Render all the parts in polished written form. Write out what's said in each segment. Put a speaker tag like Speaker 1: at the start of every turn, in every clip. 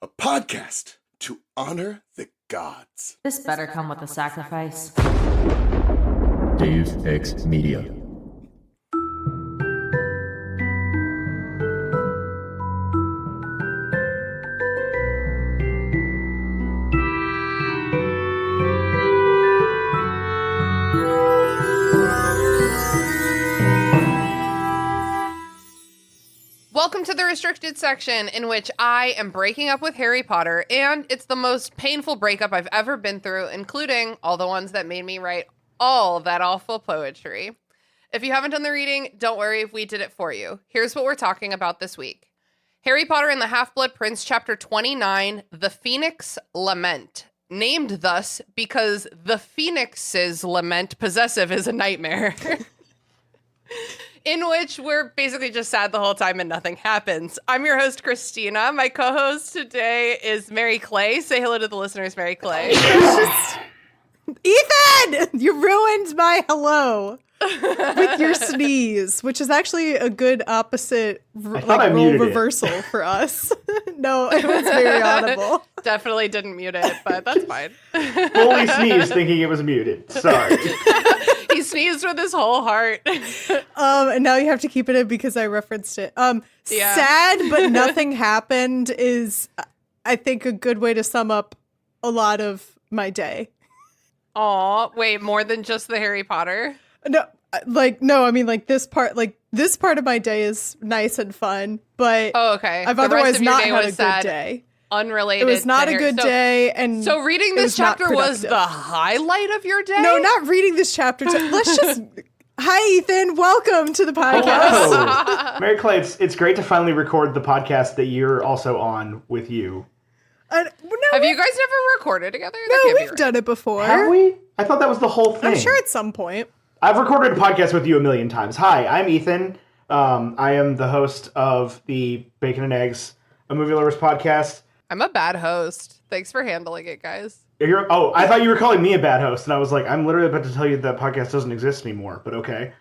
Speaker 1: a podcast to honor the gods.
Speaker 2: This better come with a sacrifice.
Speaker 3: Dave X Media.
Speaker 4: Welcome to the restricted section in which I am breaking up with Harry Potter, and it's the most painful breakup I've ever been through, including all the ones that made me write all that awful poetry. If you haven't done the reading, don't worry, we did it for you. Here's what we're talking about this week. Harry Potter and the Half-Blood Prince, Chapter 29, The Phoenix Lament. Named thus because the Phoenix's lament possessive is a nightmare. In which we're basically just sad the whole time and nothing happens. I'm your host, Christina. My co-host today is Mary Clay. Say hello to the listeners, Mary Clay.
Speaker 5: Ethan! You ruined my hello with your sneeze, which is actually a good opposite role reversal for us. No, it was very audible.
Speaker 4: Definitely didn't mute it, but that's fine.
Speaker 6: Fully sneezed thinking it was muted. Sorry.
Speaker 4: He sneezed with his whole heart.
Speaker 5: And now you have to keep it in because I referenced it.
Speaker 4: Yeah.
Speaker 5: Sad but nothing happened is, I think, a good way to sum up a lot of my day.
Speaker 4: Aw, wait, more than just the Harry Potter?
Speaker 5: No, I mean, this part of my day is nice and fun, but
Speaker 4: Oh, okay.
Speaker 5: I've
Speaker 4: The rest
Speaker 5: otherwise
Speaker 4: of your
Speaker 5: not
Speaker 4: day
Speaker 5: had a
Speaker 4: was
Speaker 5: good
Speaker 4: sad,
Speaker 5: day.
Speaker 4: Unrelated.
Speaker 5: It was not
Speaker 4: to
Speaker 5: a good day, and
Speaker 4: so reading
Speaker 5: it
Speaker 4: this
Speaker 5: was not
Speaker 4: chapter was
Speaker 5: productive.
Speaker 4: the highlight of your day?
Speaker 5: No, not reading this chapter. Let's just... Hi, Ethan. Welcome to the podcast.
Speaker 6: Hello. Mary Clay, it's great to finally record the podcast that you're also on with you.
Speaker 4: Have you guys never recorded together?
Speaker 5: No, we've done it before.
Speaker 6: Have we? I thought that was the whole thing.
Speaker 5: I'm sure at some point.
Speaker 6: I've recorded a podcast with you a million times. Hi, I'm Ethan. I am the host of the Bacon and Eggs, a movie lovers podcast.
Speaker 4: I'm a bad host. Thanks for handling it, guys.
Speaker 6: I thought you were calling me a bad host, and I was like, I'm literally about to tell you that podcast doesn't exist anymore, but okay.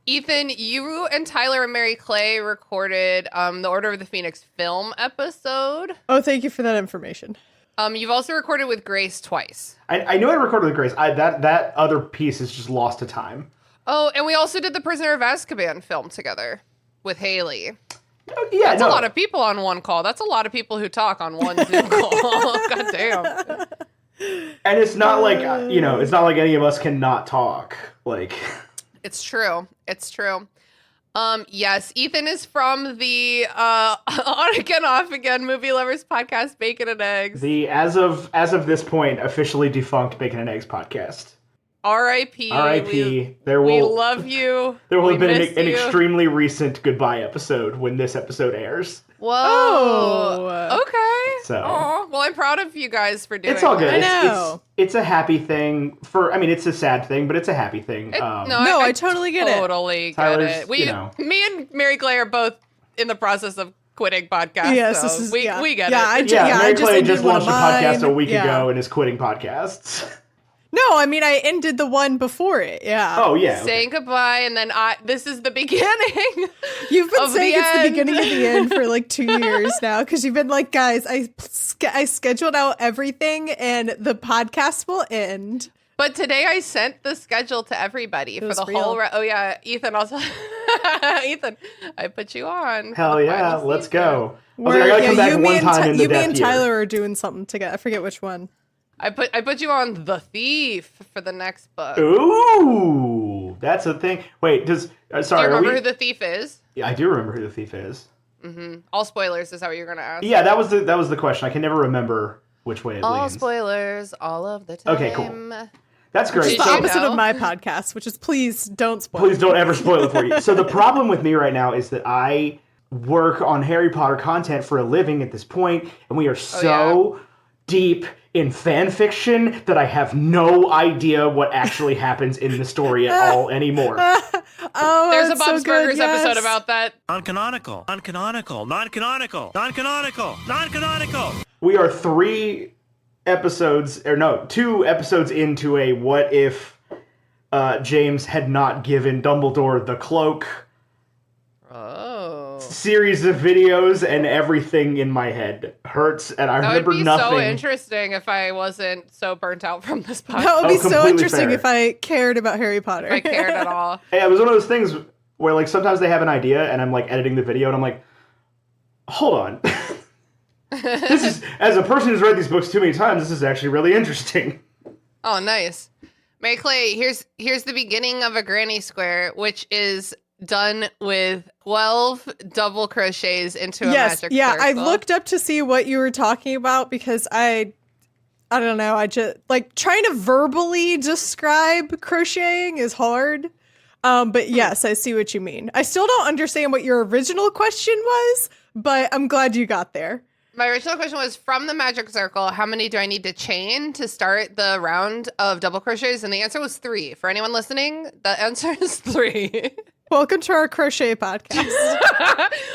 Speaker 4: Ethan, you and Tyler and Mary Clay recorded the Order of the Phoenix film episode.
Speaker 5: Oh, thank you for that information.
Speaker 4: You've also recorded with Grace twice.
Speaker 6: I know I recorded with Grace. That other piece is just lost to time.
Speaker 4: Oh, and we also did the Prisoner of Azkaban film together with Haley.
Speaker 6: Yeah,
Speaker 4: That's a lot of people on one call. That's a lot of people who talk on one Zoom call. God damn.
Speaker 6: And it's not like, it's not like any of us can not talk. Like,
Speaker 4: it's true. It's true. Yes, Ethan is from the On Again, Off Again Movie Lovers podcast, Bacon and Eggs.
Speaker 6: The as of this point officially defunct Bacon and Eggs podcast.
Speaker 4: R.I.P.
Speaker 6: R.I.P.
Speaker 4: We love you.
Speaker 6: There will have been an
Speaker 4: you.
Speaker 6: extremely recent goodbye episode when this episode airs.
Speaker 4: Whoa.
Speaker 5: Oh.
Speaker 4: Okay.
Speaker 6: So.
Speaker 4: Well, I'm proud of you guys for doing
Speaker 6: It's all good.
Speaker 5: I know.
Speaker 6: It's a happy thing it's a sad thing, but it's a happy thing.
Speaker 5: I totally get it.
Speaker 4: Totally get
Speaker 6: Tyler's,
Speaker 4: it. Me and Mary Clay are both in the process of quitting podcasts.
Speaker 5: Yes,
Speaker 4: so we get it.
Speaker 6: Mary Clay
Speaker 5: ended
Speaker 6: just
Speaker 5: one
Speaker 6: launched a
Speaker 5: of
Speaker 6: podcast a
Speaker 5: mine.
Speaker 6: week
Speaker 5: Yeah.
Speaker 6: ago and is quitting podcasts.
Speaker 5: No, I mean, I ended the one before it, yeah.
Speaker 6: Oh, yeah. Okay.
Speaker 4: Saying goodbye, and then this is the beginning.
Speaker 5: You've been
Speaker 4: of
Speaker 5: saying
Speaker 4: the
Speaker 5: it's
Speaker 4: end.
Speaker 5: the beginning of the end for like 2 years now, because you've been like, guys, I scheduled out everything, and the podcast will end.
Speaker 4: But today I sent the schedule to everybody for the whole... Oh, yeah, Ethan also... Ethan, I put you on.
Speaker 6: Hell yeah, let's go. I was like, I gotta come back one time in the
Speaker 5: you, me
Speaker 6: death
Speaker 5: and
Speaker 6: year.
Speaker 5: Tyler are doing something together. I forget which one.
Speaker 4: I put you on The Thief for the next book.
Speaker 6: Ooh, that's a thing. Wait, sorry.
Speaker 4: Do you remember who the thief is?
Speaker 6: Yeah, I do remember who the thief is.
Speaker 4: Mm-hmm. All spoilers is that what you're gonna ask?
Speaker 6: Yeah, that was the question. I can never remember which way it
Speaker 4: all
Speaker 6: leans.
Speaker 4: Spoilers, all of the time.
Speaker 6: Okay, cool. That's great.
Speaker 5: It's the
Speaker 4: Did you
Speaker 5: opposite
Speaker 4: know?
Speaker 5: of my podcast, which is please don't spoil.
Speaker 6: Please don't ever spoil it for you. So the problem with me right now is that I work on Harry Potter content for a living at this point, and we are so deep in fan fiction that I have no idea what actually happens in the story at all anymore.
Speaker 5: Oh,
Speaker 4: there's a
Speaker 5: it's
Speaker 4: Bob's
Speaker 5: so good,
Speaker 4: Burgers
Speaker 5: yes.
Speaker 4: episode about that.
Speaker 7: Non-canonical.
Speaker 6: We are 2 episodes into a what if James had not given Dumbledore the cloak.
Speaker 4: Oh.
Speaker 6: series of videos and everything in my head hurts, and I remember nothing.
Speaker 4: That would be so interesting if I wasn't so burnt out from this podcast.
Speaker 5: That would be so interesting
Speaker 6: fair.
Speaker 5: if I cared about Harry Potter.
Speaker 4: If I cared at all.
Speaker 6: Yeah, it was one of those things where, like, sometimes they have an idea, and I'm, like, editing the video, and I'm like, hold on. This is, as a person who's read these books too many times, this is actually really interesting.
Speaker 4: Oh, nice. Mary Clay, here's the beginning of a granny square, which is done with 12 double crochets into a magic circle.
Speaker 5: Yeah, I looked up to see what you were talking about because I don't know, I just, like, trying to verbally describe crocheting is hard. But yes, I see what you mean. I still don't understand what your original question was, but I'm glad you got there.
Speaker 4: My original question was, from the magic circle, how many do I need to chain to start the round of double crochets? And the answer was 3. For anyone listening, the answer is 3.
Speaker 5: Welcome to our crochet podcast.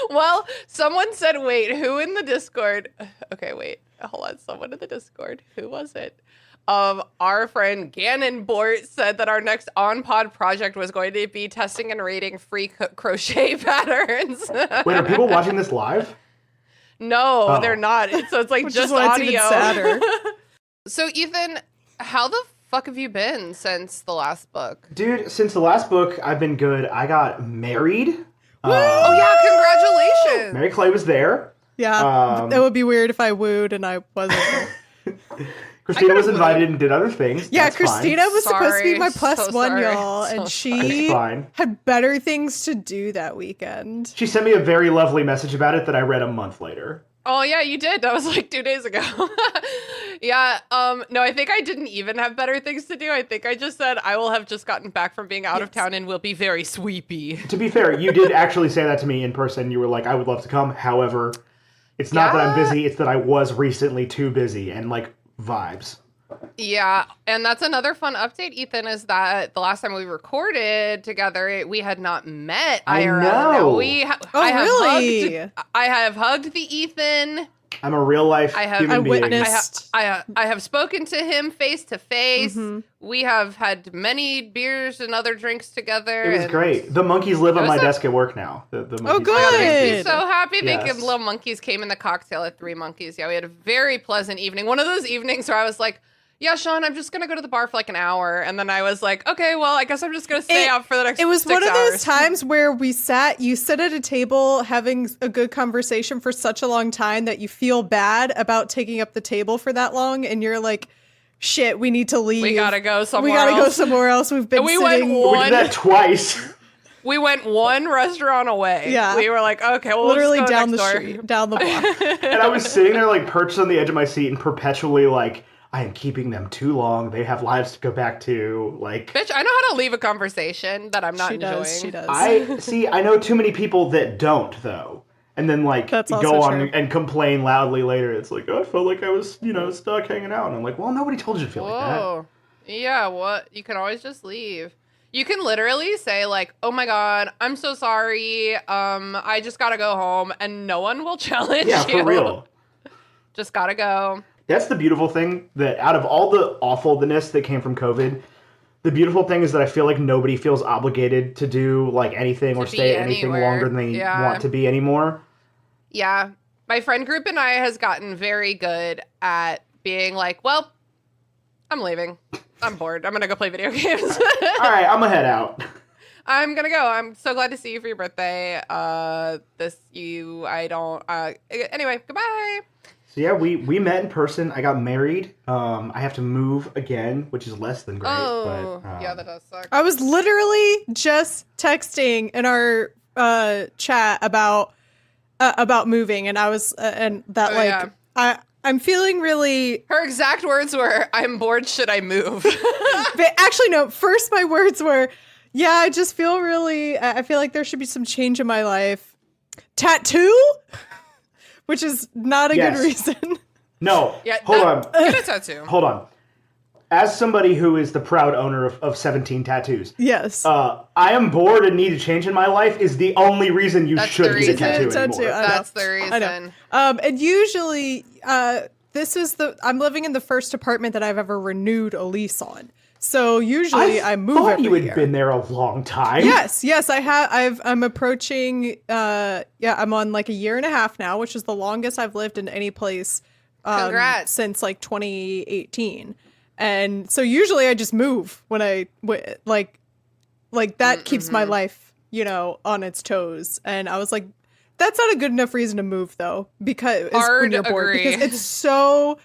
Speaker 4: Well, someone said, wait, who in the Discord? Okay, wait, hold on. Someone in the Discord. Who was it? Our friend Gannon Bort said that our next on-pod project was going to be testing and rating free crochet patterns.
Speaker 6: Wait, are people watching this live?
Speaker 4: No, they're not. So it's like
Speaker 5: Which
Speaker 4: just
Speaker 5: is why
Speaker 4: audio.
Speaker 5: it's even sadder.
Speaker 4: So Ethan, how the fuck have you been since the last book?
Speaker 6: Dude, since the last book, I've been good. I got married.
Speaker 4: Oh yeah, congratulations.
Speaker 6: Mary Clay was there.
Speaker 5: Yeah, it would be weird if I wooed and I wasn't there.
Speaker 6: Christina was invited and did other things.
Speaker 5: Yeah,
Speaker 6: That's
Speaker 5: Christina
Speaker 6: fine.
Speaker 5: was supposed to be my plus
Speaker 4: So
Speaker 5: one,
Speaker 4: sorry.
Speaker 5: y'all,
Speaker 4: So
Speaker 5: and
Speaker 6: It's
Speaker 5: she
Speaker 6: fine.
Speaker 5: had better things to do that weekend.
Speaker 6: She sent me a very lovely message about it that I read a month later.
Speaker 4: Oh yeah, you did. That was like 2 days ago. Yeah. No, I think I didn't even have better things to do. I think I just said I will have just gotten back from being out of town and will be very sweepy.
Speaker 6: To be fair, you did actually say that to me in person. You were like, I would love to come. However, it's not that I'm busy. It's that I was recently too busy and like vibes.
Speaker 4: Yeah, and that's another fun update, Ethan, is that the last time we recorded together, we had not met IRL.
Speaker 6: know.
Speaker 4: I have hugged the Ethan.
Speaker 6: I'm a real life human being.
Speaker 5: witnessed.
Speaker 4: I have spoken to him face to face.
Speaker 5: Mm-hmm.
Speaker 4: We have had many beers and other drinks together.
Speaker 6: It was
Speaker 4: and
Speaker 6: great. The monkeys live on
Speaker 4: It
Speaker 6: my
Speaker 4: was a-
Speaker 6: desk at work now. The
Speaker 5: Oh,
Speaker 6: monkeys-
Speaker 5: good.
Speaker 4: That makes me so happy.
Speaker 6: Yes.
Speaker 4: Making little monkeys came in the cocktail at 3 Monkeys. Yeah, we had a very pleasant evening. One of those evenings where I was like, yeah, Sean, I'm just going to go to the bar for like an hour. And then I was like, okay, well, I guess I'm just going to stay out for the next 6
Speaker 5: It was
Speaker 4: 6
Speaker 5: one of those
Speaker 4: hours.
Speaker 5: times where you sit at a table having a good conversation for such a long time that you feel bad about taking up the table for that long. And you're like, shit, we need to leave.
Speaker 4: We got to go somewhere
Speaker 5: We got to go
Speaker 4: else.
Speaker 5: somewhere else. We've been
Speaker 4: And we went
Speaker 5: sitting.
Speaker 6: We did that twice.
Speaker 4: We went one restaurant away.
Speaker 5: Yeah.
Speaker 4: We were like, okay, well,
Speaker 5: Literally
Speaker 4: we'll just go
Speaker 5: down the
Speaker 4: next door.
Speaker 5: street, down the block.
Speaker 6: And I was sitting there like perched on the edge of my seat and perpetually like, I am keeping them too long. They have lives to go back to. Like,
Speaker 4: Bitch, I know how to leave a conversation that I'm not
Speaker 5: She
Speaker 4: enjoying.
Speaker 5: does. She does.
Speaker 6: I know too many people that don't though. And then like
Speaker 5: That's
Speaker 6: go
Speaker 5: also
Speaker 6: on
Speaker 5: true.
Speaker 6: and complain loudly later. It's like, oh, I felt like I was, stuck hanging out. And I'm like, well, nobody told you to feel like that.
Speaker 4: Whoa. Yeah, what? You can always just leave. You can literally say like, "Oh my god, I'm so sorry. I just gotta go home," and no one will challenge
Speaker 6: Yeah,
Speaker 4: you.
Speaker 6: for real.
Speaker 4: Just gotta go.
Speaker 6: That's the beautiful thing, that out of all the awfulness that came from COVID, the beautiful thing is that I feel like nobody feels obligated to do like anything or
Speaker 4: be
Speaker 6: stay anything
Speaker 4: anywhere.
Speaker 6: longer than they
Speaker 4: Yeah.
Speaker 6: want to be anymore.
Speaker 4: Yeah, my friend group and I has gotten very good at being like, "Well, I'm leaving. I'm bored. I'm gonna go play video games.
Speaker 6: All right, I'm gonna head out.
Speaker 4: I'm gonna go. I'm so glad to see you for your birthday. Anyway, goodbye."
Speaker 6: So yeah, we met in person. I got married. I have to move again, which is less than great.
Speaker 4: Oh,
Speaker 6: but,
Speaker 4: yeah, that does suck.
Speaker 5: I was literally just texting in our chat about moving, and I was and that
Speaker 4: Oh,
Speaker 5: like
Speaker 4: yeah.
Speaker 5: I'm feeling really.
Speaker 4: Her exact words were, "I'm bored. Should I move?"
Speaker 5: But actually, no. First, my words were, "Yeah, I just feel really. I feel like there should be some change in my life. Tattoo." Which is not a
Speaker 6: Yes.
Speaker 5: good reason.
Speaker 6: No,
Speaker 4: Yeah,
Speaker 6: hold on.
Speaker 4: Get a tattoo.
Speaker 6: Hold on. As somebody who is the proud owner of 17 tattoos,
Speaker 5: Yes.
Speaker 6: I am bored and need a change in my life is the only reason you
Speaker 4: That's
Speaker 6: should
Speaker 4: the
Speaker 6: get a
Speaker 4: reason.
Speaker 6: tattoo
Speaker 5: Tattoo,
Speaker 6: anymore.
Speaker 5: I know.
Speaker 4: That's the
Speaker 5: I know.
Speaker 4: reason.
Speaker 5: And usually, I'm living in the first apartment that I've ever renewed a lease on. So usually I move
Speaker 6: thought
Speaker 5: every
Speaker 6: you had
Speaker 5: year.
Speaker 6: been there a long time.
Speaker 5: Yes, I have. I'm approaching. I'm on like a year and a half now, which is the longest I've lived in any place.
Speaker 4: Congrats.
Speaker 5: Since like 2018, and so usually I just move when like that keeps my life, on its toes. And I was like, that's not a good enough reason to move though, because when you're bored,
Speaker 4: agree.
Speaker 5: because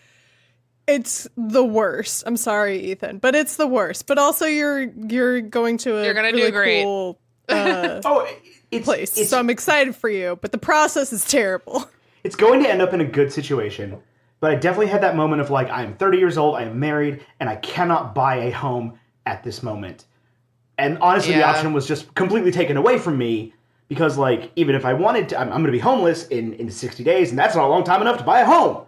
Speaker 5: it's the worst. I'm sorry, Ethan, but it's the worst. But also, you're going to a
Speaker 4: You're gonna
Speaker 5: really
Speaker 4: do great.
Speaker 5: cool
Speaker 6: It's
Speaker 5: place. So I'm excited for you. But the process is terrible.
Speaker 6: It's going to end up in a good situation. But I definitely had that moment of like, I am 30 years old, I am married, and I cannot buy a home at this moment. And honestly, the option was just completely taken away from me because, like, even if I wanted to, I'm going to be homeless in 60 days, and that's not a long time enough to buy a home.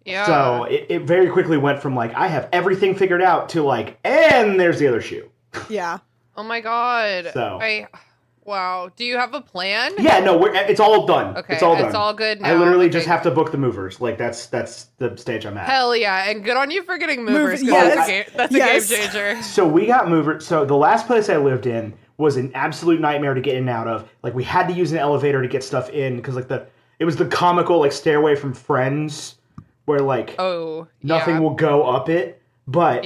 Speaker 4: Yeah.
Speaker 6: So it very quickly went from like, I have everything figured out to like, and there's the other shoe.
Speaker 5: Yeah.
Speaker 4: Oh my god.
Speaker 6: So.
Speaker 4: Wow. Do you have a plan?
Speaker 6: Yeah, no, it's all done.
Speaker 4: Okay,
Speaker 6: it's all done.
Speaker 4: it's all good now.
Speaker 6: I literally
Speaker 4: Okay.
Speaker 6: just have to book the movers. Like that's the stage I'm at.
Speaker 4: Hell yeah, and good on you for getting movers. 'Cause
Speaker 5: Yes.
Speaker 4: that's a
Speaker 5: Yes.
Speaker 4: game changer.
Speaker 6: So we got movers. So the last place I lived in was an absolute nightmare to get in and out of. Like we had to use an elevator to get stuff in because like it was the comical like stairway from Friends where like nothing will go up it. But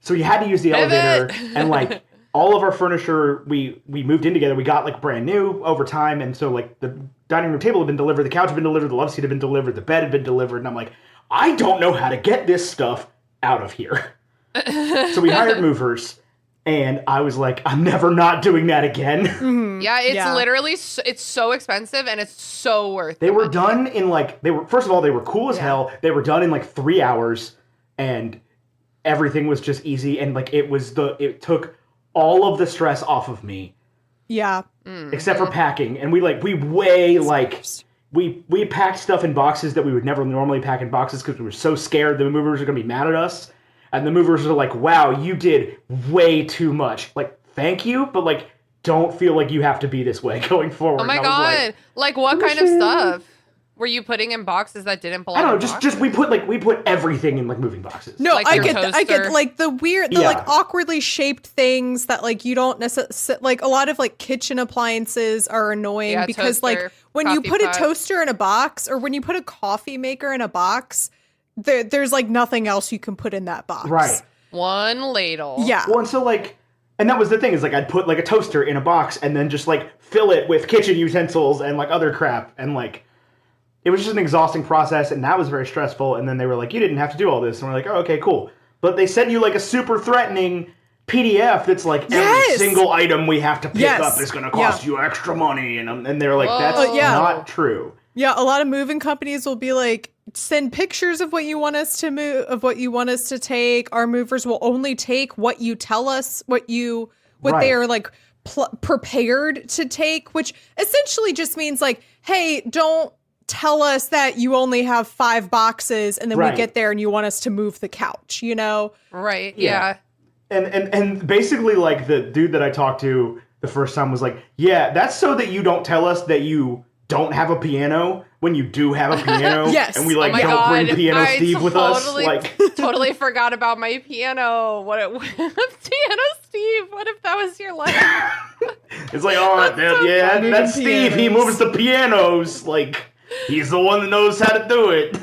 Speaker 6: so you had to use the elevator and like all of our furniture we moved in together. We got like brand new over time, and so like the dining room table had been delivered, the couch had been delivered, the love seat had been delivered, the bed had been delivered, and I'm like, I don't know how to get this stuff out of here. So we hired movers, and I was like, I'm never not doing that again.
Speaker 5: Mm-hmm.
Speaker 4: Yeah, it's literally it's so expensive and it's so worth it.
Speaker 6: They were done in like first of all they were cool as hell. They were done in like 3 hours, and everything was just easy, and like it took all of the stress off of me.
Speaker 5: Yeah.
Speaker 6: Except for packing. And we packed stuff in boxes that we would never normally pack in boxes because we were so scared the movers were going to be mad at us. And the movers were like, wow, you did way too much. Like, thank you, but like, don't feel like you have to be this way going forward.
Speaker 4: Oh my
Speaker 6: And I was
Speaker 4: god. Like what kind of stuff were you putting in boxes that didn't belong?
Speaker 6: I don't know,
Speaker 4: in
Speaker 6: just
Speaker 4: boxes?
Speaker 6: we put everything in like moving boxes.
Speaker 5: No,
Speaker 4: Like
Speaker 5: I
Speaker 4: your
Speaker 5: get like the weird, the
Speaker 6: Yeah.
Speaker 5: like awkwardly shaped things that like you don't necessarily like. A lot of like kitchen appliances are annoying because
Speaker 4: toaster,
Speaker 5: like when you
Speaker 4: coffee
Speaker 5: put
Speaker 4: pot.
Speaker 5: a toaster in a box or when you put a coffee maker in a box, there's like nothing else you can put in that box.
Speaker 6: Right.
Speaker 4: One ladle.
Speaker 5: Yeah.
Speaker 6: Well, and so like, and that was the thing is like I'd put like a toaster in a box and then just like fill it with kitchen utensils and like other crap, and like it was just an exhausting process, and that was very stressful. And then they were like, you didn't have to do all this, and we're like, oh, okay, cool. But they sent you like a super threatening PDF that's like every
Speaker 5: Yes!
Speaker 6: single item we have to pick
Speaker 5: Yes.
Speaker 6: up is going to cost you extra money, and they're like, that's
Speaker 4: Whoa.
Speaker 5: Yeah.
Speaker 6: not true.
Speaker 5: Yeah, a lot of moving companies will be like, send pictures of what you want us to move, of what you want us to take. Our movers will only take what you tell us, what
Speaker 6: Right.
Speaker 5: they are like prepared to take, which essentially just means like, hey, don't tell us that you only have 5 boxes and then
Speaker 6: Right.
Speaker 5: we get there and you want us to move the couch, you know?
Speaker 4: Right.
Speaker 6: Yeah.
Speaker 4: Yeah.
Speaker 6: And basically like the dude that I talked to the first time was like, yeah, that's so that you don't tell us that you don't have a piano when you do have a piano.
Speaker 5: Yes.
Speaker 6: And we
Speaker 4: Oh
Speaker 6: like
Speaker 4: my
Speaker 6: don't
Speaker 4: god.
Speaker 6: bring Piano
Speaker 4: I
Speaker 6: Steve with us. Like
Speaker 4: totally forgot about my piano. Piano Steve? What if that was your life?
Speaker 6: it's like, oh that's Steve. He
Speaker 5: pianos.
Speaker 6: moves the pianos. Like he's the one that knows how to do it.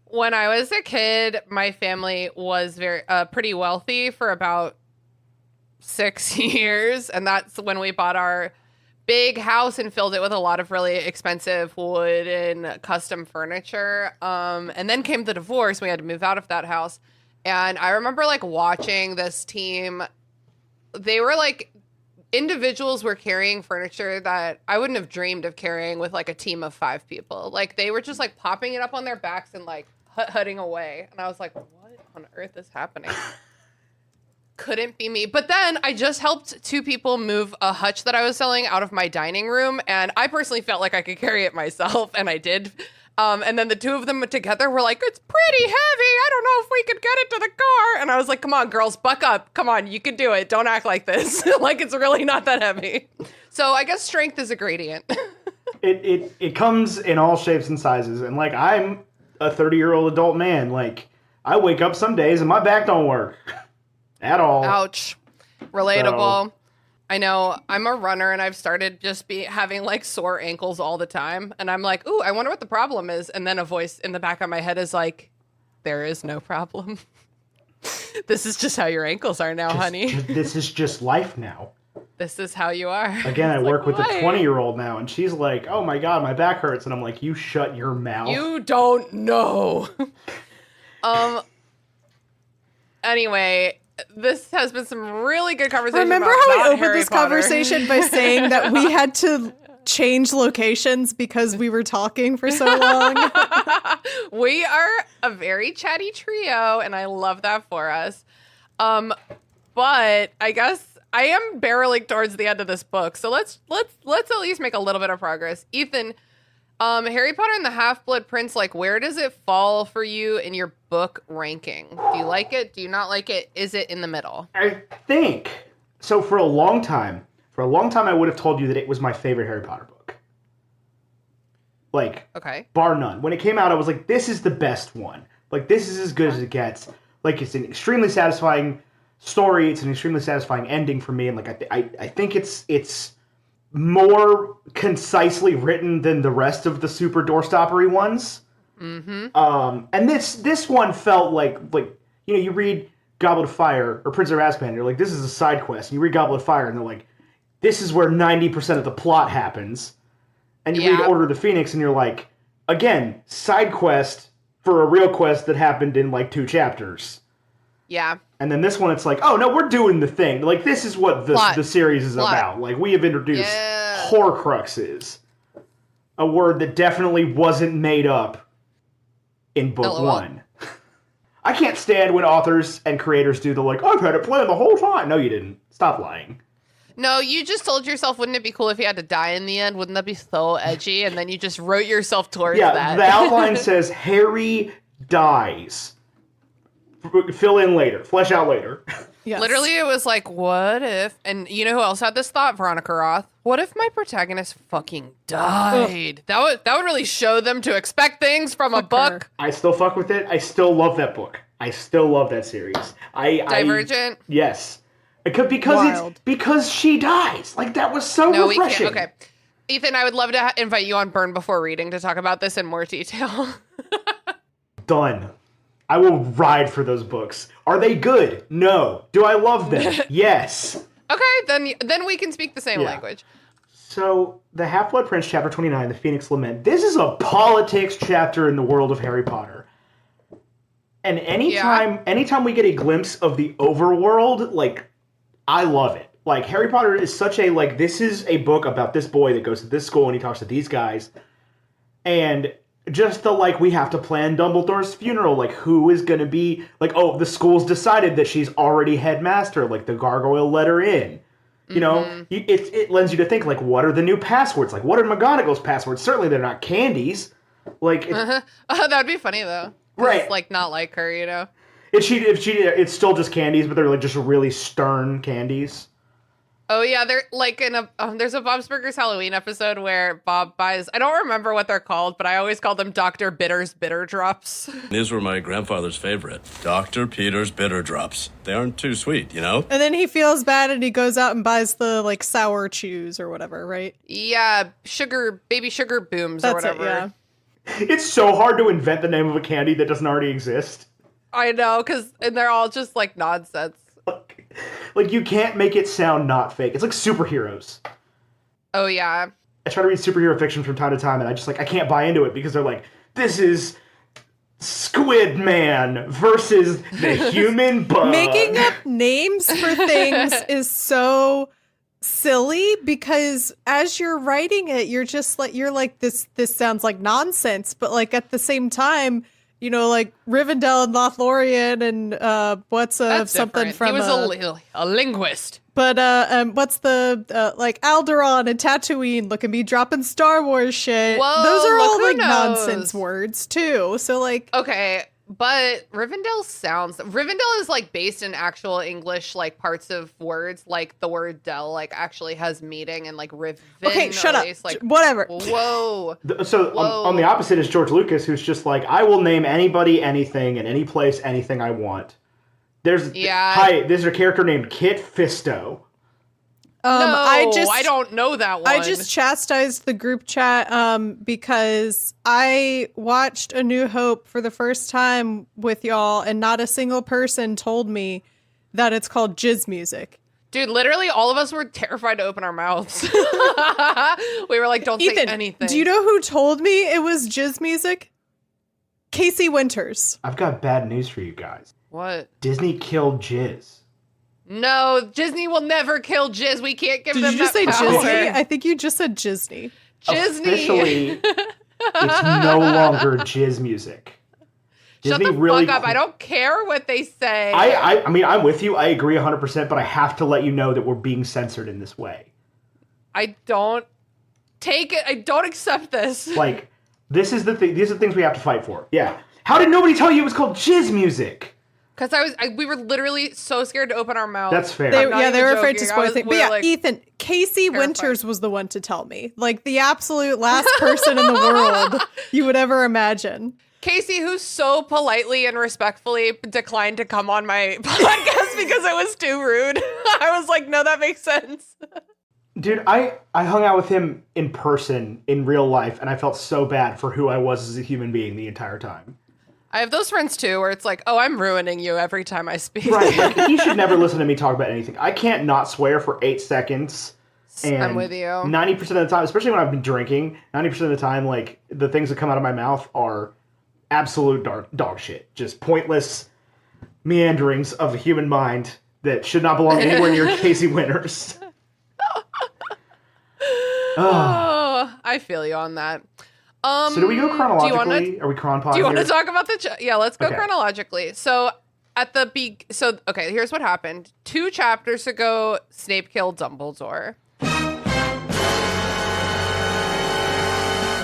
Speaker 4: When I was a kid, my family was very pretty wealthy for about 6 years, and that's when we bought our big house and filled it with a lot of really expensive wood and custom furniture. And then came the divorce. We had to move out of that house. And I remember like watching this team. They were like individuals were carrying furniture that I wouldn't have dreamed of carrying with like a team of 5 people. Like they were just like popping it up on their backs and like hutting away. And I was like, what on earth is happening? Couldn't be me. But then I just helped 2 people move a hutch that I was selling out of my dining room. And I personally felt like I could carry it myself. And I did. And then the 2 of them together were like, it's pretty heavy. I don't know if we could get it to the car. And I was like, come on, girls, buck up. Come on, you can do it. Don't act like this. Like it's really not that heavy. So I guess strength is a gradient.
Speaker 6: It comes in all shapes and sizes. And like I'm a 30-year-old adult man. Like I wake up some days and my back don't work. at all.
Speaker 4: Ouch. Relatable. I know. I'm a runner and I've started just having like sore ankles all the time. And I'm like, ooh, I wonder what the problem is. And then a voice in the back of my head is like, there is no problem. This is just how your ankles are now, honey.
Speaker 6: This is just life now.
Speaker 4: This is how you are.
Speaker 6: Again, I work with a 20-year-old now, and she's like, oh my God, my back hurts. And I'm like, you shut your mouth.
Speaker 4: You don't know. Anyway, this has been some really good conversation.
Speaker 5: Remember
Speaker 4: about
Speaker 5: how we
Speaker 4: not
Speaker 5: opened
Speaker 4: Harry
Speaker 5: this
Speaker 4: Potter.
Speaker 5: conversation by saying that we had to change locations because we were talking for so long?
Speaker 4: We are a very chatty trio, and I love that for us. But I guess I am barreling towards the end of this book, so let's at least make a little bit of progress. Ethan, Harry Potter and the Half-Blood Prince, like, where does it fall for you in your book ranking? Do you like it? Do you not like it? Is it in the middle?
Speaker 6: I think so. For a long time, I would have told you that it was my favorite Harry Potter book. Like,
Speaker 4: Okay.
Speaker 6: bar none. When it came out, I was like, this is the best one. Like, this is as good as it gets. Like, it's an extremely satisfying story. It's an extremely satisfying ending for me. And, like, I think it's more concisely written than the rest of the super doorstoppery ones.
Speaker 4: Mm-hmm.
Speaker 6: And this one felt like, you know, you read Goblet of Fire or Prince of Azkaban, and you're like, this is a side quest. And you read Goblet of Fire, and they're like, this is where 90% of the plot happens. And you read Order of the Phoenix, and you're like, again, side quest for a real quest that happened in, like, 2 chapters.
Speaker 4: Yeah.
Speaker 6: And then this one, it's like, oh, no, we're doing the thing. Like, this is what the series is about. Like, we have introduced Horcruxes. A word that definitely wasn't made up in book 1. I can't stand when authors and creators do the, like, I've had it planned the whole time. No, you didn't. Stop lying.
Speaker 4: No, you just told yourself, wouldn't it be cool if you had to die in the end? Wouldn't that be so edgy? And then you just wrote yourself towards that.
Speaker 6: Yeah, the outline says Harry dies. Fill in later. Flesh out later.
Speaker 5: Yes.
Speaker 4: Literally, it was like, what if... And you know who else had this thought? Veronica Roth. What if my protagonist fucking died? That would really show them to expect things from a book.
Speaker 6: I still fuck with it. I still love that book. I still love that series.
Speaker 4: Divergent?
Speaker 6: Yes. Because she dies. Like, that was so refreshing.
Speaker 4: We can't. Okay. Ethan, I would love to invite you on Burn Before Reading to talk about this in more detail.
Speaker 6: Done. I will ride for those books. Are they good? No. Do I love them? Yes.
Speaker 4: Okay, then we can speak the same language.
Speaker 6: So, the Half-Blood Prince, Chapter 29, The Phoenix Lament. This is a politics chapter in the world of Harry Potter. And anytime we get a glimpse of the overworld, like, I love it. Like, Harry Potter is such a, like, this is a book about this boy that goes to this school and he talks to these guys. And just the, like, we have to plan Dumbledore's funeral. Like, who is going to be, like, oh, the school's decided that she's already headmaster. Like, the gargoyle let her in. You know, it lends you to think, like, what are the new passwords? Like, what are McGonagall's passwords? Certainly they're not candies. Like,
Speaker 4: that'd be funny, though.
Speaker 6: Right.
Speaker 4: It's, like, not like her, you know?
Speaker 6: It's still just candies, but they're, like, just really stern candies.
Speaker 4: Oh, yeah, they're, like, there's a Bob's Burgers Halloween episode where Bob buys, I don't remember what they're called, but I always call them Dr. Bitter's Bitter Drops.
Speaker 3: These were my grandfather's favorite. Dr. Peter's Bitter Drops. They aren't too sweet, you know?
Speaker 5: And then he feels bad and he goes out and buys the, like, sour chews or whatever, right?
Speaker 4: Yeah, baby sugar booms or whatever.
Speaker 5: Yeah.
Speaker 6: It's so hard to invent the name of a candy that doesn't already exist.
Speaker 4: I know, and they're all just, like, nonsense.
Speaker 6: Like, you can't make it sound not fake. It's like superheroes.
Speaker 4: Oh, yeah.
Speaker 6: I try to read superhero fiction from time to time, and I can't buy into it because they're like, this is Squid Man versus the human bug.
Speaker 5: Making up names for things is so silly because as you're writing it, you're just like, this sounds like nonsense, but, like, at the same time, you know, like Rivendell and Lothlorien and what's something
Speaker 4: different.
Speaker 5: from...
Speaker 4: He was a linguist.
Speaker 5: But what's the like Alderaan and Tatooine? Look at me dropping Star Wars shit.
Speaker 4: Whoa,
Speaker 5: those are all
Speaker 4: who
Speaker 5: like
Speaker 4: knows?
Speaker 5: nonsense words too. So like,
Speaker 4: okay, but Rivendell is like based in actual English, like parts of words, like the word Dell like actually has meaning and like Riven.
Speaker 5: okay, shut up.
Speaker 4: Like,
Speaker 5: whatever.
Speaker 4: Whoa.
Speaker 6: On the opposite is George Lucas, who's just like, I will name anybody, anything, in any place, anything I want. There's a character named Kit Fisto.
Speaker 4: No, I don't know that one.
Speaker 5: I just chastised the group chat because I watched A New Hope for the first time with y'all, and not a single person told me that it's called jizz music.
Speaker 4: Dude, literally all of us were terrified to open our mouths. We were like, don't
Speaker 5: Ethan,
Speaker 4: say anything.
Speaker 5: do you know who told me it was jizz music? Casey Winters.
Speaker 6: I've got bad news for you guys.
Speaker 4: What?
Speaker 6: Disney killed jizz.
Speaker 4: No, Disney will never kill jizz. We can't give them
Speaker 5: Did you just say
Speaker 4: that power.
Speaker 5: Disney? I think you just said Disney.
Speaker 4: Disney.
Speaker 6: Officially, it's no longer jizz music.
Speaker 4: Shut
Speaker 6: Disney
Speaker 4: the
Speaker 6: really
Speaker 4: fuck up. I don't care what they say.
Speaker 6: I mean, I'm with you. I agree 100%, but I have to let you know that we're being censored in this way.
Speaker 4: I don't take it. I don't accept this.
Speaker 6: Like, this is the thing. These are the things we have to fight for. Yeah. How did nobody tell you it was called jizz music?
Speaker 4: Because we were literally so scared to open our mouth.
Speaker 6: That's fair.
Speaker 5: They were afraid to spoil things. But yeah,
Speaker 4: like,
Speaker 5: Ethan, Casey Winters was the one to tell me. Like, the absolute last person in the world you would ever imagine.
Speaker 4: Casey, who so politely and respectfully declined to come on my podcast because it was too rude. I was like, no, that makes sense.
Speaker 6: Dude, I hung out with him in person, in real life, and I felt so bad for who I was as a human being the entire time.
Speaker 4: I have those friends too, where it's like, oh, I'm ruining you every time I speak.
Speaker 6: Right, like, he should never listen to me talk about anything. I can't not swear for 8 seconds. And
Speaker 4: I'm with you.
Speaker 6: 90% of the time, especially when I've been drinking, 90% of the time, like, the things that come out of my mouth are absolute dog shit. Just pointless meanderings of the human mind that should not belong anywhere near Casey Winters.
Speaker 4: Oh, I feel you on that.
Speaker 6: So do we go chronologically? Are we chron-pod
Speaker 4: Do you want to
Speaker 6: here?
Speaker 4: talk about the... yeah, let's go
Speaker 6: Okay.
Speaker 4: chronologically. So at the... okay, here's what happened. 2 chapters ago, Snape killed Dumbledore.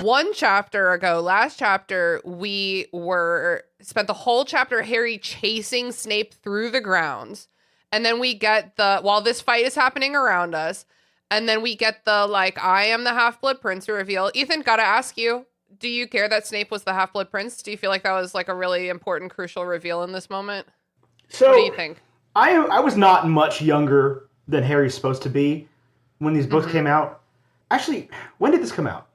Speaker 4: 1 chapter ago, last chapter, we spent the whole chapter Harry chasing Snape through the grounds. And then we get while this fight is happening around us, and then we get I am the Half-Blood Prince reveal. Ethan, gotta ask you, do you care that Snape was the Half-Blood Prince? Do you feel like that was a really important, crucial reveal in this moment?
Speaker 6: So,
Speaker 4: What do you think?
Speaker 6: I was not much younger than Harry's supposed to be when these books came out. Actually, when did this come out?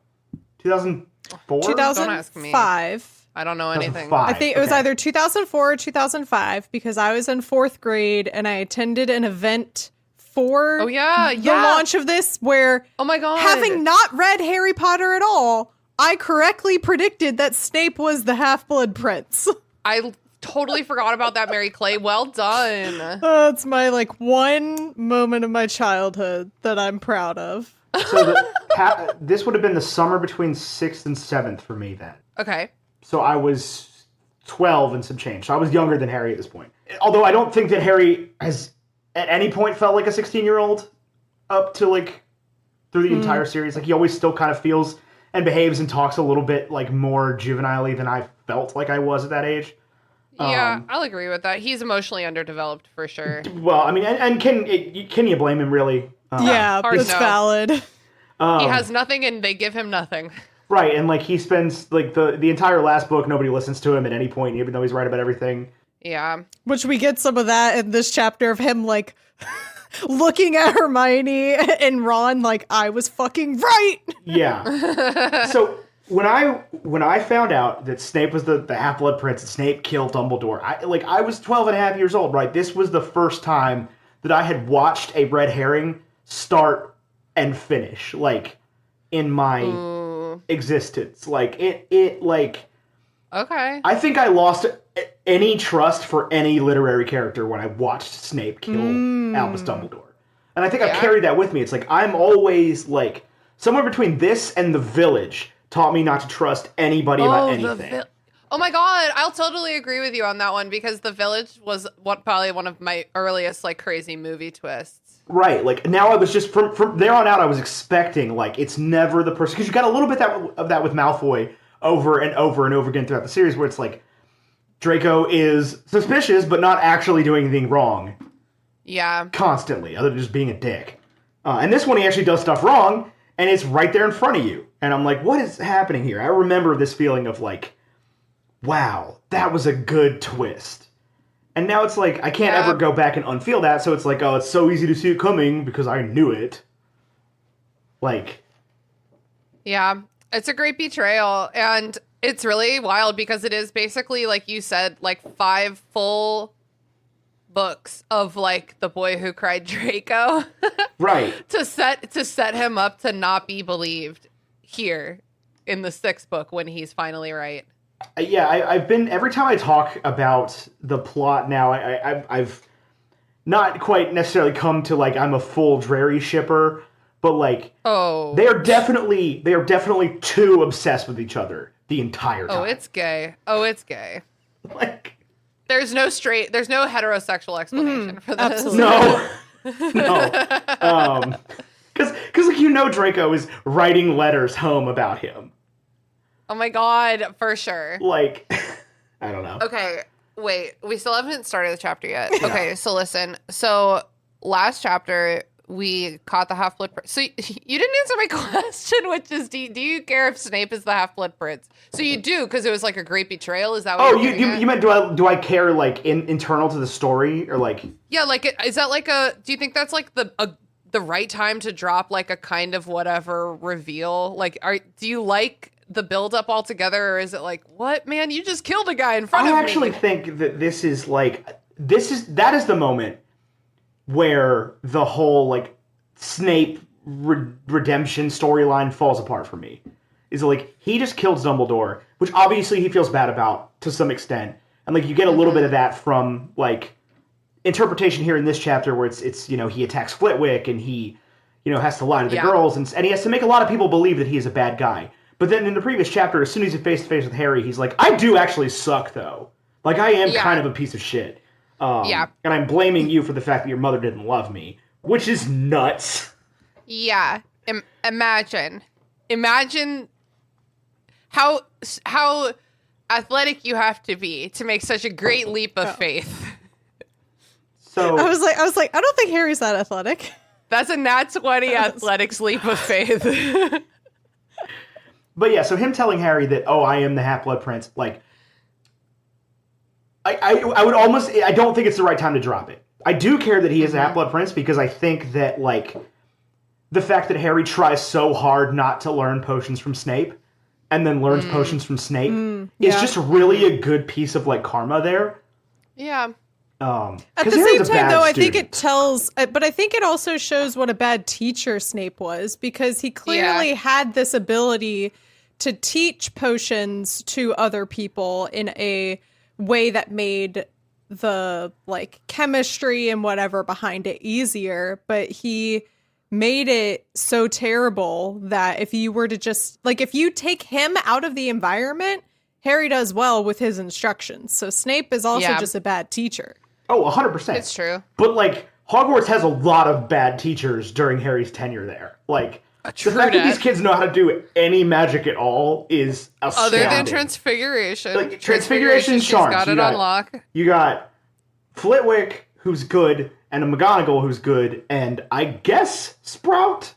Speaker 6: 2004?
Speaker 5: 2005.
Speaker 4: I don't know anything.
Speaker 6: 2005.
Speaker 5: I think it was
Speaker 6: Okay.
Speaker 5: either 2004 or 2005 because I was in 4th grade and I attended an event for
Speaker 4: Oh, yeah,
Speaker 5: the
Speaker 4: yeah.
Speaker 5: launch of this where,
Speaker 4: Oh my god.
Speaker 5: having not read Harry Potter at all, I correctly predicted that Snape was the Half-Blood Prince.
Speaker 4: I totally forgot about that, Mary Clay. Well done.
Speaker 5: It's my one moment of my childhood that I'm proud of.
Speaker 6: So this would have been the summer between 6th and 7th for me then.
Speaker 4: Okay.
Speaker 6: So I was 12 and some change. So I was younger than Harry at this point. Although I don't think that Harry has at any point felt like a 16-year-old up to through the entire series. He always still kind of feels and behaves and talks a little bit more juvenile-y than I felt like I was at that age.
Speaker 4: Yeah, I'll agree with that. He's emotionally underdeveloped for sure.
Speaker 6: Well, I mean, and can you blame him really?
Speaker 5: Yeah,
Speaker 4: hard
Speaker 5: that's
Speaker 4: no.
Speaker 5: valid.
Speaker 4: He has nothing and they give him nothing.
Speaker 6: Right, and he spends the entire last book, nobody listens to him at any point, even though he's right about everything.
Speaker 4: Yeah.
Speaker 5: Which we get some of that in this chapter of him looking at Hermione and Ron I was fucking right.
Speaker 6: Yeah. So when I found out that Snape was the Half-Blood Prince and Snape killed Dumbledore, I was 12 and a half years old, right? This was the first time that I had watched a red herring start and finish, in my existence.
Speaker 4: Okay.
Speaker 6: I think I lost any trust for any literary character when I watched Snape kill Albus Dumbledore. And I think I've carried that with me. It's I'm always somewhere between this and The Village taught me not to trust anybody about anything.
Speaker 4: Oh my god, I'll totally agree with you on that one because The Village was probably one of my earliest crazy movie twists.
Speaker 6: Right, now I was just from there on out I was expecting it's never the person, because you got a little bit of that with Malfoy over and over and over again throughout the series where it's Draco is suspicious but not actually doing anything wrong.
Speaker 4: Yeah.
Speaker 6: Constantly, other than just being a dick. And this one he actually does stuff wrong and it's right there in front of you. And I'm what is happening here? I remember this feeling of wow, that was a good twist. And now it's like, I can't ever go back and unfeel that, so it's like, oh, it's so easy to see it coming because I knew it. Like...
Speaker 4: Yeah, it's a great betrayal, and it's really wild because it is basically, like you said, like 5 full books of, like, the boy who cried Draco.
Speaker 6: Right.
Speaker 4: to set him up to not be believed here in the 6th book when he's finally right.
Speaker 6: Yeah, I've been, every time I talk about the plot now, I've not quite necessarily come to, like, I'm a full Drarry shipper, but, like, they are definitely too obsessed with each other the entire time.
Speaker 4: Oh, it's gay. Oh, it's gay.
Speaker 6: Like,
Speaker 4: there's no heterosexual explanation for this.
Speaker 5: Absolutely.
Speaker 6: No. Because like, you know, Draco is writing letters home about him.
Speaker 4: Oh my god, for sure.
Speaker 6: Like, I don't know.
Speaker 4: Okay, wait. We still haven't started the chapter yet. Okay, so listen. So last chapter, we caught the Half-Blood Prince. So you didn't answer my question, which is, do you care if Snape is the Half-Blood Prince? So you do, because it was like a great betrayal. Is that what
Speaker 6: you meant, do I care, like, internal to the story? Or, like...
Speaker 4: Yeah, like, is that like do you think that's like the right time to drop, like, a kind of whatever reveal? Like, do you like the build-up altogether, or is it like, what, man, you just killed a guy in front of me?
Speaker 6: I actually think that that is the moment where the whole, like, Snape redemption storyline falls apart for me. Is like, he just killed Dumbledore, which obviously he feels bad about to some extent. And, like, you get a little bit of that from, like, interpretation here in this chapter where it's you know, he attacks Flitwick and he, you know, has to lie to the girls and he has to make a lot of people believe that he is a bad guy. But then in the previous chapter, as soon as he's face to face with Harry, he's like, I do actually suck, though. Like, I am kind of a piece of shit. And I'm blaming you for the fact that your mother didn't love me, which is nuts.
Speaker 4: Yeah. Imagine how athletic you have to be to make such a great leap of faith.
Speaker 5: So I was like, I don't think Harry's that athletic.
Speaker 4: That's a nat 20 athletics leap of faith.
Speaker 6: But yeah, so him telling Harry that, oh, I am the Half-Blood Prince, like, I would almost, I don't think it's the right time to drop it. I do care that he is a Half-Blood Prince because I think that, like, the fact that Harry tries so hard not to learn potions from Snape and then learns potions from Snape is just really a good piece of, like, karma there.
Speaker 4: Yeah.
Speaker 5: At the same time, though, I think it tells, but I think it also shows what a bad teacher Snape was, because he clearly had this ability to teach potions to other people in a way that made the, like, chemistry and whatever behind it easier, but he made it so terrible that if you were to just, like, if you take him out of the environment, Harry does well with his instructions. So Snape is also just a bad teacher.
Speaker 6: Oh, 100%.
Speaker 4: It's true.
Speaker 6: But, like, Hogwarts has a lot of bad teachers during Harry's tenure there. Like, the fact that these kids know how to do any magic at all is astounding.
Speaker 4: Other than Transfiguration.
Speaker 6: Like, Transfiguration charms.
Speaker 4: Got it on lock.
Speaker 6: You got Flitwick, who's good, and a McGonagall, who's good, and I guess Sprout.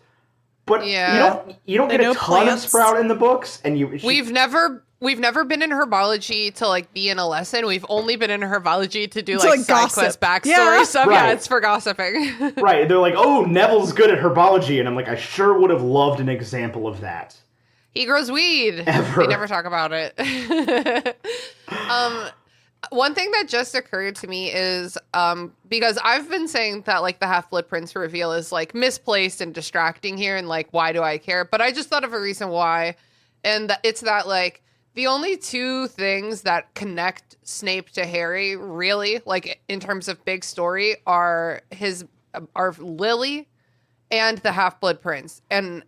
Speaker 6: But you don't get a ton of Sprout in the books, and
Speaker 4: We've never been in herbology to, like, be in a lesson. We've only been in herbology to do, like side quest backstory stuff. Right. Yeah, it's for gossiping.
Speaker 6: Right. They're like, oh, Neville's good at herbology. And I'm like, I sure would have loved an example of that.
Speaker 4: He grows weed.
Speaker 6: Ever.
Speaker 4: We never talk about it. One thing that just occurred to me is, because I've been saying that, like, the Half-Blood Prince reveal is, like, misplaced and distracting here. And, like, why do I care? But I just thought of a reason why. And it's that, like, the only two things that connect Snape to Harry, really, like, in terms of big story, are Lily and the Half-Blood Prince. And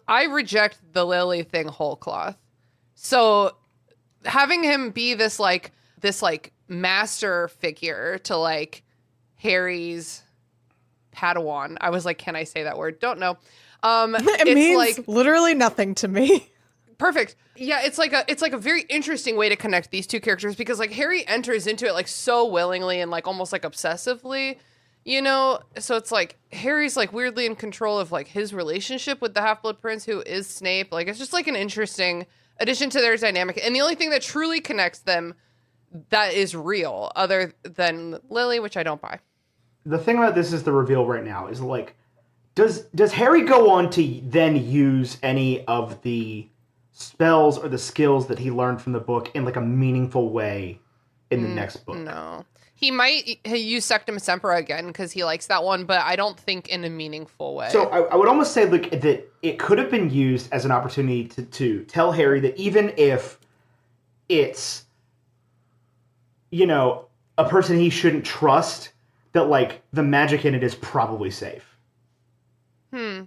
Speaker 4: I reject the Lily thing whole cloth. So having him be this master figure to, like, Harry's Padawan. I was like, can I say that word? Don't know.
Speaker 5: It means, like, literally nothing to me.
Speaker 4: Perfect. Yeah, it's like a very interesting way to connect these two characters, because, like, Harry enters into it, like, so willingly and, like, almost, like, obsessively, you know? So it's like Harry's, like, weirdly in control of, like, his relationship with the Half-Blood Prince, who is Snape. Like, it's just, like, an interesting addition to their dynamic. And the only thing that truly connects them that is real, other than Lily, which I don't buy.
Speaker 6: The thing about this is the reveal right now is like, does Harry go on to then use any of the spells or the skills that he learned from the book in like a meaningful way in the next book?
Speaker 4: No. He might use Sectum Sempra again because he likes that one, but I don't think in a meaningful way.
Speaker 6: So I would almost say like that it could have been used as an opportunity to tell Harry that even if it's, you know, a person he shouldn't trust, that like the magic in it is probably safe.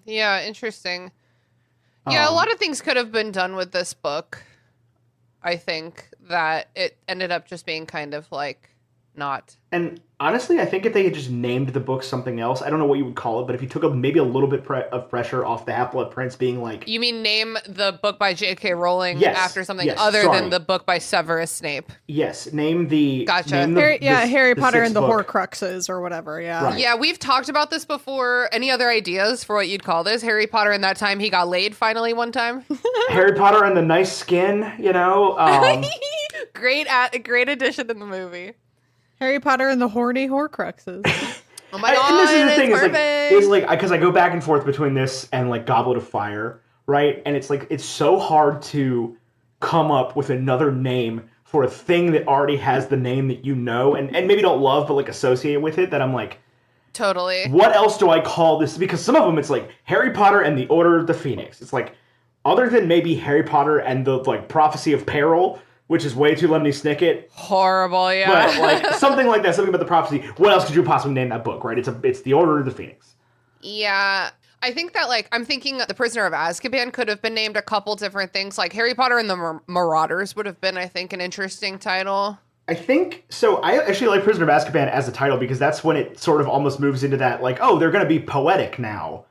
Speaker 4: Yeah, interesting. Yeah, a lot of things could have been done with this book. I think that it ended up just being kind of like not.
Speaker 6: And honestly, I think if they had just named the book something else, I don't know what you would call it, but if you took maybe a little bit of pressure off the Half-Blood Prince being like...
Speaker 4: You mean name the book by J.K. Rowling after something than the book by Severus Snape?
Speaker 6: Yes, name the...
Speaker 4: Gotcha.
Speaker 5: Harry Potter and the
Speaker 6: book.
Speaker 5: Horcruxes or whatever, yeah.
Speaker 6: Right.
Speaker 4: Yeah, we've talked about this before. Any other ideas for what you'd call this? Harry Potter and that time he got laid finally one time?
Speaker 6: Harry Potter and the nice skin, you know?
Speaker 4: Great addition in the movie.
Speaker 5: Harry Potter and the horny Horcruxes.
Speaker 4: Oh my god,
Speaker 6: and this is the thing,
Speaker 4: perfect.
Speaker 6: is like, because I go back and forth between this and like Goblet of Fire, right? And it's like, it's so hard to come up with another name for a thing that already has the name that you know, and maybe don't love, but like associate with it, that I'm like,
Speaker 4: totally.
Speaker 6: what else do I call this? Because some of them it's like Harry Potter and the Order of the Phoenix. It's like, other than maybe Harry Potter and the like Prophecy of Peril, which is way too Lemony Snicket.
Speaker 4: Horrible, yeah.
Speaker 6: But like something like that, something about the prophecy. What else could you possibly name that book, right? It's the Order of the Phoenix.
Speaker 4: Yeah. I think that like I'm thinking The Prisoner of Azkaban could have been named a couple different things. Like Harry Potter and the Marauders would have been, I think, an interesting title.
Speaker 6: I think so. I actually like Prisoner of Azkaban as a title because that's when it sort of almost moves into that like, oh, they're going to be poetic now.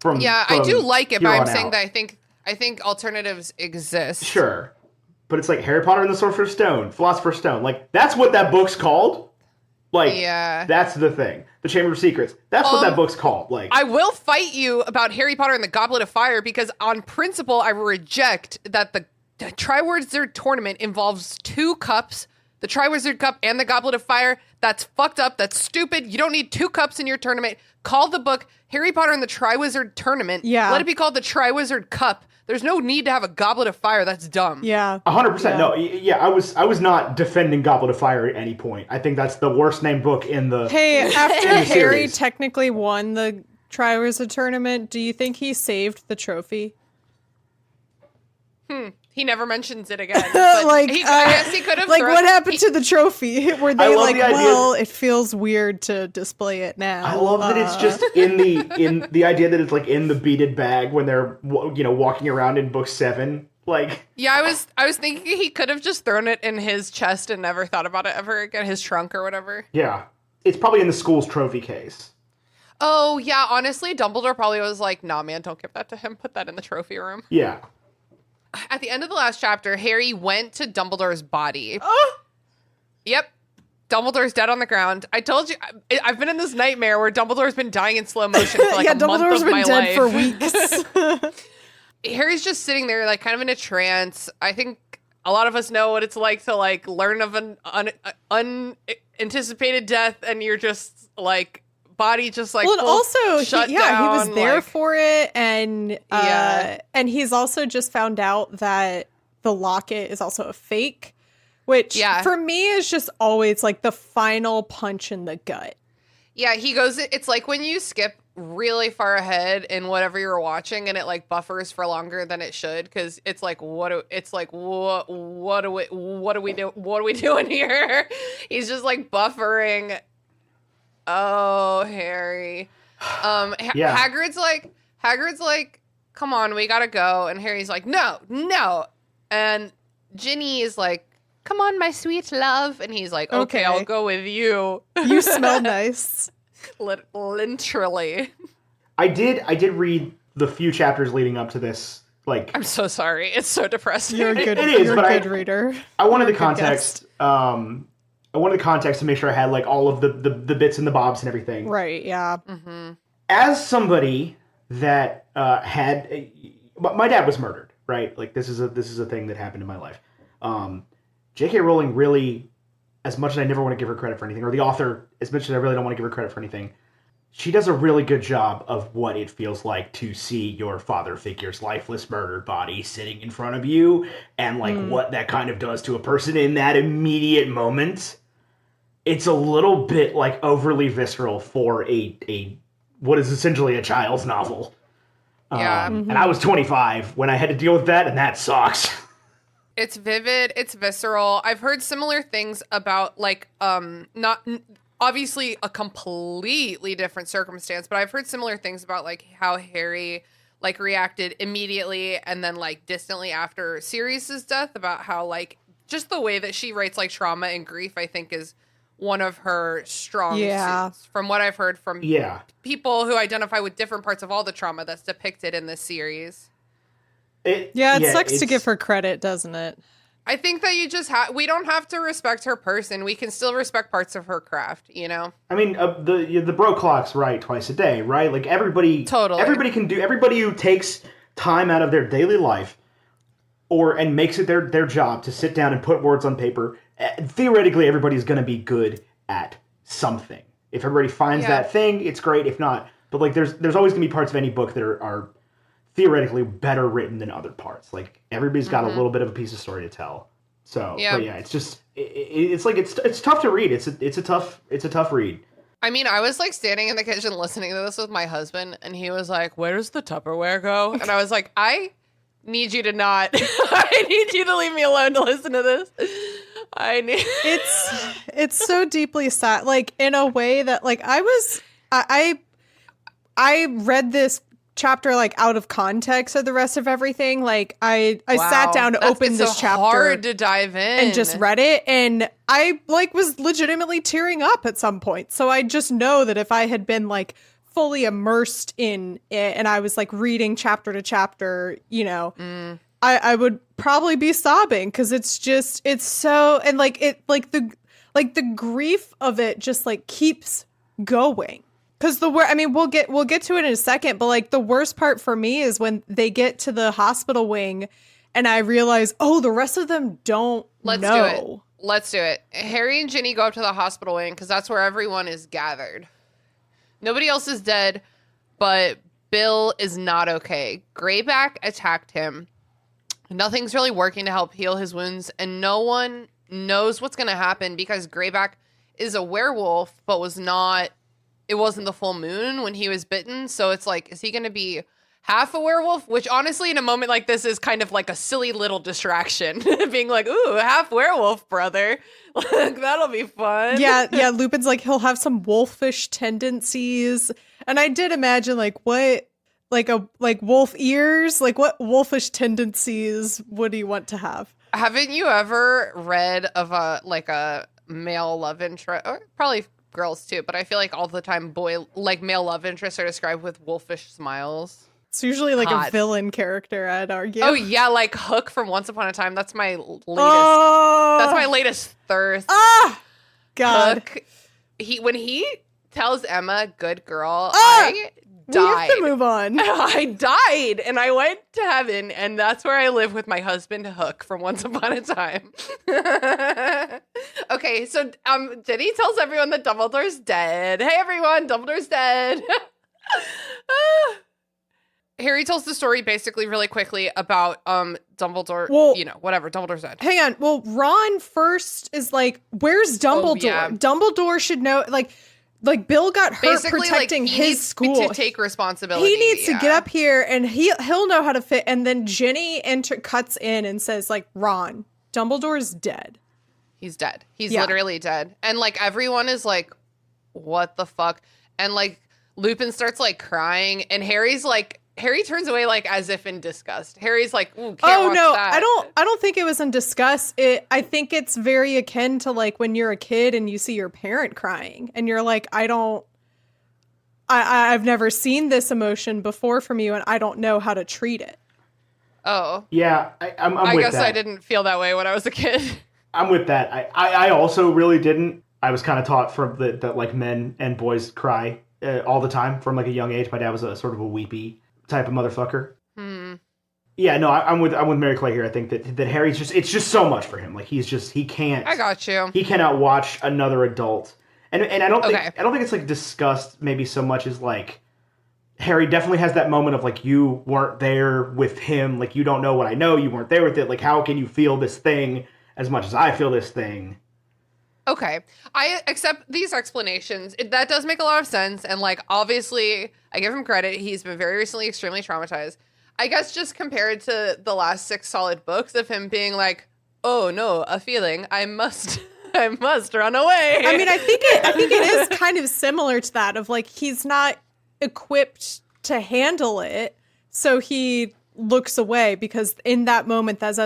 Speaker 4: I do like it, but I'm saying
Speaker 6: out.
Speaker 4: that I think alternatives exist.
Speaker 6: Sure. But it's like Harry Potter and the Sorcerer's Stone, Philosopher's Stone. Like, that's what that book's called. Like, that's the thing. The Chamber of Secrets. That's what that book's called. Like,
Speaker 4: I will fight you about Harry Potter and the Goblet of Fire because on principle, I reject that the Triwizard Tournament involves 2 cups, the Triwizard Cup and the Goblet of Fire. That's fucked up. That's stupid. You don't need 2 cups in your tournament. Call the book Harry Potter and the Triwizard Tournament.
Speaker 5: Yeah.
Speaker 4: Let it be called the Triwizard Cup. There's no need to have a Goblet of Fire. That's dumb.
Speaker 5: Yeah.
Speaker 6: 100%.
Speaker 5: Yeah.
Speaker 6: No, yeah, I was not defending Goblet of Fire at any point. I think that's the worst named book in the
Speaker 5: Hey, after
Speaker 6: in the
Speaker 5: Harry
Speaker 6: series.
Speaker 5: technically won the Triwizard Tournament, do you think he saved the trophy?
Speaker 4: He never mentions it again. But I guess he could have.
Speaker 5: Like, what happened to the trophy? Were they
Speaker 6: love
Speaker 5: like,
Speaker 6: the idea
Speaker 5: well, it feels weird to display it now?
Speaker 6: I love that it's just in the idea that it's like in the beaded bag when they're walking around in book 7. Like,
Speaker 4: yeah, I was thinking he could have just thrown it in his chest and never thought about it ever again, his trunk or whatever.
Speaker 6: yeah, it's probably in the school's trophy case.
Speaker 4: Oh yeah, honestly, Dumbledore probably was like, "Nah, man, don't give that to him. Put that in the trophy room."
Speaker 6: Yeah.
Speaker 4: At the end of the last chapter, Harry went to Dumbledore's body. Yep. Dumbledore's dead on the ground. I told you, I've been in this nightmare where Dumbledore's been dying in slow motion for like a month of my life.
Speaker 5: Yeah, Dumbledore's been dead for weeks.
Speaker 4: Harry's just sitting there like kind of in a trance. I think a lot of us know what it's like to like learn of an unanticipated death and you're just like body just like
Speaker 5: well, and also
Speaker 4: shut
Speaker 5: he
Speaker 4: down,
Speaker 5: was there
Speaker 4: like,
Speaker 5: for it, and and he's also just found out that the locket is also a fake, which for me is just always like the final punch in the gut.
Speaker 4: Yeah, he goes. It's like when you skip really far ahead in whatever you're watching, and it like buffers for longer than it should because it's like what are we doing here? He's just like buffering. Oh, Harry. Hagrid's like, come on, we gotta go. And Harry's like, no. And Ginny is like, come on, my sweet love. And he's like, okay. I'll go with you.
Speaker 5: You smell nice.
Speaker 4: Literally.
Speaker 6: I did read the few chapters leading up to this. Like,
Speaker 4: I'm so sorry. It's so depressing.
Speaker 5: You're a good, reader.
Speaker 6: I wanted the context. I wanted the context to make sure I had like all of the bits and the bobs and everything.
Speaker 5: Right. Yeah.
Speaker 4: Mm-hmm.
Speaker 6: As somebody that had my dad was murdered, right? Like this is a thing that happened in my life. J.K. Rowling really as much as I never want to give her credit for anything, or the author, as much as I really don't want to give her credit for anything, she does a really good job of what it feels like to see your father figure's lifeless, murdered body sitting in front of you, and like what that kind of does to a person in that immediate moment. It's a little bit like overly visceral for a what is essentially a child's novel.
Speaker 4: Yeah.
Speaker 6: And I was 25 when I had to deal with that, and that sucks.
Speaker 4: It's vivid. It's visceral. I've heard similar things about like not obviously a completely different circumstance, but I've heard similar things about like how Harry like reacted immediately and then like distantly after Sirius's death, about how like just the way that she writes like trauma and grief, I think is one of her strong suits, from what I've heard from people who identify with different parts of all the trauma that's depicted in this series.
Speaker 5: It sucks to give her credit, doesn't it?
Speaker 4: I think that you just we don't have to respect her person. We can still respect parts of her craft, you know?
Speaker 6: I mean, the bro clock's right twice a day, right? Like everybody who takes time out of their daily life and makes it their job to sit down and put words on paper, theoretically everybody's going to be good at something. If everybody finds that thing, it's great. If not, but like there's always going to be parts of any book that are theoretically better written than other parts. Like everybody's got a little bit of a piece of story to tell. So, but yeah, it's just it's like it's tough to read. It's a tough read.
Speaker 4: I mean, I was like standing in the kitchen listening to this with my husband, and he was like, "Where does the Tupperware go?" And I was like, "I need you to not. I need you to leave me alone to listen to this."
Speaker 5: It's so deeply sad, like in a way that like I read this chapter like out of context of the rest of everything. Like I sat down to open this chapter,
Speaker 4: hard to dive in,
Speaker 5: and just read it, and I like was legitimately tearing up at some point. So I just know that if I had been like fully immersed in it and I was like reading chapter to chapter, you know, I would probably be sobbing, because it's so, and like it like the grief of it just like keeps going. Because we'll get to it in a second, but like the worst part for me is when they get to the hospital wing, and I realize, oh, the rest of them don't know.
Speaker 4: Let's do it. Harry and Ginny go up to the hospital wing because that's where everyone is gathered. Nobody else is dead, but Bill is not okay. Greyback attacked him. Nothing's really working to help heal his wounds, and no one knows what's going to happen because Greyback is a werewolf, but it wasn't the full moon when he was bitten. So it's like, is he going to be half a werewolf? Which honestly, in a moment like this, is kind of like a silly little distraction. Being like, ooh, half werewolf, brother. Like, that'll be fun.
Speaker 5: Yeah. Lupin's like, he'll have some wolfish tendencies. And I did imagine like, what, like wolf ears? Like what wolfish tendencies would he want to have?
Speaker 4: Haven't you ever read of a male love interest, or probably girls too, but I feel like all the time male love interests are described with wolfish smiles.
Speaker 5: It's usually like a villain character, I'd argue.
Speaker 4: Oh yeah, like Hook from Once Upon a Time. That's my latest. That's my latest thirst.
Speaker 5: Ah, God.
Speaker 4: Hook. When he tells Emma, "Good girl," I died.
Speaker 5: We have to move on.
Speaker 4: I died, and I went to heaven, and that's where I live with my husband Hook from Once Upon a Time. Okay, so Ginny tells everyone that Dumbledore's dead. Hey everyone, Dumbledore's dead. Harry tells the story basically really quickly about Dumbledore. Well, whatever, Dumbledore's dead.
Speaker 5: Hang on. Well, Ron first is like, "Where's Dumbledore?
Speaker 4: Oh, yeah.
Speaker 5: Dumbledore should know." Like Bill got hurt basically, protecting his school.
Speaker 4: To take responsibility.
Speaker 5: He needs to get up here, and he'll know how to fit. And then Ginny cuts in and says, like, "Ron, Dumbledore's dead.
Speaker 4: He's dead. He's literally dead." And like everyone is like, "What the fuck?" And like Lupin starts like crying, and Harry turns away like as if in disgust. Harry's like, "Ooh, can't watch that."
Speaker 5: I don't think it was in disgust. I think it's very akin to like when you're a kid and you see your parent crying and you're like, I've never seen this emotion before from you, and I don't know how to treat it.
Speaker 4: Oh.
Speaker 6: Yeah, I'm with that.
Speaker 4: I guess I didn't feel that way when I was a kid.
Speaker 6: I'm with that. I also really didn't. I was kind of taught from that like men and boys cry all the time from like a young age. My dad was a sort of a weepy type of motherfucker. Yeah, no, I'm with Mary Clay here. I think that Harry's it's just so much for him. Like he can't.
Speaker 4: I got you.
Speaker 6: He cannot watch another adult, and I don't
Speaker 4: Okay.
Speaker 6: think it's like discussed maybe so much as like Harry definitely has that moment of like you weren't there with him, like you don't know what I know, you weren't there with it. Like how can you feel this thing as much as I feel this thing?
Speaker 4: Okay. I accept these explanations. That does make a lot of sense. And, like, obviously, I give him credit. He's been very recently extremely traumatized. I guess just compared to the last 6 solid books of him being like, oh, no, a feeling. I must run away.
Speaker 5: I mean, I think it is kind of similar to that of, like, he's not equipped to handle it. So he looks away because in that moment, that's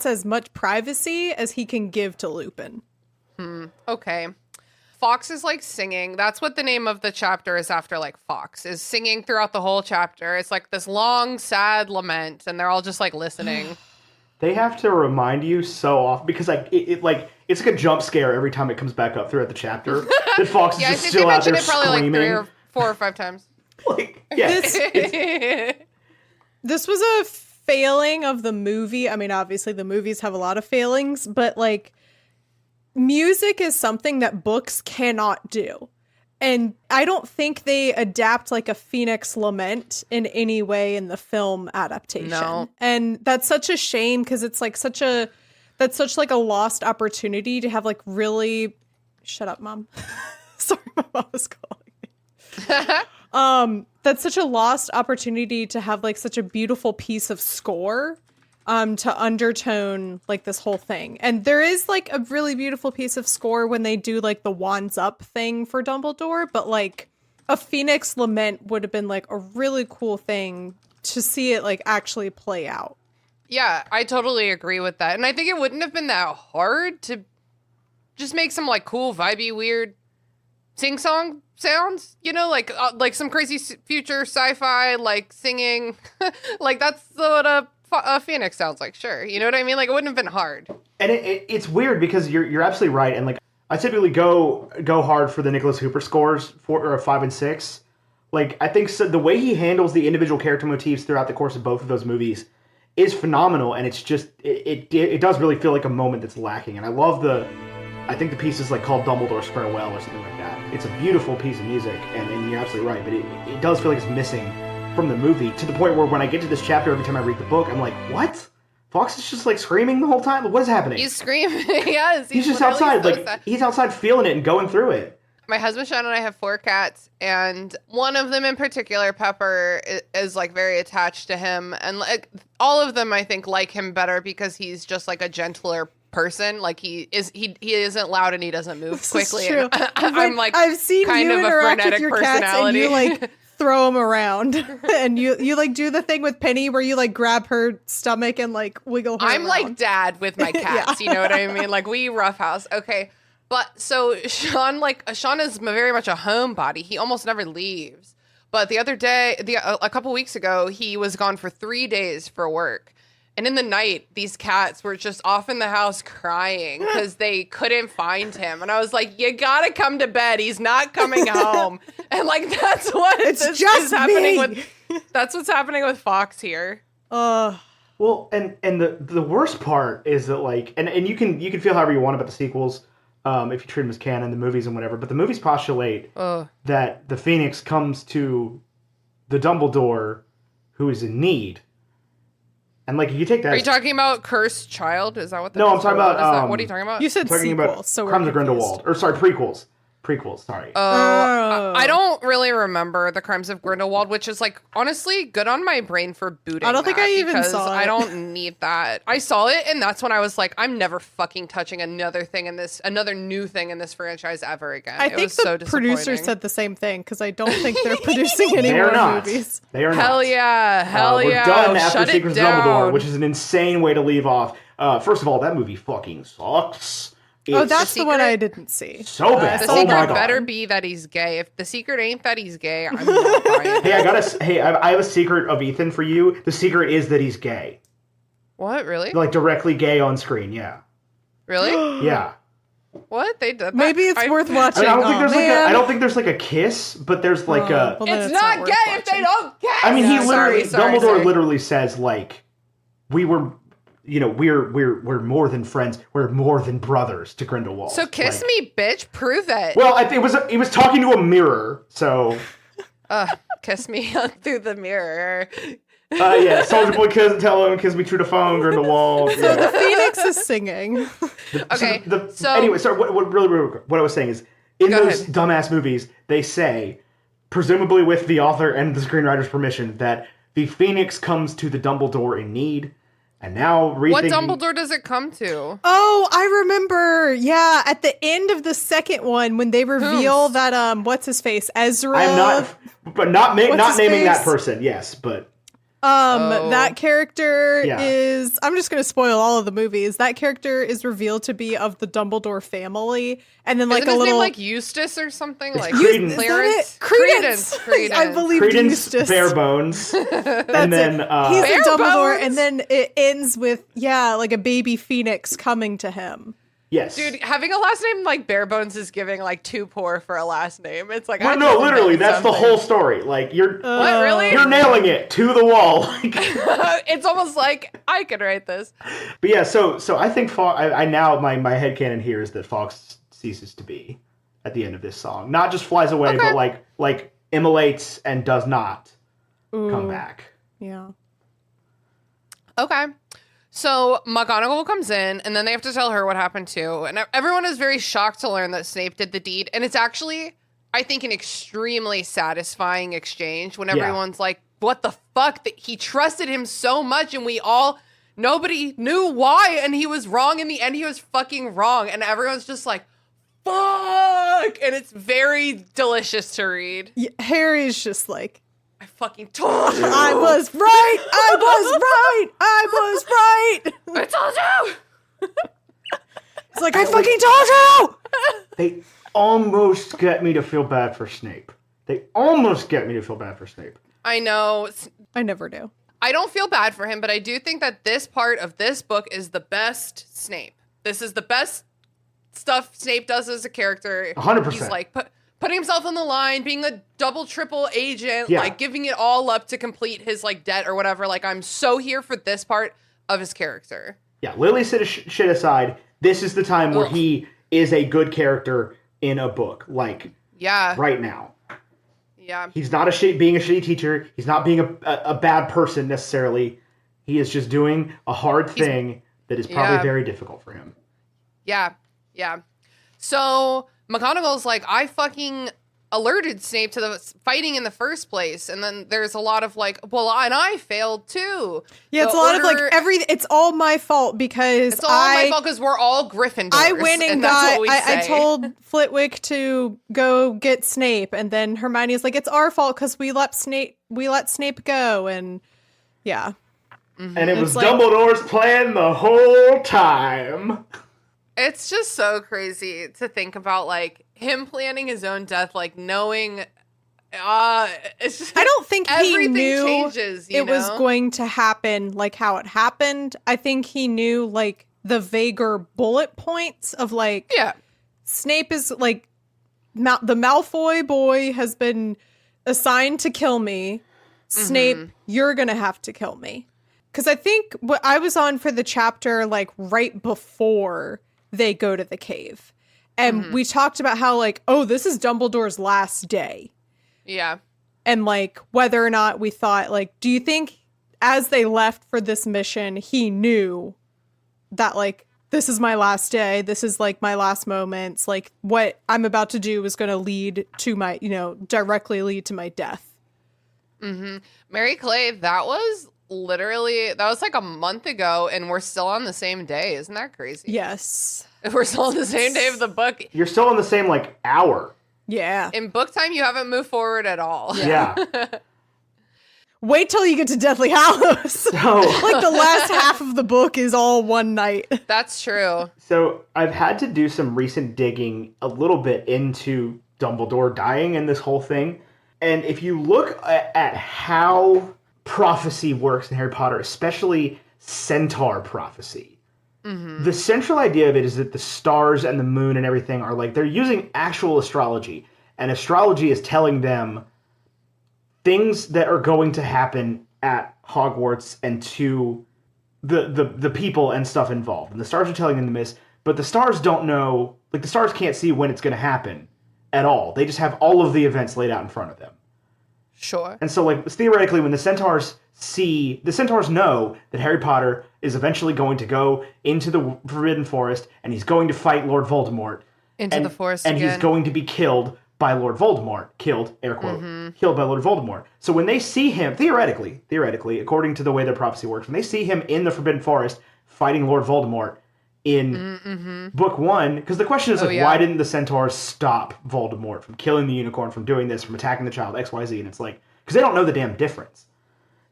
Speaker 5: as much privacy as he can give to Lupin.
Speaker 4: Okay. Fox is like singing. That's what the name of the chapter is after, like Fox is singing throughout the whole chapter. It's like this long, sad lament, and they're all just like listening.
Speaker 6: They have to remind you so often because like it's like a jump scare every time it comes back up throughout the chapter. That Fox is
Speaker 4: Yeah, I
Speaker 6: just
Speaker 4: think
Speaker 6: still
Speaker 4: they
Speaker 6: out there
Speaker 4: mentioned it probably
Speaker 6: screaming.
Speaker 4: like 3 or 4 or 5 times.
Speaker 6: Like, yeah, it's
Speaker 5: This was a failing of the movie. I mean, obviously the movies have a lot of failings, but like music is something that books cannot do. And I don't think they adapt like a Phoenix Lament in any way in the film adaptation.
Speaker 4: No.
Speaker 5: And that's such a shame because it's like that's such like a lost opportunity to have like really shut up, Mom. Sorry, my mom was calling me. That's such a lost opportunity to have like such a beautiful piece of score to undertone like this whole thing. And there is like a really beautiful piece of score when they do like the wands up thing for Dumbledore, but like a Phoenix Lament would have been like a really cool thing to see it like actually play out.
Speaker 4: Yeah, I totally agree with that. And I think it wouldn't have been that hard to just make some like cool, vibey, weird sing-song sounds, you know, like some crazy future sci-fi, like singing. Like that's what a Phoenix sounds like, sure. You know what I mean? Like it wouldn't have been hard.
Speaker 6: and it's weird because you're absolutely right. And like I typically go hard for the Nicholas Hooper scores 4 or 5 and 6. Like I think the way he handles the individual character motifs throughout the course of both of those movies is phenomenal, and it's just it does really feel like a moment that's lacking. And I think the piece is like called Dumbledore's Farewell or something like that. It's a beautiful piece of music, and you're absolutely right, but it does feel like it's missing from the movie to the point where when I get to this chapter, every time I read the book, I'm like, what? Fox is just like screaming the whole time? What is happening?
Speaker 4: He's screaming. Yes.
Speaker 6: He's just
Speaker 4: literally
Speaker 6: outside,
Speaker 4: so
Speaker 6: like
Speaker 4: sad.
Speaker 6: he's outside feeling it and going through it.
Speaker 4: My husband Sean and I have 4 cats, and one of them in particular, Pepper, is like very attached to him, and like all of them I think like him better because he's just like a gentler person. Like he isn't loud and he doesn't move
Speaker 5: This
Speaker 4: quickly.
Speaker 5: is true.
Speaker 4: I'm like
Speaker 5: I've seen
Speaker 4: kind
Speaker 5: you
Speaker 4: of a
Speaker 5: interact with
Speaker 4: frenetic
Speaker 5: your cats and
Speaker 4: personality.
Speaker 5: you like throw them around and you like do the thing with Penny where you like grab her stomach and like wiggle her
Speaker 4: I'm
Speaker 5: around.
Speaker 4: like dad with my cats. You know what I mean? Like we roughhouse. Okay. But so Sean is very much a homebody. He almost never leaves. But the other day, a couple weeks ago, he was gone for 3 days for work. And in the night, these cats were just off in the house crying because they couldn't find him. And I was like, you gotta come to bed. He's not coming home. And like, that's what
Speaker 5: It's
Speaker 4: is
Speaker 5: just
Speaker 4: happening
Speaker 5: me.
Speaker 4: that's what's happening with Fox here.
Speaker 6: Well, and the worst part is that like, and you can feel however you want about the sequels, if you treat them as canon, the movies and whatever. But the movies postulate that the Phoenix comes to the Dumbledore who is in need, and like you take that.
Speaker 4: Are you talking about Cursed Child? Is that what?
Speaker 6: No, I'm talking about.
Speaker 4: What are you talking about?
Speaker 5: You said
Speaker 6: talking
Speaker 5: sequels,
Speaker 6: about
Speaker 5: so we're
Speaker 6: Crimes of
Speaker 5: confused.
Speaker 6: Grindelwald, or sorry, prequels. Sorry.
Speaker 4: I don't really remember the Crimes of Grindelwald, which is like honestly good on my brain for booting.
Speaker 5: I don't think
Speaker 4: that
Speaker 5: I even
Speaker 4: because
Speaker 5: saw it.
Speaker 4: I don't need that. I saw it, and that's when I was like, I'm never fucking touching another new thing in this franchise ever again.
Speaker 5: I
Speaker 4: It
Speaker 5: think
Speaker 4: was so
Speaker 5: the producer
Speaker 4: disappointing.
Speaker 5: said the same thing because I don't think they're producing any
Speaker 6: They are
Speaker 5: more
Speaker 6: not.
Speaker 5: movies.
Speaker 6: They are
Speaker 4: Hell
Speaker 6: not.
Speaker 4: yeah, hell
Speaker 6: We're
Speaker 4: yeah.
Speaker 6: done after
Speaker 4: Shut it
Speaker 6: Secrets of
Speaker 4: down.
Speaker 6: Dumbledore, which is an insane way to leave off. First of all, that movie fucking sucks.
Speaker 5: Oh,
Speaker 6: It's
Speaker 5: that's the one
Speaker 4: Secret?
Speaker 5: I didn't see.
Speaker 6: so bad.
Speaker 4: The
Speaker 6: Oh
Speaker 4: secret
Speaker 6: my God.
Speaker 4: better be that he's gay. If the secret ain't that he's gay, I'm not buying it.
Speaker 6: Hey, I have a secret of Ethan for you. The secret is that he's gay.
Speaker 4: What? Really?
Speaker 6: Like directly gay on screen, yeah.
Speaker 4: Really?
Speaker 6: Yeah.
Speaker 4: What? They did that?
Speaker 5: Maybe it's worth
Speaker 6: I
Speaker 5: watching.
Speaker 6: don't think there's
Speaker 5: man.
Speaker 6: I don't think there's like a kiss, but there's like a
Speaker 5: Well, then
Speaker 4: It's not
Speaker 5: worth
Speaker 4: gay if they
Speaker 5: watching.
Speaker 4: don't kiss.
Speaker 6: I mean, he
Speaker 4: Yeah,
Speaker 6: literally
Speaker 4: sorry.
Speaker 6: Dumbledore literally says like we were, we're more than friends. We're more than brothers to Grindelwald.
Speaker 4: So kiss me, bitch. Prove it.
Speaker 6: Well, he was talking to a mirror, so.
Speaker 4: Kiss me through the mirror.
Speaker 6: Yeah, Soldier Boy couldn't tell him, kiss me through the phone, Grindelwald.
Speaker 5: So the Phoenix is singing.
Speaker 4: Okay,
Speaker 6: anyway, so what I was saying is, in
Speaker 4: Go
Speaker 6: those
Speaker 4: ahead.
Speaker 6: dumbass movies, they say, presumably with the author and the screenwriter's permission, that the Phoenix comes to the Dumbledore in need, and now rethinking...
Speaker 4: What Dumbledore does it come to?
Speaker 5: Oh, I remember. Yeah, at the end of the second one, when they reveal that what's his face, Ezra.
Speaker 6: I'm not naming that person. Yes, but
Speaker 5: that character
Speaker 6: Yeah.
Speaker 5: is. I'm just going to spoil all of the movies. That character is revealed to be of the Dumbledore family, and then like
Speaker 4: Isn't
Speaker 5: a
Speaker 4: his
Speaker 5: little
Speaker 4: name like Eustace or something?
Speaker 6: It's
Speaker 4: Like
Speaker 6: Credence.
Speaker 4: Clarence?
Speaker 5: Credence. I believe
Speaker 6: Credence
Speaker 5: Eustace.
Speaker 6: Barebones, and then
Speaker 5: He's
Speaker 4: Bare
Speaker 5: a Dumbledore,
Speaker 4: bones?
Speaker 5: and then it ends with like a baby Phoenix coming to him.
Speaker 6: yes,
Speaker 4: Dude, having a last name like Barebones is giving like too poor for a last name. It's like,
Speaker 6: well, no, literally, that's the whole story. Like
Speaker 4: What, really?
Speaker 6: you're nailing it to the wall. Like,
Speaker 4: It's almost like I could write this.
Speaker 6: but yeah, so I think I now my headcanon here is that Fox ceases to be at the end of this song. Not just flies away,
Speaker 4: Okay.
Speaker 6: but like immolates and does not come back.
Speaker 5: Yeah.
Speaker 4: Okay. So McGonagall comes in, and then they have to tell her what happened too. And everyone is very shocked to learn that Snape did the deed. And it's actually, I think, an extremely satisfying exchange when
Speaker 6: Yeah.
Speaker 4: everyone's like, what the fuck? That he trusted him so much, and nobody knew why, and he was wrong. In the end, he was fucking wrong. And everyone's just like, fuck! And it's very delicious to read.
Speaker 5: Yeah, Harry's just like,
Speaker 4: I fucking told you.
Speaker 5: I was right. I was right. I was right.
Speaker 4: I told you.
Speaker 5: It's like, I fucking told you.
Speaker 6: They almost get me to feel bad for Snape.
Speaker 4: I know.
Speaker 5: I never do.
Speaker 4: I don't feel bad for him, but I do think that this part of this book is the best Snape. This is the best stuff Snape does as a character.
Speaker 6: 100%.
Speaker 4: He's like putting himself on the line, being a double, triple agent,
Speaker 6: Yeah.
Speaker 4: like giving it all up to complete his like debt or whatever. Like, I'm so here for this part of his character.
Speaker 6: Yeah, Lily shit aside, this is the time where
Speaker 4: Ugh.
Speaker 6: he is a good character in a book. Like,
Speaker 4: Yeah.
Speaker 6: right now.
Speaker 4: Yeah.
Speaker 6: He's not being a shitty teacher. He's not being a bad person necessarily. He is just doing a hard thing that is probably
Speaker 4: Yeah.
Speaker 6: very difficult for him.
Speaker 4: Yeah. Yeah. So McGonagall's like, I fucking alerted Snape to the fighting in the first place. And then there's a lot of like, well, and I failed too.
Speaker 5: Yeah, it's
Speaker 4: The
Speaker 5: a lot of like
Speaker 4: order-
Speaker 5: it's all my fault because
Speaker 4: It's all my fault because we're all Gryffindors.
Speaker 5: I went and
Speaker 4: that's
Speaker 5: got.
Speaker 4: what we
Speaker 5: I
Speaker 4: say.
Speaker 5: told Flitwick to go get Snape, and then Hermione's like, "It's our fault because we let Snape go." And yeah,
Speaker 6: And it was
Speaker 5: like-
Speaker 6: Dumbledore's plan the whole time.
Speaker 4: It's just so crazy to think about, like, him planning his own death, like, knowing, it's just,
Speaker 5: I don't think he
Speaker 4: everything
Speaker 5: knew
Speaker 4: changes, you
Speaker 5: it was
Speaker 4: know?
Speaker 5: going to happen like how it happened. I think he knew like the vaguer bullet points of like
Speaker 4: Yeah.
Speaker 5: Snape is like the Malfoy boy has been assigned to kill me. Snape, you're gonna have to kill me. Because I think what I was on for the chapter like right before they go to the cave. And we talked about how like, oh, this is Dumbledore's last day.
Speaker 4: Yeah.
Speaker 5: And like whether or not we thought like, do you think as they left for this mission, he knew that like, this is my last day. This is like my last moments. Like what I'm about to do is going to lead to my, directly lead to my death.
Speaker 4: Mary Clay, that was like a month ago, and we're still on the same day. Isn't that crazy?
Speaker 5: Yes.
Speaker 4: We're still on the same day of the book.
Speaker 6: You're still in the same, like, hour.
Speaker 5: Yeah.
Speaker 4: In book time, you haven't moved forward at all.
Speaker 6: Yeah.
Speaker 5: Wait till you get to Deathly Hallows.
Speaker 6: So,
Speaker 5: Like the last half of the book is all one night.
Speaker 4: That's true.
Speaker 6: so I've had to do some recent digging a little bit into Dumbledore dying and this whole thing. And if you look at how prophecy works in Harry Potter, especially centaur prophecy, the central idea of it is that the stars and the moon and everything are like, they're using actual astrology. And astrology is telling them things that are going to happen at Hogwarts and to the people and stuff involved. And the stars are telling them this, but the stars don't know, like the stars can't see when it's going to happen at all. They just have all of the events laid out in front of them.
Speaker 4: Sure.
Speaker 6: And so, like, theoretically, when the centaurs know that Harry Potter is eventually going to go into the Forbidden Forest and he's going to fight Lord Voldemort.
Speaker 4: Into the forest
Speaker 6: and
Speaker 4: again.
Speaker 6: he's going to be killed by Lord Voldemort. Killed, air quote, killed by Lord Voldemort. So when they see him, theoretically, according to the way their prophecy works, when they see him in the Forbidden Forest fighting Lord Voldemort in book 1, because the question is, why didn't the centaurs stop Voldemort from killing the unicorn, from doing this, from attacking the child, XYZ? And it's like, because they don't know the damn difference.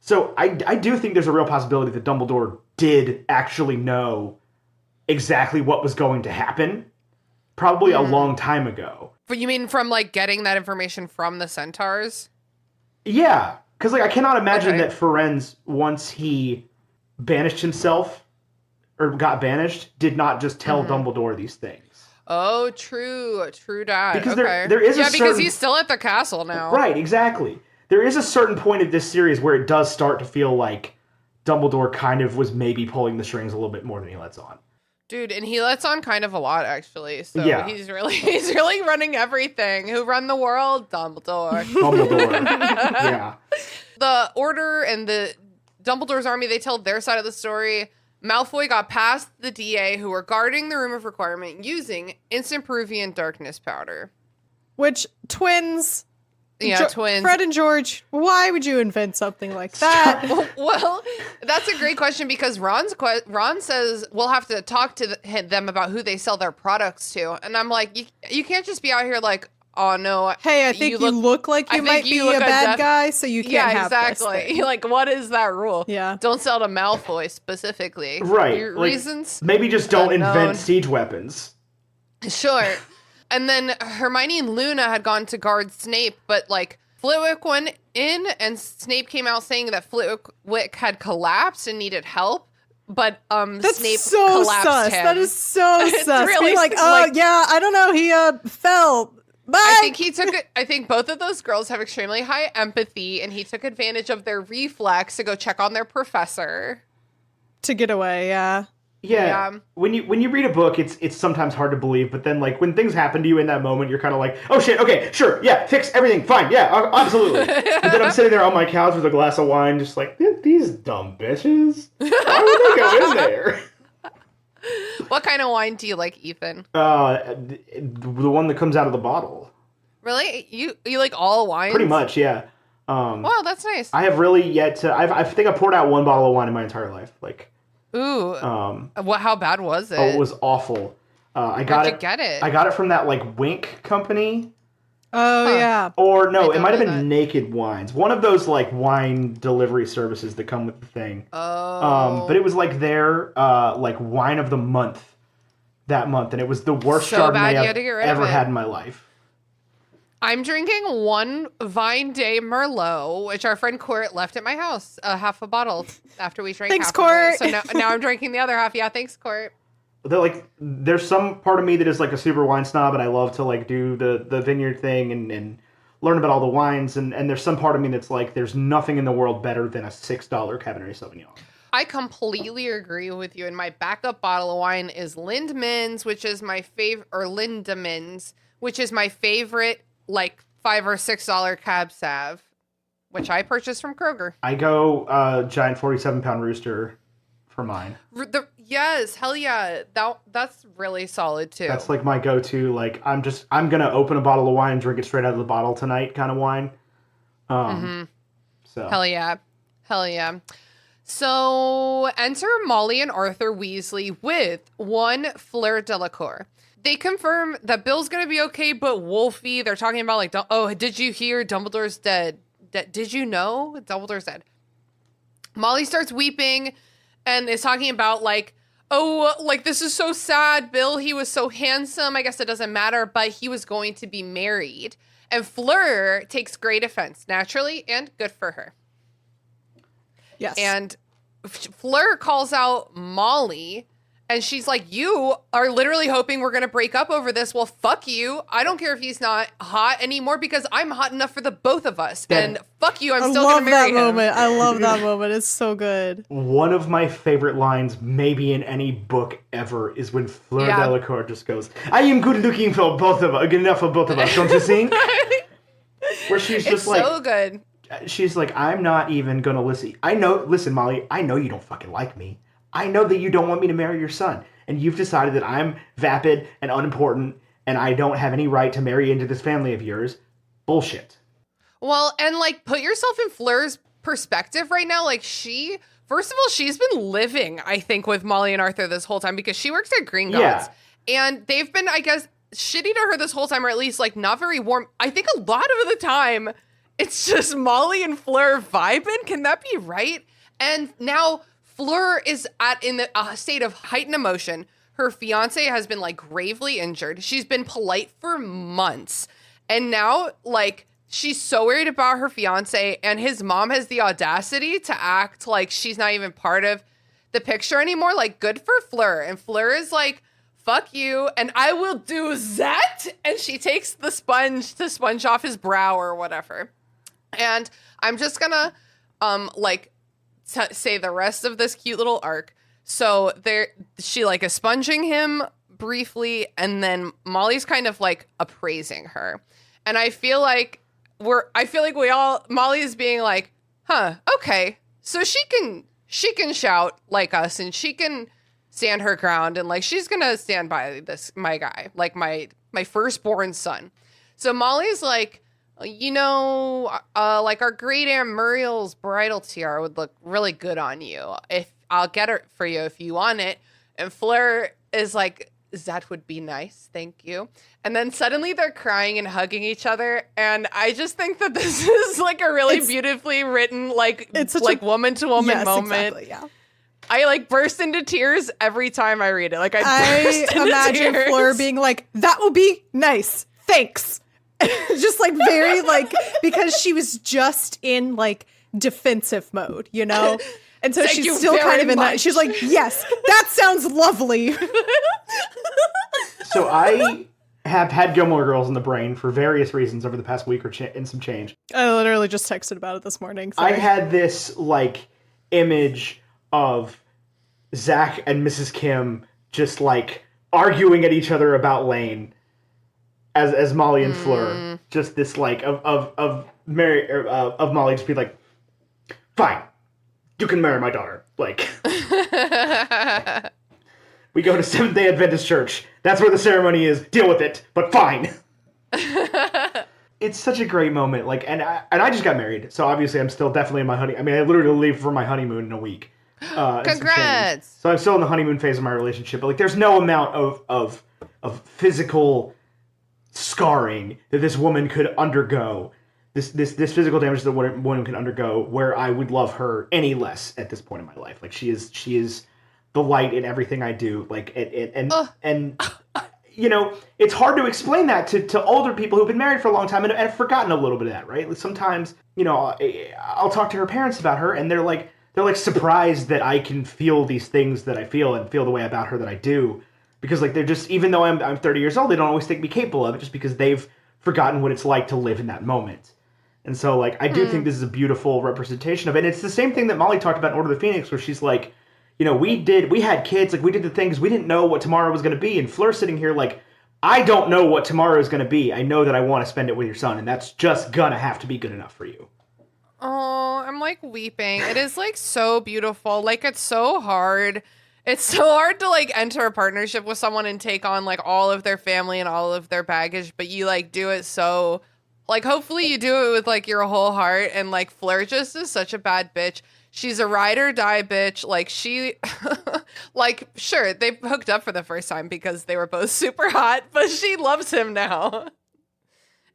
Speaker 6: So I do think there's a real possibility that Dumbledore did actually know exactly what was going to happen, probably a long time ago.
Speaker 4: But you mean from, like, getting that information from the centaurs?
Speaker 6: Yeah, because, like, I cannot imagine that Ferenz, once he banished himself, or got banished, did not just tell Dumbledore these things.
Speaker 4: Oh, true that.
Speaker 6: Because there is
Speaker 4: because he's still at the castle now.
Speaker 6: Right, exactly. There is a certain point of this series where it does start to feel like Dumbledore kind of was maybe pulling the strings a little bit more than he lets on.
Speaker 4: Dude, and he lets on kind of a lot, actually. So
Speaker 6: Yeah.
Speaker 4: he's really running everything. Who run the world? Dumbledore.
Speaker 6: Yeah.
Speaker 4: The Order and the Dumbledore's army, they tell their side of the story. Malfoy got past the DA who were guarding the Room of Requirement using instant Peruvian darkness powder.
Speaker 5: Which, twins...
Speaker 4: Yeah, twins.
Speaker 5: Fred and George, why would you invent something like that?
Speaker 4: Well, that's a great question because Ron says we'll have to talk to them about who they sell their products to. And I'm like, you can't just be out here like, oh no.
Speaker 5: Hey, I think you look like you might be a bad guy, so you can't have this thing.
Speaker 4: Like, what is that rule?
Speaker 5: Yeah.
Speaker 4: Don't sell to Malfoy specifically.
Speaker 6: Right.
Speaker 4: Your
Speaker 6: like,
Speaker 4: reasons?
Speaker 6: Maybe just don't
Speaker 4: unknown.
Speaker 6: invent siege weapons.
Speaker 4: Sure. And then Hermione and Luna had gone to guard Snape, but like Flitwick went in and Snape came out saying that Flitwick had collapsed and needed help. But
Speaker 5: That's
Speaker 4: Snape
Speaker 5: so
Speaker 4: collapsed
Speaker 5: sus.
Speaker 4: him.
Speaker 5: That is so
Speaker 4: It's
Speaker 5: sus.
Speaker 4: really,
Speaker 5: Be like,
Speaker 4: like-
Speaker 5: yeah, I don't know, he fell. Bye.
Speaker 4: I think both of those girls have extremely high empathy, and he took advantage of their reflex to go check on their professor.
Speaker 5: To get away, yeah.
Speaker 6: Yeah. When you read a book, it's sometimes hard to believe, but then like when things happen to you in that moment, you're kind of like, oh shit, okay, sure, yeah, fix everything, fine, yeah, absolutely. And then I'm sitting there on my couch with a glass of wine, just like, these dumb bitches. Why would they go in there?
Speaker 4: What kind of wine do you like, Ethan?
Speaker 6: The one that comes out of the bottle.
Speaker 4: Really? You like all wines?
Speaker 6: Pretty much, yeah.
Speaker 4: Wow, that's nice.
Speaker 6: I have really yet to. I think I poured out one bottle of wine in my entire life. Like,
Speaker 4: ooh. How bad was it?
Speaker 6: oh, it was awful.
Speaker 4: Where'd you get it?
Speaker 6: I got it from that like Wink company.
Speaker 5: Oh, yeah.
Speaker 6: Or no,
Speaker 4: I
Speaker 6: it might have
Speaker 4: don't
Speaker 6: been
Speaker 4: know that.
Speaker 6: Naked Wines. One of those like wine delivery services that come with the thing.
Speaker 4: Oh.
Speaker 6: But it was like their like wine of the month that month, and it was the worst
Speaker 4: So bad
Speaker 6: Chardonnay
Speaker 4: you
Speaker 6: I've
Speaker 4: had to get rid of
Speaker 6: ever
Speaker 4: it.
Speaker 6: had in my life.
Speaker 4: I'm drinking one Vine Day Merlot, which our friend Court left at my house, half a bottle after we drank
Speaker 5: Thanks,
Speaker 4: half
Speaker 5: Court.
Speaker 4: of it. So now I'm drinking the other half. Yeah, thanks, Court.
Speaker 6: There's some part of me that is like a super wine snob, and I love to like do the vineyard thing and learn about all the wines, and there's some part of me that's like, there's nothing in the world better than a $6 Cabernet Sauvignon.
Speaker 4: I completely agree with you. And my backup bottle of wine is Lindemans, which is my favorite, or Lindemans, which is my favorite, like $5 or $6 Cab Sav, which I purchased from Kroger.
Speaker 6: I go giant 47-pound rooster for mine.
Speaker 4: Yes, hell yeah. That's really solid too.
Speaker 6: That's like my go-to. Like I'm gonna open a bottle of wine and drink it straight out of the bottle tonight kind of wine. So
Speaker 4: Hell yeah. So enter Molly and Arthur Weasley with one Fleur Delacour. They confirm that Bill's gonna be okay, but Wolfie, they're talking about like, oh, did you hear Dumbledore's dead? Did you know Dumbledore's dead? Molly starts weeping and is talking about like, oh, like this is so sad. Bill, he was so handsome. I guess it doesn't matter, but he was going to be married. And Fleur takes great offense, naturally, and good for her.
Speaker 5: Yes.
Speaker 4: And Fleur calls out Molly And she's like, you are literally hoping we're going to break up over this. Well, fuck you. I don't care if he's not hot anymore because I'm hot enough for the both of us. And fuck you, I'm still going to marry him.
Speaker 5: I love that moment. It's so good.
Speaker 6: One of my favorite lines, maybe in any book ever, is when Fleur Delacour just goes, I am good looking for both of us, good enough for both of us, don't you think? Where she's just
Speaker 4: it's
Speaker 6: like...
Speaker 4: so good.
Speaker 6: She's like, I'm not even going to listen. Listen, Molly, I know you don't fucking like me. I know that you don't want me to marry your son. And you've decided that I'm vapid and unimportant and I don't have any right to marry into this family of yours. Bullshit.
Speaker 4: Well, and like, put yourself in Fleur's perspective right now. Like, first of all, she's been living, I think, with Molly and Arthur this whole time because she works at Green Gods. Yeah. And they've been, I guess, shitty to her this whole time, or at least like not very warm. I think a lot of the time it's just Molly and Fleur vibing. Can that be right? And now Fleur is in a state of heightened emotion. Her fiance has been like gravely injured. She's been polite for months. And now like she's so worried about her fiance, and his mom has the audacity to act like she's not even part of the picture anymore. Like, good for Fleur. And Fleur is like, fuck you, and I will do that. And she takes the sponge to sponge off his brow or whatever. And I'm just gonna say the rest of this cute little arc. So she like is sponging him briefly, and then Molly's kind of like appraising her. And I feel like Molly is being like, okay, so she can shout like us, and she can stand her ground, and like she's gonna stand by my guy, like my firstborn son. So Molly's like, like our great Aunt Muriel's bridal tiara would look really good on you. If I'll get it for you if you want it. And Fleur is like, that would be nice, thank you. And then suddenly they're crying and hugging each other, and I just think that this is like a really beautifully written, like it's like woman to woman moment. Exactly, yeah. I like burst into tears every time I read it. Like I
Speaker 5: imagine
Speaker 4: tears.
Speaker 5: Fleur being like, that will be nice, thanks. Just like very like, because she was just in like defensive mode, and so she's still kind of in that. She's like, yes, that sounds lovely.
Speaker 6: So I have had Gilmore Girls in the brain for various reasons over the past week and some change.
Speaker 5: I literally just texted about it this morning. Sorry.
Speaker 6: I had this like image of Zach and Mrs. Kim just like arguing at each other about Lane as Molly and Fleur. Just this like of Molly just be like, fine, you can marry my daughter. Like, we go to Seventh-day Adventist Church. That's where the ceremony is. Deal with it, but fine. It's such a great moment. Like, and I just got married, so obviously I'm still definitely in my honeymoon. I mean, I literally leave for my honeymoon in a week.
Speaker 4: Congrats!
Speaker 6: So I'm still in the honeymoon phase of my relationship, but like, there's no amount of physical scarring that this woman could undergo. This physical damage that a woman can undergo, where I would love her any less at this point in my life. Like, she is the light in everything I do. Like, and it's hard to explain that to older people who've been married for a long time and have forgotten a little bit of that, right? Like, sometimes, I'll talk to her parents about her, and they're like surprised that I can feel these things that I feel and feel the way about her that I do, because like they're just, even though I'm 30 years old, they don't always think me capable of it, just because they've forgotten what it's like to live in that moment. And so like I do think this is a beautiful representation of it. And it's the same thing that Molly talked about in Order of the Phoenix, where she's like, we had kids, like we did the things, we didn't know what tomorrow was going to be. And Fleur's sitting here like, I don't know what tomorrow is going to be. I know that I want to spend it with your son, and that's just gonna have to be good enough for you.
Speaker 4: Oh, I'm like weeping. It is like so beautiful. Like, it's so hard. It's so hard to like enter a partnership with someone and take on like all of their family and all of their baggage, but you like do it so like, hopefully you do it with like your whole heart. And like Fleur just is such a bad bitch. She's a ride or die bitch. Like, she like, sure, they hooked up for the first time because they were both super hot, but she loves him now.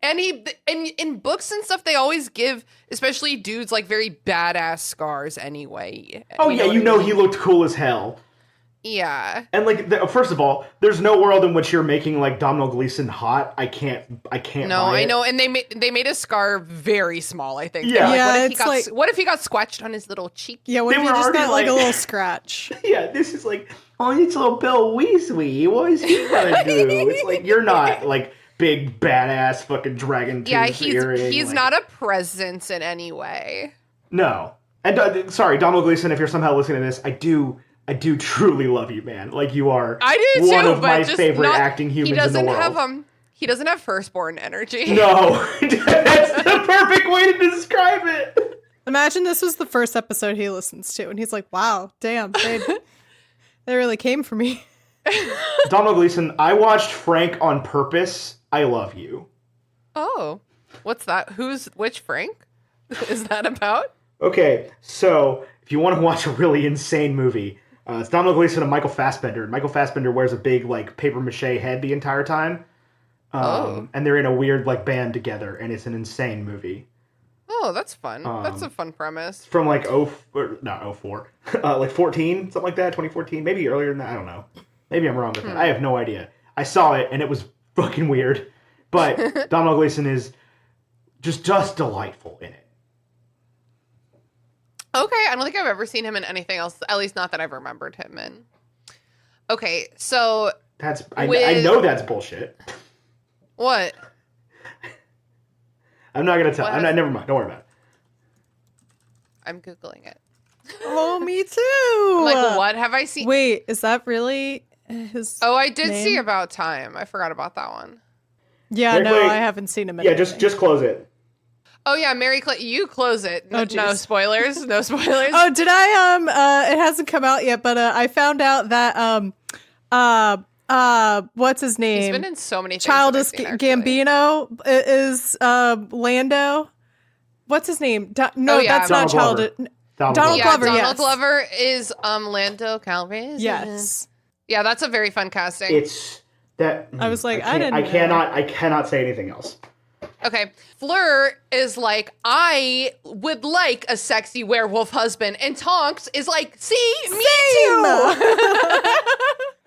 Speaker 4: And in books and stuff, they always give, especially dudes, like very badass scars anyway.
Speaker 6: Oh, yeah, he looked cool as hell.
Speaker 4: Yeah.
Speaker 6: And like, first of all, there's no world in which you're making like Domhnall Gleeson hot. I can't.
Speaker 4: No,
Speaker 6: buy
Speaker 4: I
Speaker 6: it.
Speaker 4: know, and they made his scar very small. I think.
Speaker 6: Yeah.
Speaker 4: Like,
Speaker 5: Yeah,
Speaker 4: what if he got scratched on his little cheek?
Speaker 5: Yeah, what
Speaker 6: They
Speaker 5: if you
Speaker 6: were
Speaker 5: just
Speaker 6: already,
Speaker 5: got like a
Speaker 6: like-
Speaker 5: little scratch?
Speaker 6: Yeah, this is like, oh, it's little Bill Weasley. What is he gonna do? It's like you're not like big badass fucking dragon.
Speaker 4: Yeah,
Speaker 6: tooth
Speaker 4: he's
Speaker 6: earring,
Speaker 4: not a presence in any way.
Speaker 6: No, and sorry, Domhnall Gleeson, if you're somehow listening to this, I do truly love you, man. Like you are.
Speaker 4: I do
Speaker 6: one
Speaker 4: too,
Speaker 6: of
Speaker 4: but
Speaker 6: my
Speaker 4: just
Speaker 6: favorite
Speaker 4: not,
Speaker 6: acting humans
Speaker 4: he
Speaker 6: in
Speaker 4: doesn't
Speaker 6: the world.
Speaker 4: have he doesn't have firstborn energy.
Speaker 6: No, that's the perfect way to describe it.
Speaker 5: Imagine this was the first episode he listens to, and he's like, "Wow, damn, they really came for me."
Speaker 6: Domhnall Gleeson, I watched Frank on purpose. I love you.
Speaker 4: Oh, what's that? Which Frank is that about?
Speaker 6: Okay, so if you want to watch a really insane movie, it's Domhnall Gleeson and Michael Fassbender. Michael Fassbender wears a big like paper mache head the entire time. And they're in a weird like band together, and it's an insane movie.
Speaker 4: Oh, that's fun. That's a fun premise.
Speaker 6: From like not 04, like 14, something like that, 2014, maybe earlier than that. I don't know. Maybe I'm wrong with that. I have no idea. I saw it and it was fucking weird. But Domhnall Gleeson is just delightful in it.
Speaker 4: Okay, I don't think I've ever seen him in anything else. At least not that I've remembered him in. Okay, so
Speaker 6: I know that's bullshit.
Speaker 4: what?
Speaker 6: I'm not gonna tell.
Speaker 4: What?
Speaker 6: Never mind. Don't worry about it.
Speaker 4: I'm Googling it.
Speaker 5: Oh, me too.
Speaker 4: Like, what have I seen?
Speaker 5: Wait, is that really his?
Speaker 4: Oh, I did
Speaker 5: name?
Speaker 4: see About Time. I forgot about that one.
Speaker 5: Yeah,
Speaker 6: Wait,
Speaker 5: no,
Speaker 6: wait.
Speaker 5: I haven't seen him. In
Speaker 6: Yeah,
Speaker 5: anything.
Speaker 6: just close it.
Speaker 4: Oh yeah, you close it.
Speaker 5: Oh,
Speaker 4: No
Speaker 5: jeez.
Speaker 4: spoilers. No spoilers.
Speaker 5: Oh, did I? It hasn't come out yet, but I found out that what's his name?
Speaker 4: He's been in so many things.
Speaker 5: Childish
Speaker 4: that I've seen, actually.
Speaker 5: Gambino is Lando. What's his name?
Speaker 4: Oh, yeah.
Speaker 5: That's not
Speaker 6: Donald
Speaker 5: Childish.
Speaker 6: Glover.
Speaker 5: Donald
Speaker 4: Yeah,
Speaker 5: Glover,
Speaker 4: Donald
Speaker 5: yes.
Speaker 4: Glover is Lando Calrissian.
Speaker 5: Yes.
Speaker 4: Yeah, that's a very fun casting.
Speaker 6: It's that.
Speaker 5: I was like, I
Speaker 6: can't-
Speaker 5: didn't
Speaker 6: I cannot say anything else.
Speaker 4: Okay. Fleur is like, I would like a sexy werewolf husband. And Tonks is like, see, me too.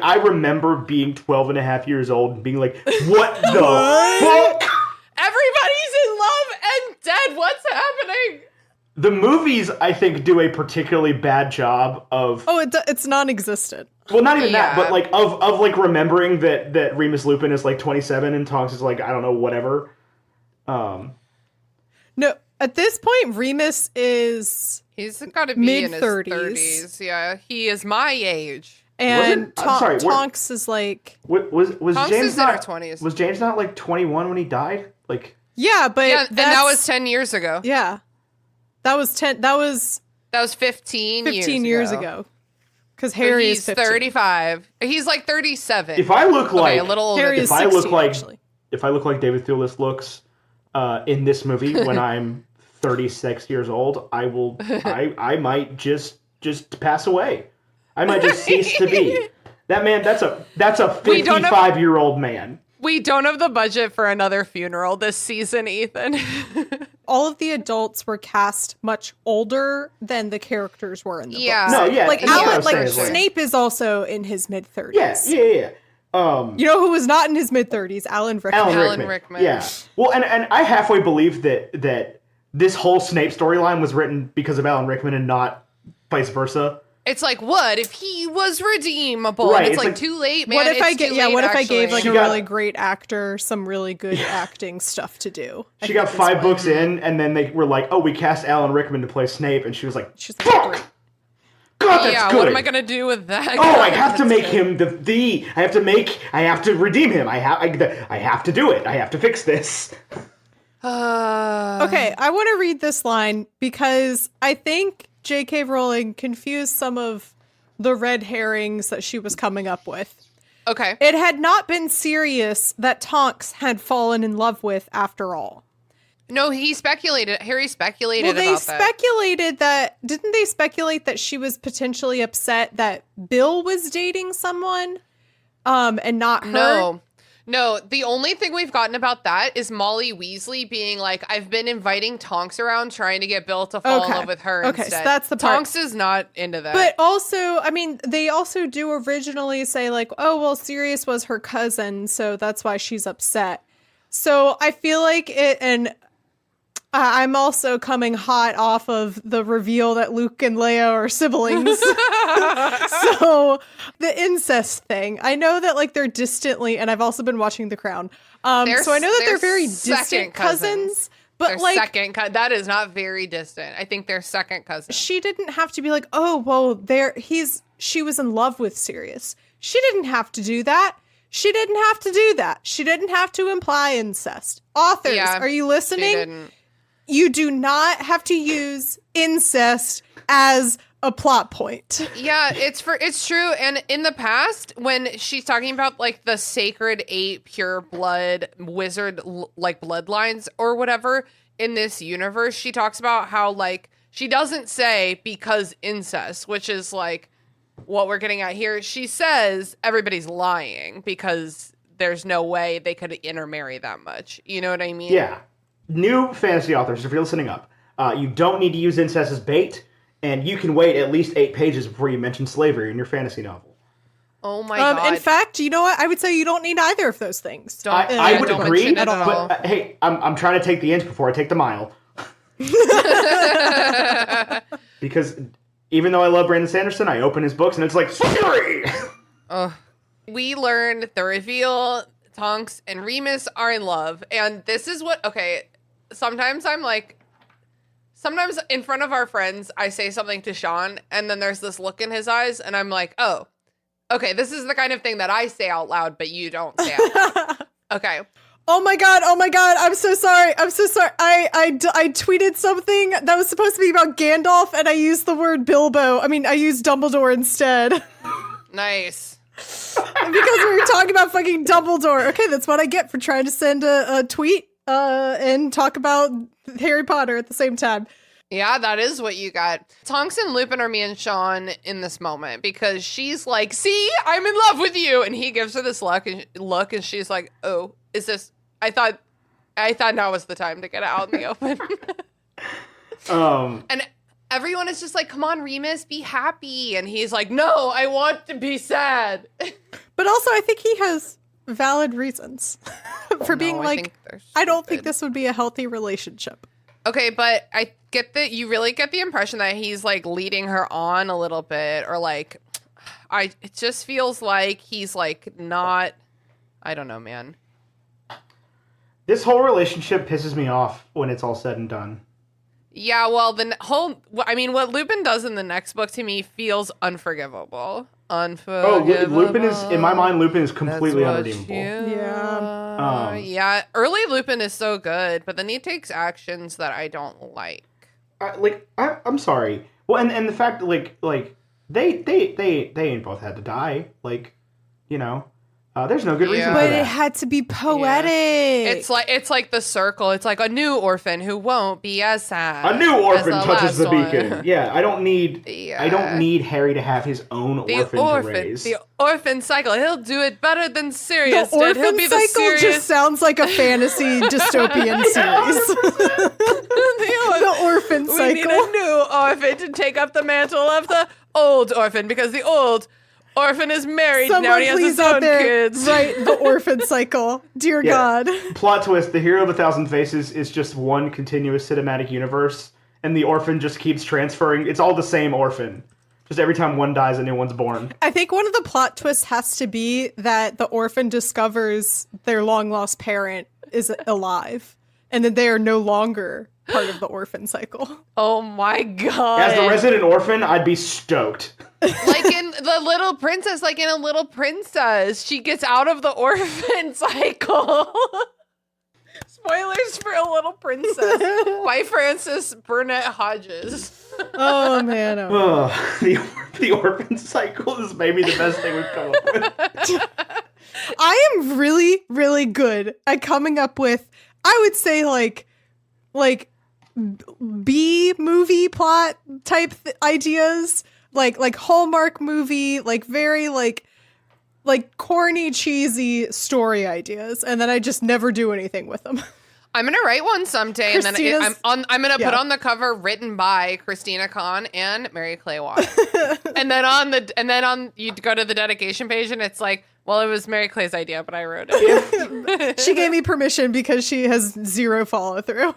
Speaker 6: I remember being 12 and a half years old and being like, what the fuck?
Speaker 4: Everybody's in love and dead. What's happening?
Speaker 6: The movies, I think, do a particularly bad job of,
Speaker 5: Oh, it's non-existent.
Speaker 6: well, not even that,
Speaker 4: Yeah.
Speaker 6: but like of like remembering that Remus Lupin is like 27 and Tonks is like, I don't know, whatever.
Speaker 5: No, at this point, Remus is,
Speaker 4: He's got to be in his
Speaker 5: Mid-30s.
Speaker 4: 30s. Yeah, he is my age.
Speaker 5: and
Speaker 6: I'm sorry,
Speaker 5: Tonks is like,
Speaker 6: Was
Speaker 4: Tonks
Speaker 6: James
Speaker 4: is in her
Speaker 6: not
Speaker 4: 20s.
Speaker 6: Was James not like 21 when he died? Like,
Speaker 5: yeah, but
Speaker 4: Yeah, and that
Speaker 5: that's-
Speaker 4: was 10 years ago.
Speaker 5: yeah, that was 10. That was
Speaker 4: That was 15
Speaker 5: years ago. Because Harry
Speaker 4: he's
Speaker 5: is 15.
Speaker 4: 35. He's like 37.
Speaker 6: if I look like
Speaker 4: okay, a little older.
Speaker 5: Harry
Speaker 6: if
Speaker 5: is
Speaker 6: I
Speaker 5: 16,
Speaker 6: look like
Speaker 5: actually.
Speaker 6: if I look like David Thewlis looks in this movie when I'm 36 years old, I might just pass away. I might just cease to be. That man, that's a
Speaker 4: We don't have-
Speaker 6: 55-year-old man.
Speaker 4: We don't have the budget for another funeral this season, Ethan.
Speaker 5: All of the adults were cast much older than the characters were in the
Speaker 4: Yeah.
Speaker 5: books.
Speaker 6: No, yeah,
Speaker 5: Like
Speaker 6: yeah, what
Speaker 5: Alan,
Speaker 6: I'm
Speaker 5: like
Speaker 6: saying is,
Speaker 5: Snape is also in his mid-30s.
Speaker 6: Yeah.
Speaker 5: You know who was not in his mid-30s? Alan Rickman.
Speaker 4: Alan Rickman.
Speaker 6: Yeah. Well, and I halfway believe that this whole Snape storyline was written because of Alan Rickman and not vice versa.
Speaker 4: It's like, what if he was redeemable?
Speaker 6: Right,
Speaker 4: And it's
Speaker 6: it's
Speaker 4: like,
Speaker 6: like-
Speaker 4: too late, man.
Speaker 5: What if
Speaker 4: It's
Speaker 5: I
Speaker 4: too
Speaker 5: get? Yeah.
Speaker 4: late,
Speaker 5: What if I gave
Speaker 4: actually.
Speaker 5: like
Speaker 6: She
Speaker 5: a
Speaker 6: got-
Speaker 5: really great actor some really good acting stuff to do? I
Speaker 6: She
Speaker 5: think
Speaker 6: got
Speaker 5: is
Speaker 6: 5
Speaker 5: what-
Speaker 6: books in, and then they were like, "Oh, we cast Alan Rickman to play Snape," and she was like,
Speaker 5: She's like,
Speaker 6: "Fuck,
Speaker 5: great.
Speaker 6: God, that's
Speaker 4: Yeah,
Speaker 6: good."
Speaker 4: what am I gonna do with that?
Speaker 6: Oh, I have to make him the. I have to redeem him. I have to do it. I have to fix this.
Speaker 5: Okay, I want to read this line because I think J.K. Rowling confused some of the red herrings that she was coming up with.
Speaker 4: Okay.
Speaker 5: It had not been Sirius that Tonks had fallen in love with after all.
Speaker 4: No, Harry speculated
Speaker 5: Well, they
Speaker 4: about that.
Speaker 5: speculated that, didn't they speculate that she was potentially upset that Bill was dating someone and not her?
Speaker 4: No, the only thing we've gotten about that is Molly Weasley being like, I've been inviting Tonks around trying to get Bill to fall in love with her
Speaker 5: Okay,
Speaker 4: instead.
Speaker 5: so that's the part.
Speaker 4: Tonks is not into that.
Speaker 5: But also, I mean, they also do originally say like, oh, well, Sirius was her cousin, so that's why she's upset. So I feel like it, and I'm also coming hot off of the reveal that Luke and Leia are siblings. So the incest thing, I know that like they're distantly, and I've also been watching The Crown. So I know that they're very distant cousins, but
Speaker 4: they're
Speaker 5: like
Speaker 4: that is not very distant. I think they're second cousins.
Speaker 5: she didn't have to be like, oh, well, she was in love with Sirius. She didn't have to do that. She didn't have to do that. She didn't have to imply incest. Authors, are you listening?
Speaker 4: She didn't.
Speaker 5: You do not have to use incest as a plot point.
Speaker 4: Yeah, it's true. And in the past, when she's talking about like the sacred 8 pure blood wizard like bloodlines or whatever in this universe, she talks about how like she doesn't say because incest, which is like what we're getting at here. She says everybody's lying because there's no way they could intermarry that much. You know what I mean?
Speaker 6: Yeah. New fantasy authors, if you're listening up, you don't need to use incest as bait, and you can wait at least 8 pages before you mention slavery in your fantasy novel.
Speaker 4: Oh my god!
Speaker 5: In fact, you know what? I would say you don't need either of those things.
Speaker 6: I would agree,
Speaker 4: at all.
Speaker 6: but hey, I'm trying to take the inch before I take the mile. Because even though I love Brandon Sanderson, I open his books and it's like, slavery!
Speaker 4: We learned the reveal, Tonks and Remus are in love. And this is what, okay, sometimes in front of our friends, I say something to Sean, and then there's this look in his eyes, and I'm like, oh, okay, this is the kind of thing that I say out loud, but you don't say out loud. Okay.
Speaker 5: Oh my god, I'm so sorry. I tweeted something that was supposed to be about Gandalf, and I used the word Bilbo. I used Dumbledore instead.
Speaker 4: Nice.
Speaker 5: Because we were talking about fucking Dumbledore. Okay, that's what I get for trying to send a tweet and talk about Harry Potter at the same time.
Speaker 4: Yeah, that is what you got. Tonks and Lupin are me and Sean in this moment because she's like, see, I'm in love with you. And he gives her this look and she's like, oh, is this, I thought now was the time to get out in the open. And everyone is just like, come on, Remus, be happy. And he's like, no, I want to be sad.
Speaker 5: But also, I think he has valid reasons for being like, I don't think this would be a healthy relationship.
Speaker 4: Okay, but I get that you really get the impression that he's like leading her on a little bit, or like, it just feels like he's like not, I don't know, man.
Speaker 6: This whole relationship pisses me off when it's all said and done.
Speaker 4: Yeah, well, what Lupin does in the next book to me feels unforgivable.
Speaker 6: Lupin is, in my mind, Lupin is completely unredeemable.
Speaker 4: Yeah, early Lupin is so good, but then he takes actions that I don't like.
Speaker 6: I'm sorry. Well, and the fact that they ain't both had to die. Like, you know, there's no good reason for that.
Speaker 5: But it had to be poetic.
Speaker 4: Yeah. It's like the circle. It's like a new orphan who won't be as sad.
Speaker 6: A new orphan
Speaker 4: as
Speaker 6: touches the
Speaker 4: last
Speaker 6: beacon.
Speaker 4: one.
Speaker 6: Yeah, I don't need Harry to have his own orphan to raise.
Speaker 4: The orphan cycle. He'll do it better than Sirius did. He'll be the
Speaker 5: cycle
Speaker 4: Sirius.
Speaker 5: just sounds like a fantasy dystopian series. The orphan cycle.
Speaker 4: We need a new orphan to take up the mantle of the old orphan because the old orphan is married now and he has his own kids.
Speaker 5: Right, the orphan cycle. Dear God.
Speaker 6: Plot twist, the Hero of 1,000 Faces is just one continuous cinematic universe, and the orphan just keeps transferring. It's all the same orphan. Just every time one dies, a new one's born.
Speaker 5: I think one of the plot twists has to be that the orphan discovers their long-lost parent is alive, and that they are no longer part of the orphan cycle.
Speaker 4: Oh my God.
Speaker 6: As the resident orphan, I'd be stoked.
Speaker 4: Like in The Little Princess, like in A Little Princess, she gets out of the orphan cycle. Spoilers for A Little Princess by Frances Burnett Hodges.
Speaker 5: Oh, man. Oh.
Speaker 6: The orphan cycle is maybe the best thing we've come up with.
Speaker 5: I am really, really good at coming up with, I would say, like B movie plot type ideas. Like Hallmark movie, like very like like corny, cheesy story ideas, and then I just never do anything with them.
Speaker 4: I'm gonna write one someday, and then I'm gonna put on the cover written by Christina Kahn and Mary Clay Watt, and then you go to the dedication page, and it's like, well, it was Mary Clay's idea, but I wrote it.
Speaker 5: She gave me permission because she has zero follow through.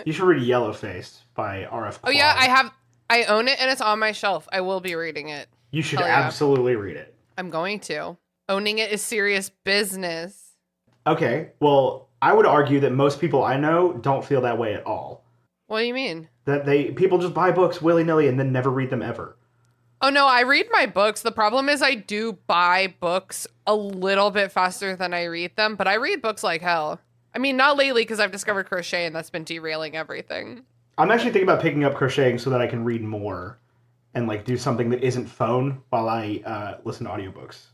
Speaker 6: You should read Yellowface by R.F.
Speaker 4: Oh yeah, I own it, and it's on my shelf. I will be reading it.
Speaker 6: You should absolutely read it.
Speaker 4: I'm going to. Owning it is serious business.
Speaker 6: Okay, well, I would argue that most people I know don't feel that way at all.
Speaker 4: What do you mean?
Speaker 6: That people just buy books willy-nilly and then never read them ever.
Speaker 4: Oh no, I read my books. The problem is I do buy books a little bit faster than I read them, but I read books like hell. I mean, not lately because I've discovered crochet and that's been derailing everything.
Speaker 6: I'm actually thinking about picking up crocheting so that I can read more and like do something that isn't phone while I listen to audiobooks.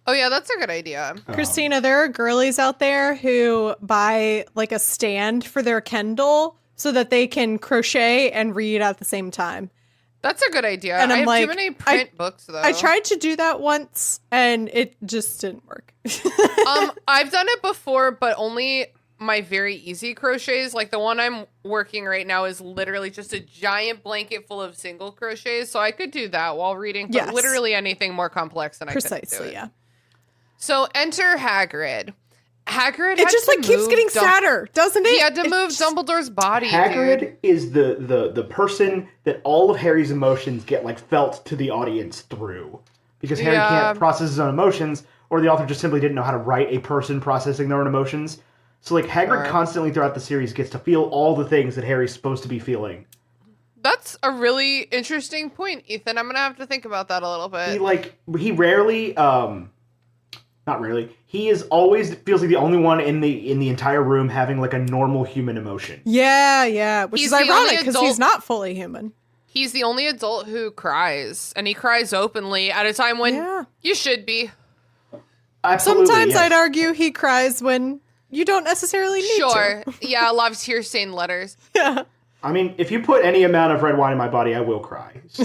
Speaker 4: Oh yeah, that's a good idea.
Speaker 5: Christina, there are girlies out there who buy like a stand for their Kindle so that they can crochet and read at the same time.
Speaker 4: That's a good idea.
Speaker 5: And
Speaker 4: I
Speaker 5: I'm
Speaker 4: have
Speaker 5: like,
Speaker 4: too many print books though.
Speaker 5: I tried to do that once and it just didn't work.
Speaker 4: I've done it before, but only my very easy crochets. Like the one I'm working right now is literally just a giant blanket full of single crochets, so I could do that while reading. But literally anything more complex than I couldn't do it.
Speaker 5: Precisely, yeah.
Speaker 4: So enter Hagrid. Hagrid
Speaker 5: it just like keeps getting sadder, doesn't it?
Speaker 4: He had to move Dumbledore's body.
Speaker 6: Hagrid is the person that all of Harry's emotions get like felt to the audience through. Because Harry can't process his own emotions, or the author just simply didn't know how to write a person processing their own emotions. So like Hagrid constantly throughout the series gets to feel all the things that Harry's supposed to be feeling.
Speaker 4: That's a really interesting point, Ethan. I'm gonna have to think about that a little bit.
Speaker 6: He rarely not rarely. He is always feels like the only one in the entire room having like a normal human emotion.
Speaker 5: Yeah, which is ironic because he's not fully human.
Speaker 4: He's the only adult who cries, and he cries openly at a time when you should be.
Speaker 6: Absolutely,
Speaker 5: sometimes
Speaker 6: yes.
Speaker 5: I'd argue he cries when you don't necessarily need to.
Speaker 4: Sure, yeah, loves tear-stained letters.
Speaker 5: Yeah.
Speaker 6: I mean, if you put any amount of red wine in my body, I will cry. So.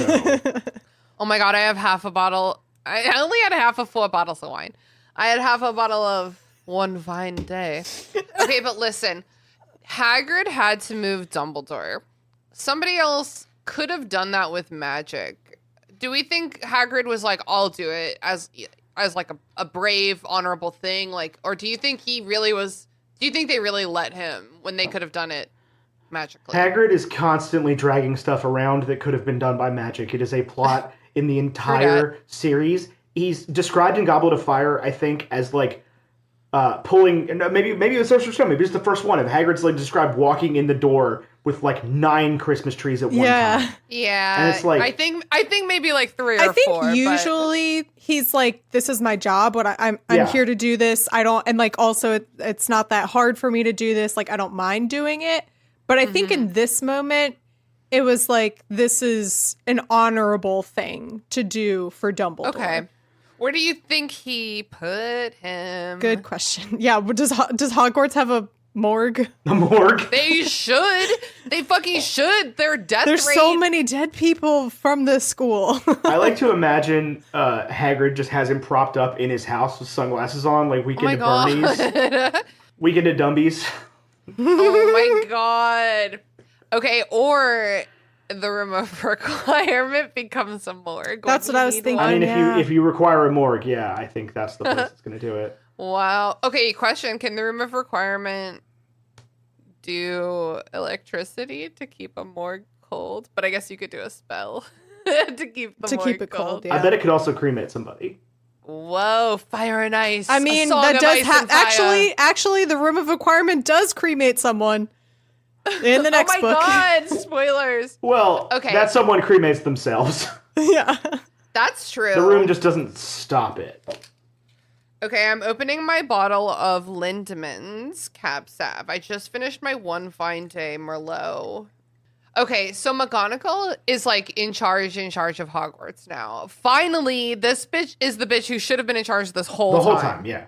Speaker 4: Oh my god, I have half a bottle. I only had half of 4 bottles of wine. I had half a bottle of One Fine Day. Okay, but listen. Hagrid had to move Dumbledore. Somebody else could have done that with magic. Do we think Hagrid was like, I'll do it as like a brave, honorable thing? Like, or do you think he really was... Do you think they really let him when they could have done it magically?
Speaker 6: Hagrid is constantly dragging stuff around that could have been done by magic. It is a plot in the entire series. He's described in Goblet of Fire, I think, as like pulling. Maybe it was Sorcerer's Stone. Maybe it's the first one. Of Hagrid's like described walking in the door with like 9 Christmas trees at one time.
Speaker 4: Yeah,
Speaker 6: and it's like
Speaker 4: I think maybe like 3 or 4.
Speaker 5: I think usually he's like, this is my job. I'm here to do this. I don't, and like also it's not that hard for me to do this. Like I don't mind doing it. But I think in this moment, it was like, this is an honorable thing to do for Dumbledore.
Speaker 4: Okay. Where do you think he put him?
Speaker 5: Good question. Yeah, does Hogwarts have a morgue?
Speaker 6: A morgue?
Speaker 4: They should. They fucking should. Their death
Speaker 5: There's
Speaker 4: rate.
Speaker 5: so many dead people from this school.
Speaker 6: I like to imagine Hagrid just has him propped up in his house with sunglasses on, like Weekend at Bernie's. Weekend at Dumbies.
Speaker 4: Oh my god. Okay, or the room of requirement becomes a morgue.
Speaker 5: That's what I was thinking.
Speaker 6: I mean, if you require a morgue, yeah, I think that's the place that's going to do it.
Speaker 4: Wow. Okay, question. Can the room of requirement do electricity to keep a morgue cold? But I guess you could do a spell to keep the morgue
Speaker 5: keep it cold. Yeah.
Speaker 6: I bet it could also cremate somebody.
Speaker 4: Whoa, fire and ice.
Speaker 5: I mean, that does actually the room of requirement does cremate someone in the next book.
Speaker 4: Oh my god, spoilers.
Speaker 6: Well, okay. That someone cremates themselves.
Speaker 5: Yeah.
Speaker 4: That's true.
Speaker 6: The room just doesn't stop it.
Speaker 4: Okay, I'm opening my bottle of Lindemann's Cab Sav. I just finished my One Fine Day Merlot. Okay, so McGonagall is like in charge of Hogwarts now. Finally, this bitch is the bitch who should have been in charge this whole time. The whole time,
Speaker 6: yeah.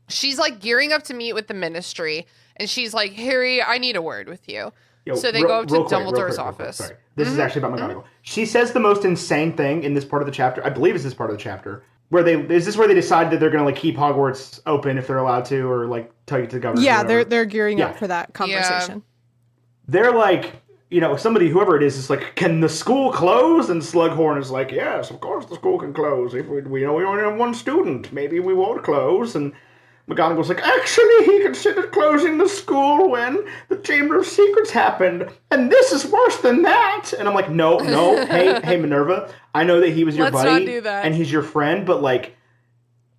Speaker 4: She's like gearing up to meet with the Ministry, and she's like, Harry, I need a word with you.
Speaker 6: Yo,
Speaker 4: so they go up to Dumbledore's office.
Speaker 6: Sorry, this is actually about McGonagall. She says the most insane thing in this part of the chapter. I believe it's this part of the chapter, Is this where they decide that they're going to like keep Hogwarts open if they're allowed to, or like tell you to the governor?
Speaker 5: Yeah, they're gearing up for that
Speaker 4: Yeah.
Speaker 5: conversation.
Speaker 6: They're like, whoever it is like, can the school close? And Slughorn is like, yes, of course the school can close. If we only have one student, maybe we won't close. And McGonagall's like, actually, he considered closing the school when the Chamber of Secrets happened, and this is worse than that. And I'm like, no, hey Minerva, I know that he was your
Speaker 4: Let's
Speaker 6: buddy,
Speaker 4: not do that.
Speaker 6: and he's your friend, but like,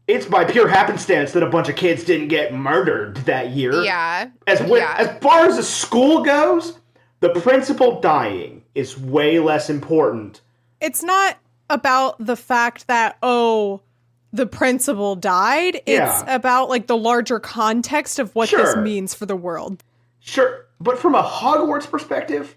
Speaker 6: it's by pure happenstance that a bunch of kids didn't get murdered that year.
Speaker 4: Yeah.
Speaker 6: As far as the school goes, the principal dying is way less important.
Speaker 5: It's not about the fact that, the principal died. It's about like the larger context of what this means for the world.
Speaker 6: Sure, but from a Hogwarts perspective,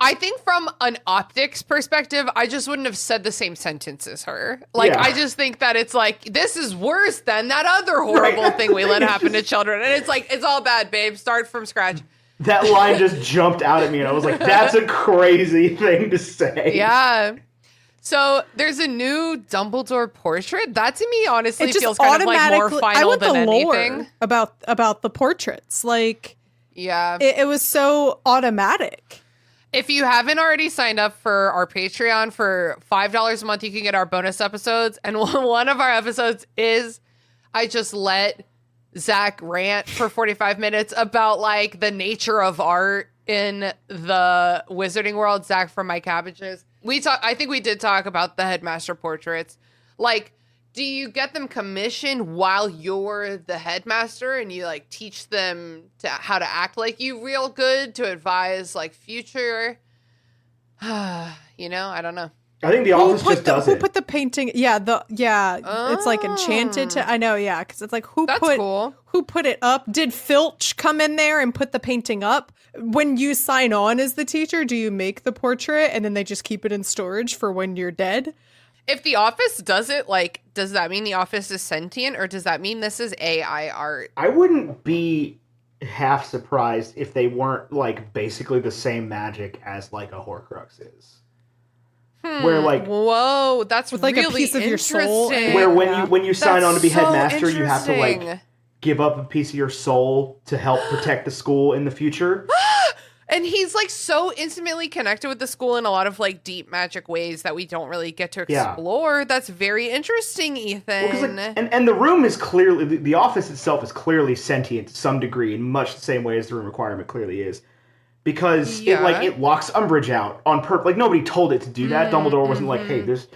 Speaker 4: I think from an optics perspective, I just wouldn't have said the same sentence as her. Like, I just think that it's like, this is worse than that other horrible thing we let happen to children. And it's like, it's all bad, babe. Start from scratch.
Speaker 6: that line just jumped out at me, and I was like, that's a crazy thing to say.
Speaker 4: Yeah. So there's a new Dumbledore portrait. That to me, honestly,
Speaker 5: It just
Speaker 4: feels kind of like more
Speaker 5: automatically- I
Speaker 4: final
Speaker 5: want
Speaker 4: than
Speaker 5: the lore
Speaker 4: anything.
Speaker 5: about the portraits. Like,
Speaker 4: Yeah.
Speaker 5: it was so automatic.
Speaker 4: If you haven't already signed up for our Patreon for $5 a month, you can get our bonus episodes. And one of our episodes is I just let Zach rant for 45 minutes about like the nature of art in the wizarding world. Zach from My Cabbages. I think we did talk about the headmaster portraits. Like, do you get them commissioned while you're the headmaster and you like teach them how to act like you real good to advise like future? I don't know.
Speaker 6: I think The Office just does
Speaker 5: who
Speaker 6: it.
Speaker 5: put the painting? It's like enchanted to. I know, yeah, because it's like
Speaker 4: That's cool.
Speaker 5: who put it up? Did Filch come in there and put the painting up? When you sign on as the teacher, do you make the portrait and then they just keep it in storage for when you're dead?
Speaker 4: If The Office does it, like, does that mean The Office is sentient, or does that mean this is AI art?
Speaker 6: I wouldn't be half surprised if they weren't like basically the same magic as like a Horcrux is. Where like,
Speaker 4: whoa, that's
Speaker 5: With, like, a
Speaker 4: really
Speaker 5: piece of your soul in it.
Speaker 4: interesting.
Speaker 6: where when you sign
Speaker 4: That's
Speaker 6: on to be
Speaker 4: so
Speaker 6: headmaster, you have to like
Speaker 4: interesting.
Speaker 6: give up a piece of your soul to help protect the school in the future.
Speaker 4: And he's like so intimately connected with the school in a lot of like deep magic ways that we don't really get to
Speaker 6: Yeah.
Speaker 4: explore. That's very interesting, Ethan.
Speaker 6: 'Cause, like, and the room is clearly, the office itself is clearly sentient to some degree, in much the same way as the room requirement clearly is. Because it locks Umbridge out on purpose. Like, nobody told it to do that. Dumbledore wasn't like, hey, there's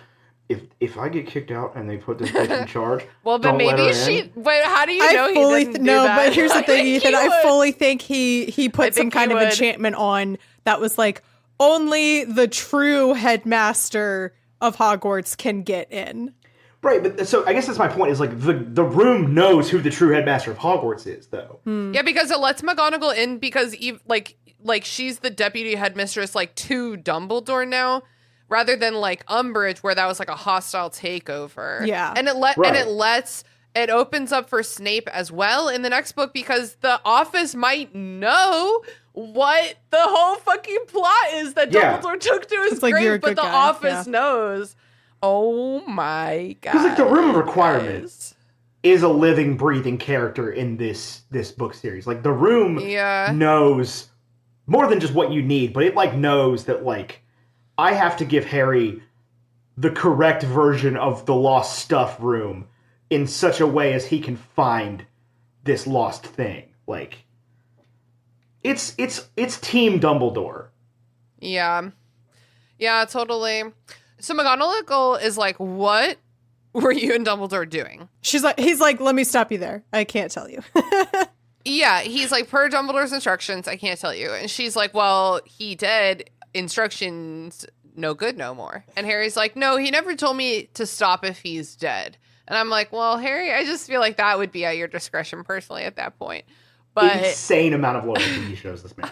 Speaker 6: if I get kicked out and they put this bitch in charge,
Speaker 4: well, but
Speaker 6: don't let her
Speaker 4: maybe
Speaker 6: in.
Speaker 4: she. But how do you know
Speaker 5: I
Speaker 4: he
Speaker 5: fully
Speaker 4: didn't do that?
Speaker 5: but here's the
Speaker 4: I
Speaker 5: thing,
Speaker 4: think
Speaker 5: Ethan.
Speaker 4: he
Speaker 5: I
Speaker 4: would.
Speaker 5: fully think he put some
Speaker 4: think
Speaker 5: kind
Speaker 4: he
Speaker 5: of
Speaker 4: would.
Speaker 5: enchantment on that was like only the true headmaster of Hogwarts can get in.
Speaker 6: Right, but so I guess that's my point, is like the room knows who the true headmaster of Hogwarts is, though.
Speaker 4: Yeah, because it lets McGonagall in because like she's the deputy headmistress like to Dumbledore now, rather than like Umbridge where that was like a hostile takeover.
Speaker 5: Yeah.
Speaker 4: And it opens up for Snape as well in the next book because the office might know what the whole fucking plot is that
Speaker 6: Yeah.
Speaker 4: Dumbledore took to his
Speaker 5: It's like, you're a
Speaker 4: grave, but
Speaker 5: good
Speaker 4: the
Speaker 5: guy,
Speaker 4: office
Speaker 5: yeah.
Speaker 4: knows. Oh my god.
Speaker 6: Because like the room of requirement is a living, breathing character in this book series. Like the room knows more than just what you need, but it like knows that like I have to give Harry the correct version of the lost stuff room in such a way as he can find this lost thing. Like it's Team Dumbledore.
Speaker 4: Yeah. Yeah, totally. So McGonagall is like, what were you and Dumbledore doing?
Speaker 5: He's like, let me stop you there. I can't tell you.
Speaker 4: Yeah, he's like, per Dumbledore's instructions, I can't tell you. And she's like, well, he did. Instructions, no good no more. And Harry's like, no, he never told me to stop if he's dead. And I'm like, well, Harry, I just feel like that would be at your discretion personally at that point. But
Speaker 6: Insane amount of loyalty he shows this man.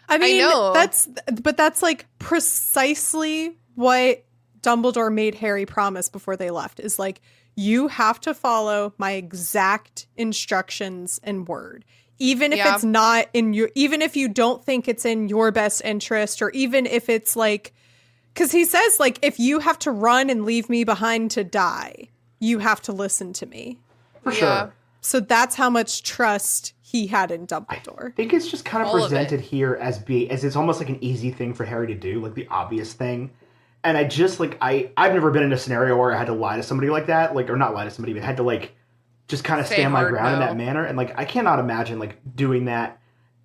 Speaker 5: I mean,
Speaker 4: know.
Speaker 5: that's like precisely what Dumbledore made Harry promise before they left, is like, you have to follow my exact instructions and word. Even if it's not in your, even if you don't think it's in your best interest, or even if it's like, because he says like, if you have to run and leave me behind to die, you have to listen to me.
Speaker 6: For
Speaker 4: Yeah.
Speaker 6: sure.
Speaker 5: So that's how much trust he had in Dumbledore.
Speaker 6: I think it's just kind of
Speaker 4: All of
Speaker 6: presented
Speaker 4: it.
Speaker 6: here as it's almost like an easy thing for Harry to do, like the obvious thing. And I just like I've never been in a scenario where I had to lie to somebody like that, like, or not lie to somebody, but had to like just kind of
Speaker 4: Say
Speaker 6: stand my
Speaker 4: hard
Speaker 6: ground in
Speaker 4: no.
Speaker 6: that manner. And like I cannot imagine like doing that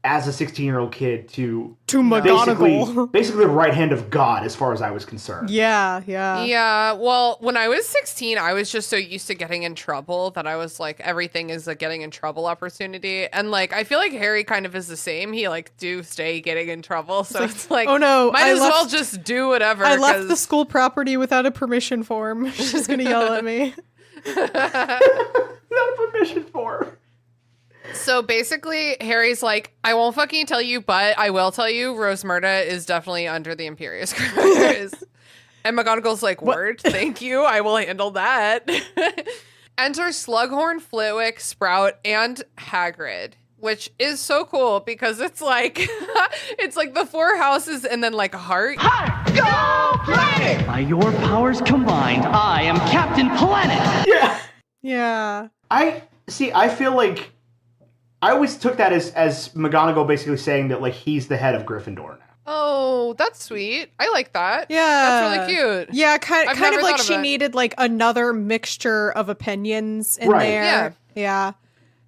Speaker 6: as a 16-year-old kid to
Speaker 5: McGonagall.
Speaker 6: basically the right hand of God as far as I was concerned.
Speaker 5: Yeah.
Speaker 4: Yeah, well, when I was 16, I was just so used to getting in trouble that I was like, everything is a getting in trouble opportunity. And like, I feel like Harry kind of is the same. He like do stay getting in trouble. So it's like,
Speaker 5: oh no,
Speaker 4: might as well just do whatever.
Speaker 5: I left
Speaker 4: 'cause-
Speaker 5: the school property without a permission form. She's going to yell at me.
Speaker 6: Not a permission for.
Speaker 4: So basically, Harry's like, I won't fucking tell you, but I will tell you, Rosmerta is definitely under the Imperius Curse. And McGonagall's like, word, thank you, I will handle that. Enter Slughorn, Flitwick, Sprout, and Hagrid, which is so cool because it's like, it's like the 4 houses and then like a heart.
Speaker 7: By your powers combined, I am Captain Planet!
Speaker 5: Yeah.
Speaker 6: I feel like I always took that as McGonagall basically saying that like he's the head of Gryffindor now.
Speaker 4: Oh, that's sweet. I like that.
Speaker 5: Yeah.
Speaker 4: That's really cute.
Speaker 5: Yeah, kind
Speaker 4: I've
Speaker 5: of
Speaker 4: never
Speaker 5: like
Speaker 4: thought of
Speaker 5: she
Speaker 4: it.
Speaker 5: needed like another mixture of opinions in
Speaker 6: Right.
Speaker 5: there. Yeah.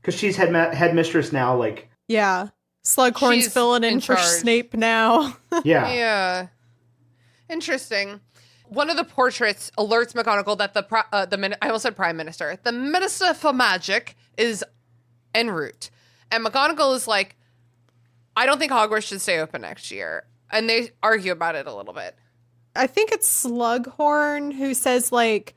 Speaker 6: Because she's headmistress now, like,
Speaker 5: Yeah. Slughorn's
Speaker 4: She's
Speaker 5: filling in
Speaker 4: in
Speaker 5: for
Speaker 4: charge.
Speaker 5: Snape now.
Speaker 6: yeah.
Speaker 4: Yeah. Interesting. One of the portraits alerts McGonagall that I almost said Prime Minister. The Minister for Magic is en route. And McGonagall is like, I don't think Hogwarts should stay open next year. And they argue about it a little bit.
Speaker 5: I think it's Slughorn who says like,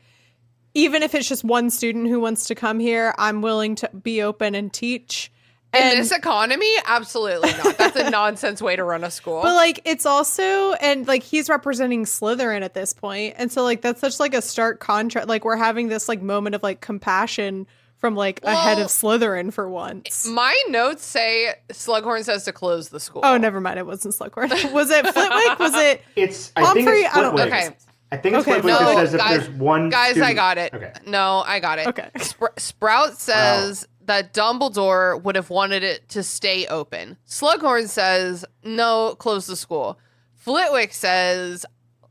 Speaker 5: even if it's just one student who wants to come here, I'm willing to be open and teach.
Speaker 4: In this economy, absolutely not. That's a nonsense way to run a school.
Speaker 5: But like it's also, and like he's representing Slytherin at this point, and so like that's such like a stark contrast. Like we're having this like moment of like compassion from like a head of Slytherin for once.
Speaker 4: My notes say Slughorn says to close the school.
Speaker 5: Oh, never mind. It wasn't Slughorn. Was it Flitwick? Was it?
Speaker 6: I think
Speaker 5: Humphrey?
Speaker 6: it's
Speaker 5: I don't-
Speaker 6: Flitwick.
Speaker 4: Okay.
Speaker 6: I think it's
Speaker 5: Okay,
Speaker 6: Flitwick that
Speaker 4: no,
Speaker 6: says if
Speaker 4: guys-
Speaker 6: there's one
Speaker 4: Guys, I
Speaker 6: student-
Speaker 4: got it.
Speaker 6: Okay.
Speaker 4: No, I got it.
Speaker 5: Okay.
Speaker 4: Sprout says that Dumbledore would have wanted it to stay open. Slughorn says, no, close the school. Flitwick says,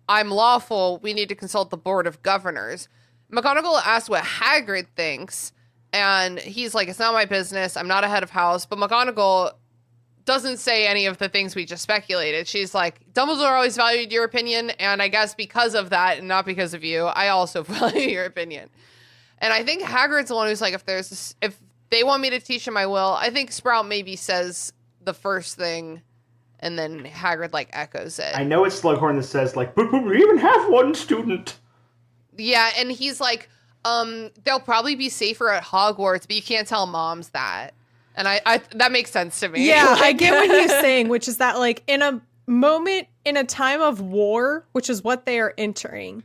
Speaker 4: I'm lawful. We need to consult the Board of Governors. McGonagall asks what Hagrid thinks, and he's like, it's not my business. I'm not a head of house. But McGonagall doesn't say any of the things we just speculated. She's like, Dumbledore always valued your opinion, and I guess because of that, and not because of you, I also value your opinion. And I think Hagrid's the one who's like, if they want me to teach him, I will. I think Sprout maybe says the first thing, and then Hagrid like echoes it.
Speaker 6: I know it's Slughorn that says like, but we even have one student.
Speaker 4: Yeah, and he's like, they'll probably be safer at Hogwarts, but you can't tell moms that. And I that makes sense to me.
Speaker 5: Yeah, I get what he's saying, which is that like in a moment, in a time of war, which is what they are entering,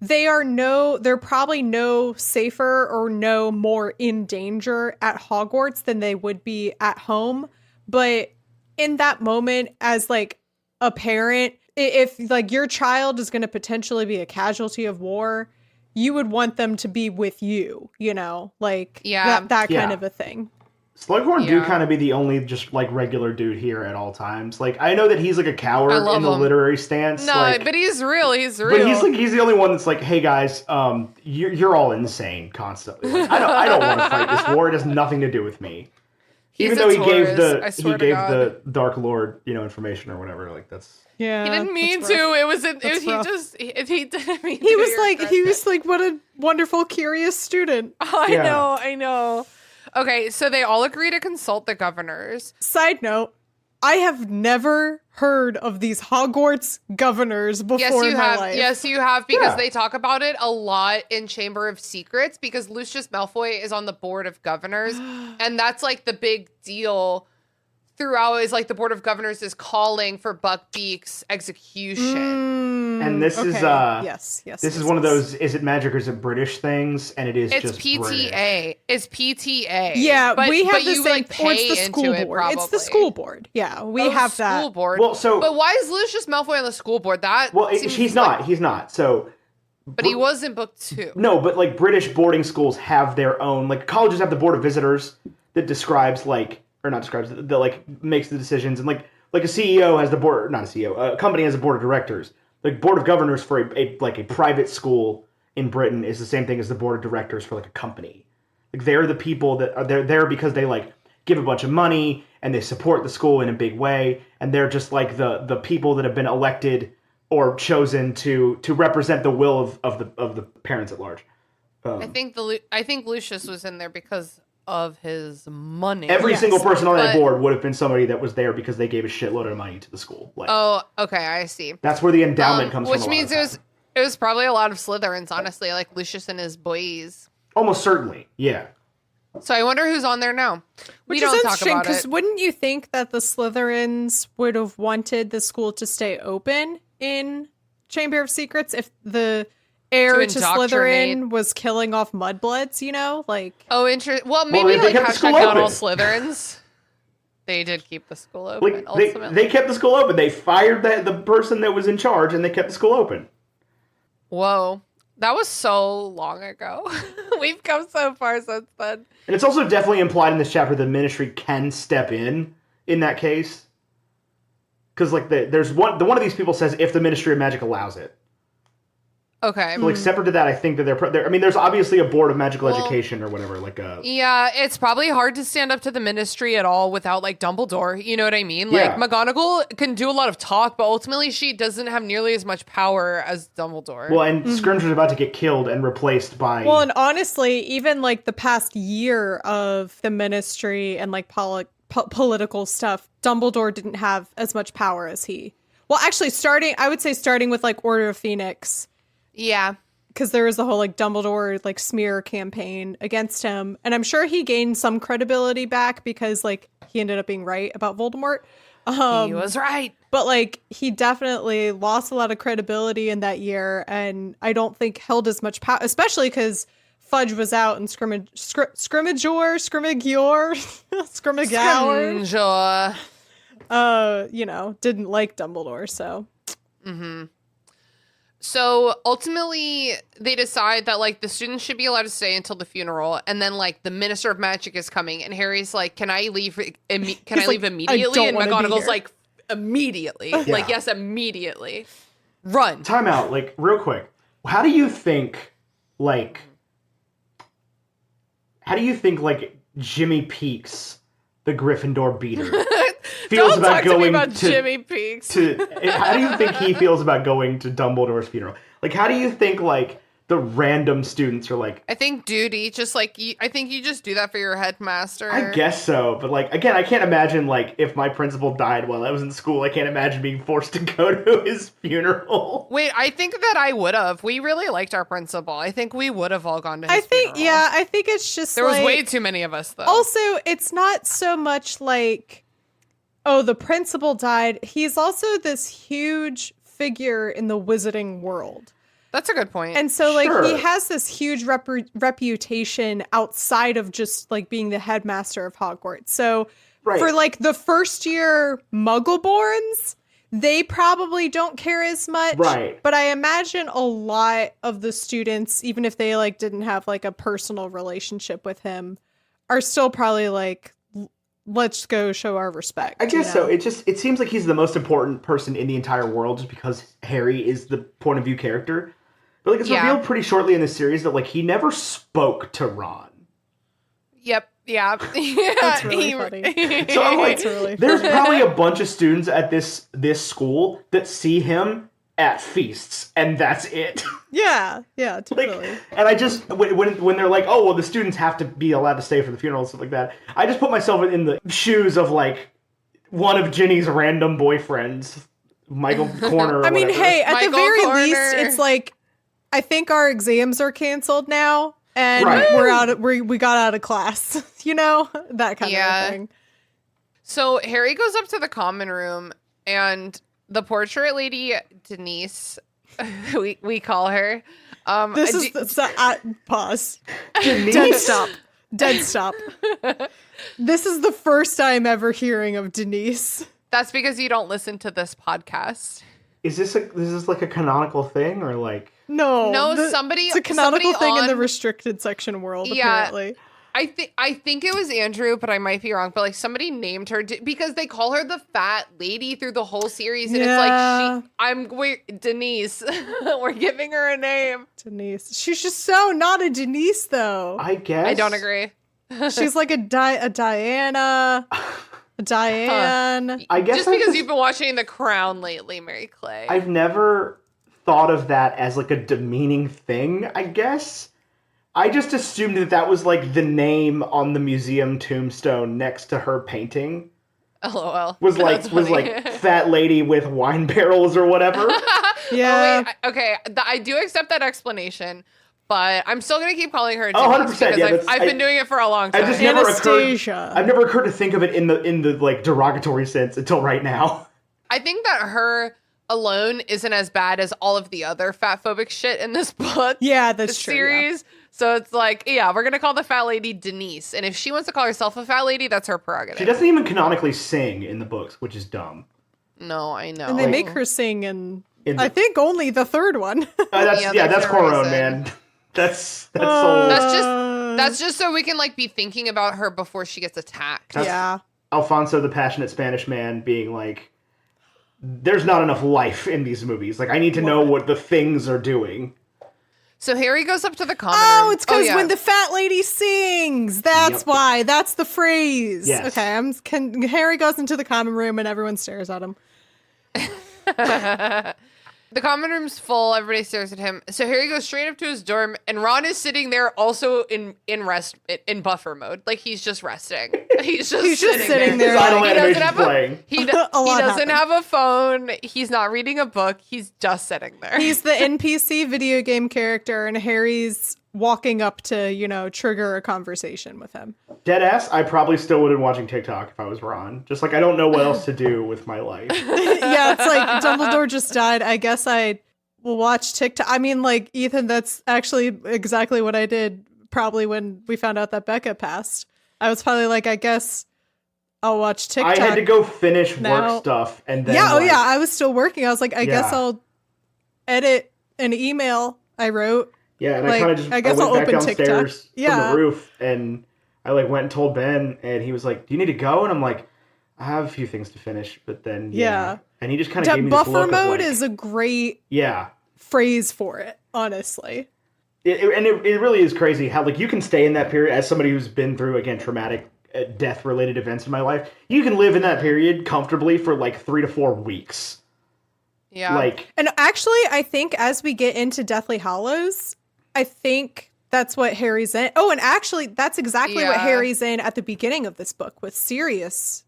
Speaker 5: they're probably no safer or no more in danger at Hogwarts than they would be at home. But in that moment, as like a parent, if like your child is going to potentially be a casualty of war, you would want them to be with you, you know, like that kind of a thing.
Speaker 6: Slughorn do
Speaker 4: Yeah.
Speaker 6: kind of be the only just like regular dude here at all times. Like I know that he's like a coward
Speaker 4: I love
Speaker 6: in the
Speaker 4: him.
Speaker 6: literary stance.
Speaker 4: No,
Speaker 6: like,
Speaker 4: but he's real. He's real.
Speaker 6: but he's the only one that's like, hey guys, you're all insane constantly. Like, I don't want to fight this war. It has nothing to do with me.
Speaker 4: He's
Speaker 6: Even
Speaker 4: a
Speaker 6: though he gave
Speaker 4: Taurus, I swear to God.
Speaker 6: the Dark Lord, information or whatever. Like that's
Speaker 5: Yeah,
Speaker 4: He didn't mean
Speaker 5: that's
Speaker 4: to.
Speaker 5: rough.
Speaker 4: It was
Speaker 5: That's
Speaker 4: he
Speaker 5: rough.
Speaker 4: just he didn't mean
Speaker 5: He
Speaker 4: to.
Speaker 5: was like, what a wonderful, curious student.
Speaker 4: I know. Okay, so they all agree to consult the governors.
Speaker 5: Side note, I have never heard of these Hogwarts governors before
Speaker 4: Yes, you
Speaker 5: in my
Speaker 4: have.
Speaker 5: life.
Speaker 4: Yes, you have, because
Speaker 6: Yeah.
Speaker 4: they talk about it a lot in Chamber of Secrets, because Lucius Malfoy is on the Board of Governors, and that's like the big deal throughout, is like the Board of Governors is calling for Buckbeak's execution.
Speaker 6: and this is
Speaker 5: Okay. yes.
Speaker 6: this is one of those is it magic or is it British things, and it is
Speaker 4: It's
Speaker 6: just
Speaker 4: PTA.
Speaker 6: British.
Speaker 4: It's PTA.
Speaker 5: Yeah,
Speaker 4: but,
Speaker 5: we have
Speaker 4: but
Speaker 5: the
Speaker 4: you
Speaker 5: same.
Speaker 4: like
Speaker 5: Or
Speaker 4: pay
Speaker 5: it's the
Speaker 4: into
Speaker 5: school
Speaker 4: it,
Speaker 5: board. It's the
Speaker 4: probably.
Speaker 5: school board. Yeah, we
Speaker 4: Oh,
Speaker 5: have
Speaker 4: school
Speaker 5: that.
Speaker 4: board.
Speaker 6: Well, so
Speaker 4: but why is Lucius Malfoy on the school board? That seems
Speaker 6: he's
Speaker 4: like-
Speaker 6: not. He's not. So
Speaker 4: But he was in book 2.
Speaker 6: No, but like British boarding schools have their own, like colleges have the board of visitors that describes like, or not describes, that like makes the decisions, and like a CEO has the board, not a CEO, a company has a board of directors. Like board of governors for a private school in Britain is the same thing as the board of directors for like a company. Like they're the people that are there because they like give a bunch of money and they support the school in a big way, and they're just like the people that have been elected or chosen to represent the will of the parents at large.
Speaker 4: I think Lucius was in there because of his money.
Speaker 6: Every single person on that board would have been somebody that was there because they gave a shitload of money to the school. Like,
Speaker 4: oh, okay, I see.
Speaker 6: That's where the endowment comes from.
Speaker 4: Which means it was probably a lot of Slytherins, honestly, like Lucius and his boys.
Speaker 6: Almost certainly, yeah.
Speaker 4: So I wonder who's on there now.
Speaker 5: Which is interesting, because wouldn't you think that the Slytherins would have wanted the school to stay open in Chamber of Secrets if the heir to Slytherin was killing off mudbloods, you know? Like,
Speaker 4: oh, interesting. Well, maybe like hashtag not all Slytherins. They did keep the school open,
Speaker 6: like,
Speaker 4: ultimately.
Speaker 6: They kept the school open. They fired the person that was in charge, and they kept the school open.
Speaker 4: Whoa. That was so long ago. We've come so far since then.
Speaker 6: And it's also definitely implied in this chapter the Ministry can step in that case. Because like there's one of these people says if the Ministry of Magic allows it.
Speaker 4: Okay.
Speaker 6: So, like separate to that, I think that they're I mean, there's obviously a board of magical education or whatever. Like a
Speaker 4: yeah, it's probably hard to stand up to the Ministry at all without like Dumbledore. You know what I mean? Like McGonagall can do a lot of talk, but ultimately she doesn't have nearly as much power as Dumbledore.
Speaker 6: Well, and Scrimgeour's about to get killed and replaced by.
Speaker 5: Well, and honestly, even like the past year of the Ministry and like political stuff, Dumbledore didn't have as much power as he. Well, actually, starting with like Order of Phoenix.
Speaker 4: Yeah.
Speaker 5: Because there was the whole like Dumbledore like smear campaign against him. And I'm sure he gained some credibility back because like he ended up being right about Voldemort.
Speaker 4: He was right.
Speaker 5: But like he definitely lost a lot of credibility in that year. And I don't think held as much power, especially because Fudge was out and Scrimgeour, you know, didn't like Dumbledore. So.
Speaker 4: Mm-hmm. So ultimately, they decide that like the students should be allowed to stay until the funeral, and then like the Minister of Magic is coming, and Harry's like, "Can I leave? Can I leave immediately?" And McGonagall's like, "Immediately, like yes, immediately, run."
Speaker 6: Time out, like real quick. How do you think like Jimmy Peaks, the Gryffindor beater, feels
Speaker 4: Don't
Speaker 6: about
Speaker 4: talk
Speaker 6: going
Speaker 4: to me about Jimmy Peaks.
Speaker 6: How do you think he feels about going to Dumbledore's funeral? Like, how do you think like the random students are like?
Speaker 4: I think duty, just like I think you just do that for your headmaster.
Speaker 6: I guess so, but like again, I can't imagine like if my principal died while I was in school. I can't imagine being forced to go to his funeral.
Speaker 4: Wait, I think that I would have. We really liked our principal. I think we would have all gone to his funeral.
Speaker 5: Yeah, I think it's just
Speaker 4: there was way too many of us though.
Speaker 5: Also, it's not so much like, oh, the principal died. He's also this huge figure in the wizarding world.
Speaker 4: That's a good point.
Speaker 5: And so, like, he has this huge reputation outside of just, like, being the headmaster of Hogwarts. So, for, like, the first year Muggleborns, they probably don't care as much.
Speaker 6: Right.
Speaker 5: But I imagine a lot of the students, even if they, like, didn't have, like, a personal relationship with him, are still probably, like, let's go show our respect.
Speaker 6: I guess so. It seems like he's the most important person in the entire world just because Harry is the point of view character. But like it's revealed pretty shortly in the series that like he never spoke to Ron.
Speaker 4: Yep. Yeah.
Speaker 5: That's really funny.
Speaker 6: So I'm like, there's probably a bunch of students at this school that see him at feasts, and that's it.
Speaker 5: Yeah, totally.
Speaker 6: Like, and I just when they're like, oh well, the students have to be allowed to stay for the funeral and stuff like that. I just put myself in the shoes of like one of Ginny's random boyfriends, Michael Corner.
Speaker 5: I mean, hey, at
Speaker 4: Michael
Speaker 5: the very
Speaker 4: Corner.
Speaker 5: least, it's like I think our exams are canceled now, and we're out. We got out of class. You know, that kind of thing.
Speaker 4: So Harry goes up to the common room, and the portrait lady Denise, we call her.
Speaker 5: This is pause.
Speaker 6: Denise?
Speaker 5: Dead stop. This is the first time ever hearing of Denise.
Speaker 4: That's because you don't listen to this podcast.
Speaker 6: Is this like a canonical thing or like?
Speaker 5: No,
Speaker 4: somebody.
Speaker 5: It's a canonical
Speaker 4: somebody
Speaker 5: thing in the
Speaker 4: on-
Speaker 5: restricted section world.
Speaker 4: Yeah.
Speaker 5: Apparently,
Speaker 4: I think it was Andrew, but I might be wrong. But like somebody named her because they call her the fat lady through the whole series, and
Speaker 5: Yeah.
Speaker 4: it's like Denise. We're giving her a name.
Speaker 5: Denise. She's just so not a Denise, though.
Speaker 6: I guess
Speaker 4: I don't agree.
Speaker 5: She's like a Diana, a Diane.
Speaker 6: I guess
Speaker 4: Just because you've been watching The Crown lately, Mary Clay.
Speaker 6: I've never thought of that as like a demeaning thing. I guess I just assumed that was like the name on the museum tombstone next to her painting.
Speaker 4: LOL.
Speaker 6: Was
Speaker 4: That's
Speaker 6: like
Speaker 4: funny.
Speaker 6: fat lady with wine barrels or whatever.
Speaker 5: Yeah.
Speaker 4: Oh, wait, okay, I do accept that explanation, but I'm still gonna keep calling her.
Speaker 6: Oh,
Speaker 4: Denise
Speaker 6: 100%,
Speaker 4: because
Speaker 6: yeah,
Speaker 4: I've been doing it for a long time.
Speaker 6: I just never
Speaker 5: Anastasia.
Speaker 6: I've never occurred to think of it in the like derogatory sense until right now.
Speaker 4: I think that her alone isn't as bad as all of the other fat phobic shit in this book.
Speaker 5: Yeah, that's true.
Speaker 4: Series. So it's like, yeah, we're gonna call the fat lady Denise, and if she wants to call herself a fat lady, that's her prerogative.
Speaker 6: She doesn't even canonically sing in the books, which is dumb.
Speaker 4: No, I know.
Speaker 5: And they make her sing in
Speaker 6: In
Speaker 5: I
Speaker 6: the-
Speaker 5: think only the third one.
Speaker 6: That's
Speaker 4: Yeah,
Speaker 6: that's
Speaker 4: there's no
Speaker 6: Coron,
Speaker 4: reason.
Speaker 6: man. That's so.
Speaker 4: That's just so we can like be thinking about her before she gets attacked.
Speaker 6: That's-
Speaker 5: yeah.
Speaker 6: Alfonso the passionate Spanish man being like, there's not enough life in these movies. Like, I need to know what the things are doing.
Speaker 4: So Harry goes up to the common
Speaker 5: Oh,
Speaker 4: room.
Speaker 5: it's because
Speaker 4: yeah.
Speaker 5: when the fat lady sings. That's
Speaker 6: Yep.
Speaker 5: why. That's the phrase.
Speaker 6: Yes.
Speaker 5: Okay. Harry goes into the common room and everyone stares at him.
Speaker 4: The common room's full. Everybody stares at him. So Harry goes straight up to his dorm, and Ron is sitting there, also in buffer mode, like he's just resting. He's just
Speaker 5: sitting there.
Speaker 6: His idle
Speaker 5: Like,
Speaker 6: animation's playing.
Speaker 4: He
Speaker 5: A lot
Speaker 4: doesn't
Speaker 5: happened.
Speaker 4: have a phone. He's not reading a book. He's just sitting there.
Speaker 5: He's the NPC video game character, and Harry's walking up to, trigger a conversation with him.
Speaker 6: Deadass, I probably still would have been watching TikTok if I was Ron. Just like, I don't know what else to do with my life.
Speaker 5: Yeah, it's like Dumbledore just died. I guess I will watch TikTok. I mean, like, Ethan, that's actually exactly what I did probably when we found out that Becca passed. I was probably like, I guess I'll watch TikTok.
Speaker 6: I had to go finish
Speaker 5: now.
Speaker 6: work stuff and then.
Speaker 5: Yeah,
Speaker 6: like,
Speaker 5: I was still working. I was like, I guess
Speaker 6: Yeah.
Speaker 5: I'll edit an email I wrote.
Speaker 6: Yeah, and
Speaker 5: like,
Speaker 6: I kind of just
Speaker 5: I guess
Speaker 6: went
Speaker 5: I'll
Speaker 6: back
Speaker 5: open
Speaker 6: downstairs
Speaker 5: TikTok.
Speaker 6: from
Speaker 5: Yeah.
Speaker 6: the roof and I like went and told Ben and he was like, "Do you need to go?" And I'm like, "I have a few things to finish," but then
Speaker 5: Yeah.
Speaker 6: And he just kind of gave me this
Speaker 5: Buffer
Speaker 6: look
Speaker 5: mode
Speaker 6: of like,
Speaker 5: is a great
Speaker 6: yeah.
Speaker 5: phrase for it, honestly.
Speaker 6: It really is crazy how like you can stay in that period as somebody who's been through again traumatic death related events in my life. You can live in that period comfortably for like 3 to 4 weeks.
Speaker 4: yeah.
Speaker 6: Like
Speaker 5: And actually, I think as we get into Deathly Hallows, I think that's what Harry's in. Oh, and actually, that's exactly what
Speaker 4: Yeah.
Speaker 5: Harry's in at the beginning of this book with Sirius's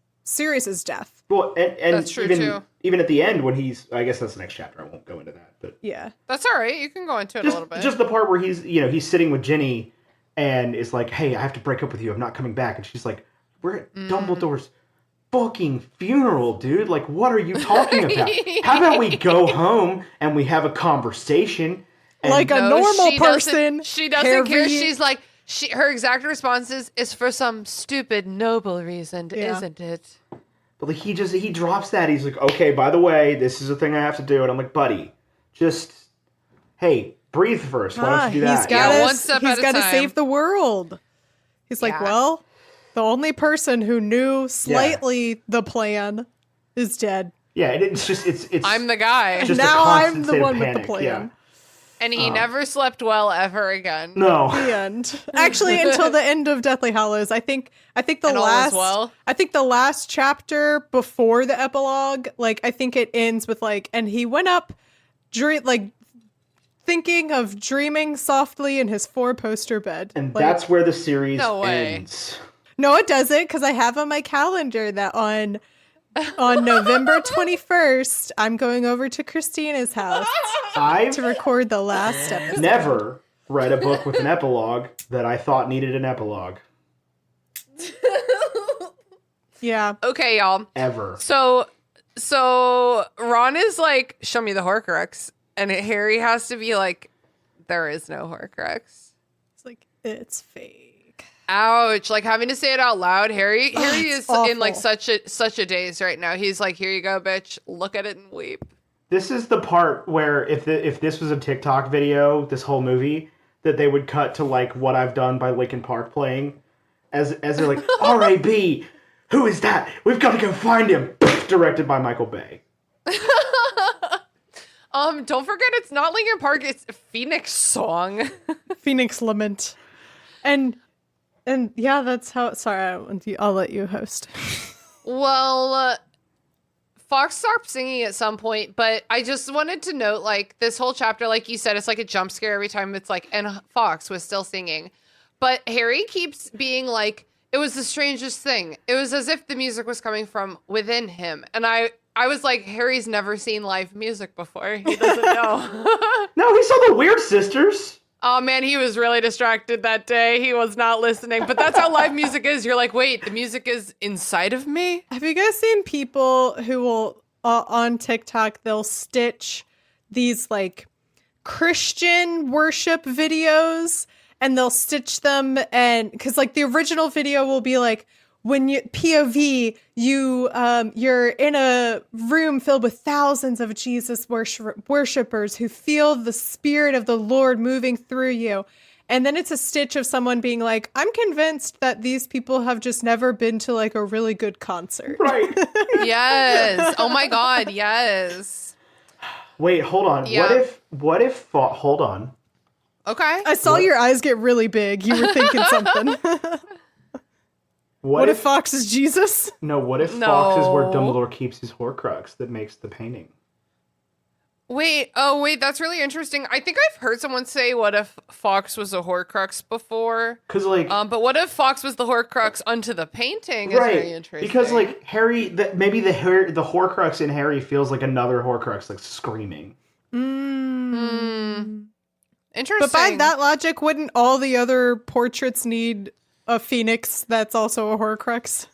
Speaker 5: death.
Speaker 6: well, and
Speaker 4: That's true,
Speaker 6: even
Speaker 4: too.
Speaker 6: even at the end when I guess that's the next chapter. I won't go into that, but
Speaker 5: Yeah.
Speaker 4: That's all right. You can go into it a little bit.
Speaker 6: just the part where he's sitting with Ginny and is like, "Hey, I have to break up with you. I'm not coming back." And she's like, "We're at Dumbledore's fucking funeral, dude. Like, what are you talking about? How about we go home and we have a conversation?" And
Speaker 5: Like a
Speaker 4: No,
Speaker 5: normal
Speaker 4: she
Speaker 5: person.
Speaker 4: doesn't, she doesn't care.
Speaker 5: Harry-
Speaker 4: She's like, her exact response is for some stupid noble reason,
Speaker 5: Yeah.
Speaker 4: isn't it?
Speaker 6: But like he drops that. He's like, "Okay, by the way, this is a thing I have to do." And I'm like, "Buddy, just hey, breathe first. Why don't you do
Speaker 5: He's
Speaker 6: that?"
Speaker 5: got
Speaker 4: Yeah, one step at a
Speaker 5: to
Speaker 4: time.
Speaker 5: save the world. He's like,
Speaker 4: Yeah.
Speaker 5: well, the only person who knew slightly the plan is dead.
Speaker 6: Yeah, and it's
Speaker 4: I'm the guy.
Speaker 6: just a
Speaker 5: Now I'm
Speaker 6: constant
Speaker 5: the
Speaker 6: state of
Speaker 5: one with the
Speaker 6: panic,
Speaker 5: plan.
Speaker 6: yeah.
Speaker 4: And he never slept well ever again.
Speaker 6: No.
Speaker 5: The end. Actually, until the end of Deathly Hallows, I think the
Speaker 4: And all is
Speaker 5: last
Speaker 4: well?
Speaker 5: I think the last chapter before the epilogue, like I think it ends with like, and he went up, thinking of dreaming softly in his 4-poster bed.
Speaker 6: And
Speaker 5: Like,
Speaker 6: that's where the series
Speaker 4: No way.
Speaker 6: ends.
Speaker 5: no, it doesn't, because I have on my calendar that on November 21st, I'm going over to Christina's house
Speaker 6: I've
Speaker 5: to record the last episode.
Speaker 6: never read a book with an epilogue that I thought needed an epilogue.
Speaker 5: Yeah.
Speaker 4: Okay, y'all.
Speaker 6: Ever.
Speaker 4: So Ron is like, show me the Horcrux. And Harry has to be like, there is no Horcrux.
Speaker 5: It's like, it's fake.
Speaker 4: Ouch. Like having to say it out loud. Harry
Speaker 5: it's
Speaker 4: is in like
Speaker 5: awful.
Speaker 4: such a daze right now. He's like, here you go, bitch. Look at it and weep.
Speaker 6: This is the part where if this was a TikTok video, this whole movie, that they would cut to like What I've Done by Linkin Park playing, as they're like, R.A.B., who is that? We've got to go find him. Directed by Michael Bay.
Speaker 4: Don't forget it's not Linkin Park, it's Phoenix Song.
Speaker 5: Phoenix Lament. And yeah, that's how. Sorry, I'll let you host.
Speaker 4: Well, Fox stopped singing at some point, but I just wanted to note, like, this whole chapter, like you said, it's like a jump scare every time it's like, and Fox was still singing. But Harry keeps being like, it was the strangest thing. It was as if the music was coming from within him. And I was like, Harry's never seen live music before. He doesn't know.
Speaker 6: No, he saw the Weird Sisters.
Speaker 4: Oh, man, he was really distracted that day. He was not listening. But that's how live music is. You're like, wait, the music is inside of me?
Speaker 5: Have you guys seen people who will, on TikTok, they'll stitch these, like, Christian worship videos, and they'll stitch them, and, because, like, the original video will be, like, when you POV, you're in a room filled with thousands of Jesus worshipers who feel the spirit of the Lord moving through you. And then it's a stitch of someone being like, I'm convinced that these people have just never been to like a really good concert.
Speaker 6: Right.
Speaker 4: Yes. Oh my God. Yes.
Speaker 6: Wait, hold on.
Speaker 4: Yeah.
Speaker 6: What if hold on.
Speaker 4: Okay.
Speaker 5: I saw your eyes get really big. You were thinking something. What if Fox is Jesus?
Speaker 6: No, what if Fox is where Dumbledore keeps his Horcrux that makes the painting?
Speaker 4: Wait, that's really interesting. I think I've heard someone say, what if Fox was a Horcrux before?
Speaker 6: Because, like...
Speaker 4: but what if Fox was the Horcrux unto the painting is very interesting.
Speaker 6: Because, like, Harry... maybe the Horcrux in Harry feels like another Horcrux, like, screaming.
Speaker 4: Interesting.
Speaker 5: But by that logic, wouldn't all the other portraits need a phoenix that's also a Horcrux?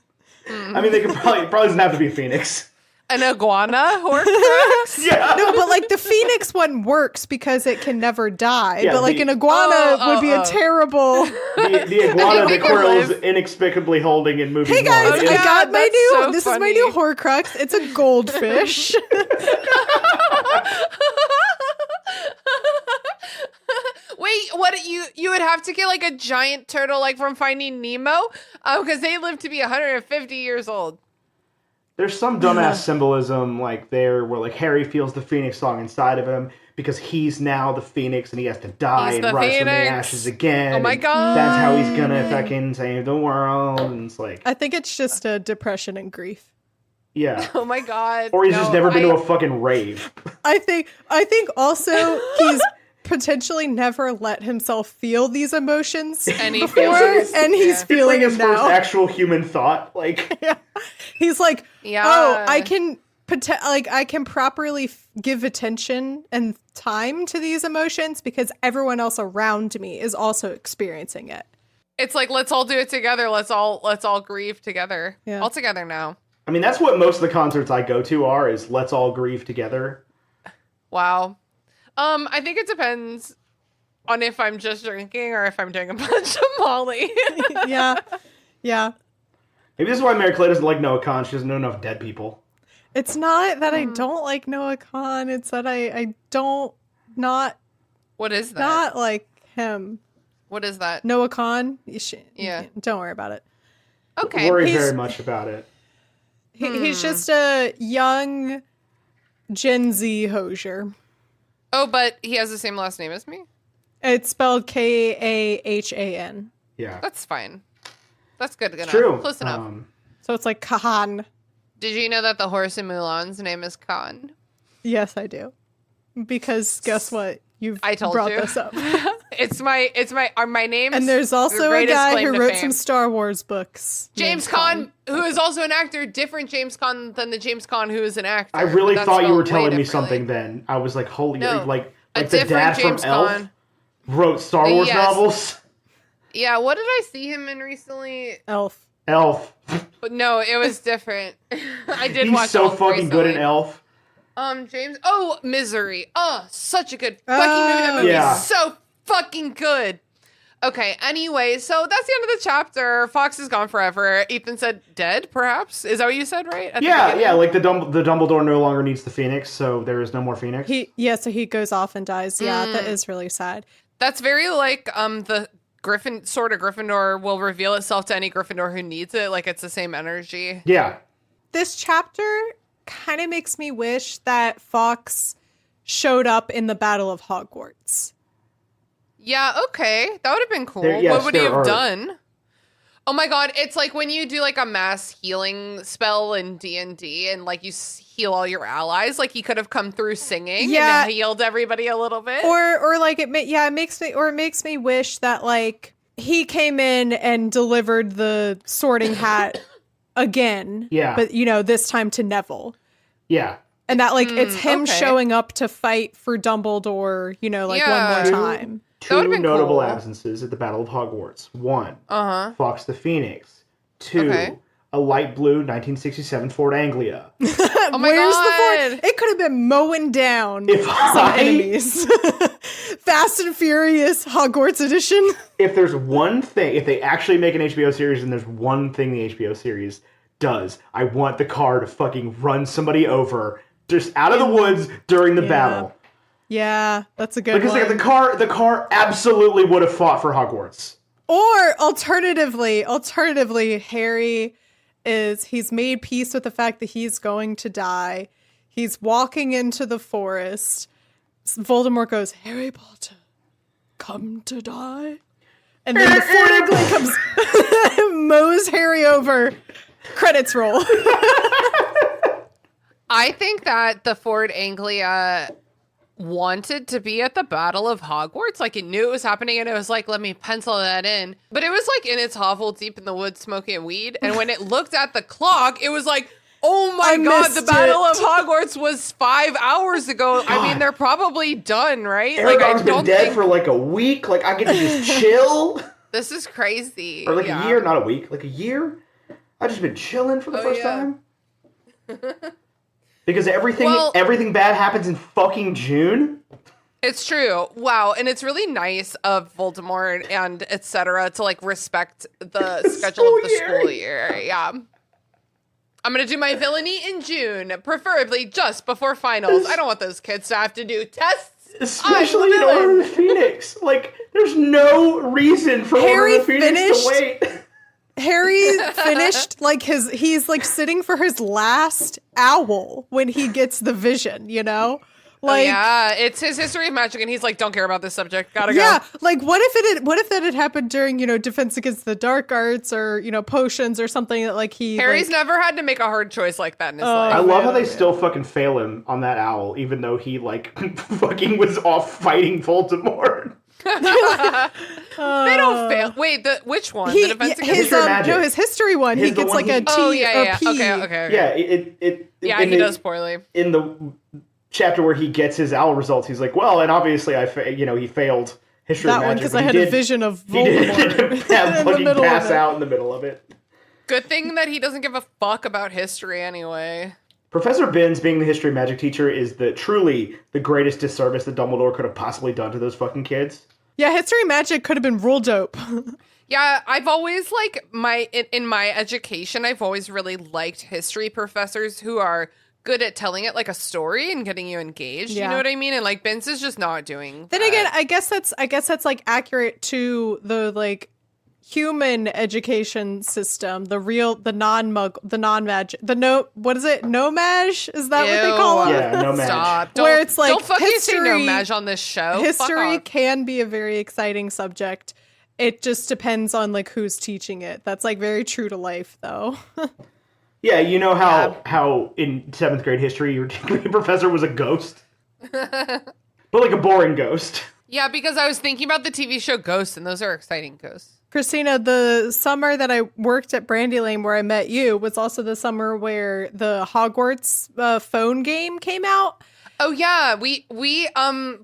Speaker 6: I mean, they could probably doesn't have to be a phoenix.
Speaker 4: An iguana Horcrux?
Speaker 6: Yeah.
Speaker 5: No, but like the phoenix one works because it can never die.
Speaker 6: Yeah,
Speaker 5: but like an iguana would be a terrible.
Speaker 6: The iguana that Quirrell's inexplicably holding in movie
Speaker 5: Hey guys,
Speaker 6: one.
Speaker 5: I got my new.
Speaker 4: so
Speaker 5: this
Speaker 4: funny.
Speaker 5: is my new Horcrux. It's a goldfish.
Speaker 4: Wait, what you would have to get like a giant turtle like from Finding Nemo? Because they live to be 150 years old.
Speaker 6: There's some dumbass symbolism like there where like Harry feels the phoenix song inside of him because he's now the phoenix and he has to die
Speaker 4: He's
Speaker 6: and
Speaker 4: the
Speaker 6: rise from the
Speaker 4: phoenix.
Speaker 6: ashes again.
Speaker 4: Oh my God.
Speaker 6: That's how he's gonna fucking save the world. And it's like,
Speaker 5: I think it's just a depression and grief.
Speaker 6: yeah.
Speaker 4: Oh my God.
Speaker 6: Or he's
Speaker 4: No,
Speaker 6: just never been to a fucking rave.
Speaker 5: I think also he's potentially never let himself feel these emotions
Speaker 4: And he
Speaker 5: before,
Speaker 4: feels it.
Speaker 5: and he's
Speaker 4: Yeah.
Speaker 6: It's
Speaker 5: feeling
Speaker 6: like his
Speaker 5: them
Speaker 6: first
Speaker 5: now.
Speaker 6: actual human thought. Like,
Speaker 5: Yeah. He's like,
Speaker 4: Yeah.
Speaker 5: oh, I can I can properly give attention and time to these emotions because everyone else around me is also experiencing it.
Speaker 4: It's like, let's all do it together. Let's all grieve together.
Speaker 5: Yeah.
Speaker 4: All together now.
Speaker 6: I mean, that's what most of the concerts I go to are, is let's all grieve together.
Speaker 4: Wow. I think it depends on if I'm just drinking or if I'm doing a bunch of Molly.
Speaker 5: Yeah. Yeah.
Speaker 6: Maybe this is why Mary Clay doesn't like Noah Khan. She doesn't know enough dead people.
Speaker 5: It's not that I don't like Noah Khan. It's that I don't not
Speaker 4: What is that?
Speaker 5: not like him.
Speaker 4: What is that?
Speaker 5: Noah Khan.
Speaker 4: Yeah.
Speaker 5: Don't worry about it.
Speaker 4: Okay.
Speaker 6: Worry
Speaker 5: He's-
Speaker 6: very much about it.
Speaker 5: He's just a young Gen Z Hosier.
Speaker 4: Oh, but he has the same last name as me?
Speaker 5: It's spelled Kahan.
Speaker 6: Yeah.
Speaker 4: That's fine. That's good enough.
Speaker 6: True.
Speaker 4: Close enough.
Speaker 5: So it's like Kahan.
Speaker 4: Did you know that the horse in Mulan's name is Khan?
Speaker 5: Yes, I do. Because guess what? You've
Speaker 4: I told
Speaker 5: brought
Speaker 4: you.
Speaker 5: this up.
Speaker 4: It's my name.
Speaker 5: And there's also a
Speaker 4: greatest
Speaker 5: guy
Speaker 4: claim
Speaker 5: who
Speaker 4: to
Speaker 5: wrote
Speaker 4: fame.
Speaker 5: some Star Wars books.
Speaker 4: James
Speaker 5: named
Speaker 4: Caan, who is also an actor, different James Caan than the James Caan who is an actor.
Speaker 6: I really
Speaker 4: That's
Speaker 6: thought you were
Speaker 4: spelled way
Speaker 6: telling me
Speaker 4: differently.
Speaker 6: something then. I was like, holy,
Speaker 4: No,
Speaker 6: like
Speaker 4: a
Speaker 6: the
Speaker 4: different
Speaker 6: dad
Speaker 4: James
Speaker 6: from Elf
Speaker 4: Caan.
Speaker 6: wrote Star Wars
Speaker 4: Yes.
Speaker 6: novels.
Speaker 4: Yeah, what did I see him in recently?
Speaker 5: Elf.
Speaker 6: Elf.
Speaker 4: But no, it was different. I did
Speaker 6: He's
Speaker 4: watch
Speaker 6: so
Speaker 4: Elf
Speaker 6: fucking good in
Speaker 4: recently.
Speaker 6: Elf.
Speaker 4: James. Oh, Misery. Oh, such a good fucking movie. That movie
Speaker 6: Yeah.
Speaker 4: is so fucking good. Okay, anyway, so that's the end of the chapter. Fox is gone forever. Ethan said dead, perhaps? Is that what you said, right?
Speaker 6: Yeah, like the Dumbledore no longer needs the Phoenix, so there is no more Phoenix.
Speaker 5: So he goes off and dies. Yeah, that is really sad.
Speaker 4: That's very like the Gryffindor will reveal itself to any Gryffindor who needs it. Like it's the same energy.
Speaker 6: Yeah.
Speaker 5: This chapter kind of makes me wish that Fox showed up in the Battle of Hogwarts.
Speaker 4: Yeah, okay. That would have been cool.
Speaker 6: Yes,
Speaker 4: what would he have
Speaker 6: are.
Speaker 4: done? Oh my god, it's like when you do like a mass healing spell in D&D and like you heal all your allies, like he could have come through singing and healed everybody a little bit.
Speaker 5: Or like it makes me wish that like he came in and delivered the sorting hat again.
Speaker 6: Yeah.
Speaker 5: But this time to Neville.
Speaker 6: Yeah.
Speaker 5: And that like it's him showing up to fight for Dumbledore, one more time.
Speaker 6: Two notable absences at the Battle of Hogwarts. 1, Fox the Phoenix. 2, a light blue 1967 Ford Anglia.
Speaker 4: Oh my
Speaker 5: Where's
Speaker 4: god!
Speaker 5: the Ford? It could have been mowing down
Speaker 6: some
Speaker 5: enemies. Fast and Furious Hogwarts edition.
Speaker 6: If there's one thing, if they actually make an HBO series and there's one thing the HBO series does, I want the car to fucking run somebody over just out of the woods during the battle.
Speaker 5: Yeah, that's a good one.
Speaker 6: Because like, the car absolutely would have fought for Hogwarts.
Speaker 5: Or alternatively, Harry he's made peace with the fact that he's going to die. He's walking into the forest. Voldemort goes, Harry Potter, come to die. And then the Ford Anglia comes, mows Harry over. Credits roll.
Speaker 4: I think that the Ford Anglia wanted to be at the Battle of Hogwarts. Like it knew it was happening and it was like, let me pencil that in. But it was like in its hovel deep in the woods smoking weed. And when it looked at the clock, it was like, oh my god, the Battle of Hogwarts was 5 hours ago. God. I mean, they're probably done, right?
Speaker 6: Aragorn's been dead for like a week. Like I get to just chill.
Speaker 4: This is crazy.
Speaker 6: Or like a year, not a week, like a year. I've just been chilling for the first time. Because everything bad happens in fucking June.
Speaker 4: It's true. Wow. And it's really nice of Voldemort and etc. to like respect the schedule of the school year. Yeah. I'm going to do my villainy in June, preferably just before finals. I don't want those kids to have to do tests.
Speaker 6: Especially in Order of the Phoenix. Like, there's no reason for Order of the Phoenix to wait.
Speaker 5: Harry finished he's like sitting for his last owl when he gets the vision, Like,
Speaker 4: it's his history of magic, and he's like, don't care about this subject. Gotta
Speaker 5: go. Yeah, like what if that had happened during Defense Against the Dark Arts or potions or something that like he.
Speaker 4: Harry's never had to make a hard choice like that in his life.
Speaker 6: I love how they still fucking fail him on that owl, even though he like fucking was off fighting Voldemort.
Speaker 4: They don't fail. Wait, which one? The Defense Against
Speaker 5: the Magic. No, his history one. He gets like a T or P.
Speaker 4: Okay.
Speaker 6: Yeah,
Speaker 4: he does poorly.
Speaker 6: In the chapter where he gets his owl results, he's like, well, and obviously he failed history
Speaker 5: that
Speaker 6: of magic. That
Speaker 5: one because I had a vision of Voldemort.
Speaker 6: He did fucking pass out in the middle of it.
Speaker 4: Good thing that he doesn't give a fuck about history anyway.
Speaker 6: Professor Binns being the history of magic teacher is truly the greatest disservice that Dumbledore could have possibly done to those fucking kids.
Speaker 5: Yeah, history of magic could have been real dope.
Speaker 4: Yeah, I've always in my education, I've always really liked history professors who are good at telling it like a story and getting you engaged. Yeah. You know what I mean? And like Binns is just not doing
Speaker 5: Then
Speaker 4: that.
Speaker 5: Again, I guess that's like accurate to the like human education system, non-magic, no-maj? Is that what they call it?
Speaker 6: Yeah, no-maj.
Speaker 4: Stop.
Speaker 5: Where it's like
Speaker 4: don't fucking say no-maj on this show.
Speaker 5: History can be a very exciting subject. It just depends on like who's teaching it. That's like very true to life though.
Speaker 6: Yeah, you know how in 7th grade history your professor was a ghost? But like a boring ghost.
Speaker 4: Yeah, because I was thinking about the TV show Ghosts, and those are exciting ghosts.
Speaker 5: Christina, the summer that I worked at Brandy Lane where I met you was also the summer where the Hogwarts phone game came out.
Speaker 4: Oh yeah, we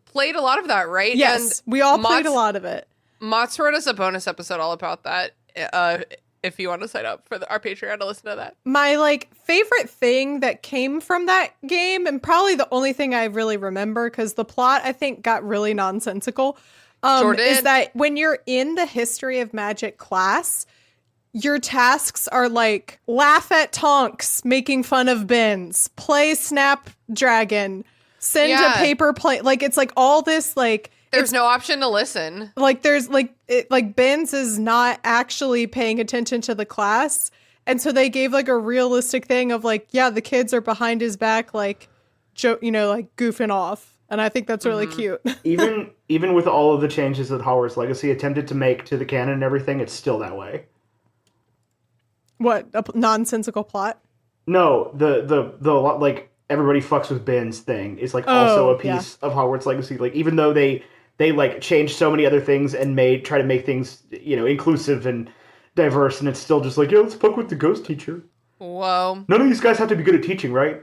Speaker 4: played a lot of that, right?
Speaker 5: Yes, and we all played a lot of it.
Speaker 4: Mott's wrote us a bonus episode all about that. If you want to sign up for our Patreon to listen to that.
Speaker 5: My like favorite thing that came from that game, and probably the only thing I really remember, because the plot I think got really nonsensical,
Speaker 4: Sure did.
Speaker 5: is that when you're in the history of magic class, your tasks are like laugh at Tonks making fun of Bins, play Snapdragon, send a paper plane. Like it's like all this like
Speaker 4: There's no option to listen.
Speaker 5: like there's like Bins is not actually paying attention to the class. And so they gave like a realistic thing of like, yeah, the kids are behind his back, like, like goofing off. And I think that's really cute.
Speaker 6: even with all of the changes that Hogwarts Legacy attempted to make to the canon and everything, it's still that way.
Speaker 5: What, a nonsensical plot?
Speaker 6: No, the like everybody fucks with Ben's thing is like also a piece of Hogwarts Legacy. Like even though they like changed so many other things and try to make things inclusive and diverse, and it's still just like, let's fuck with the ghost teacher.
Speaker 4: Whoa.
Speaker 6: None of these guys have to be good at teaching, right?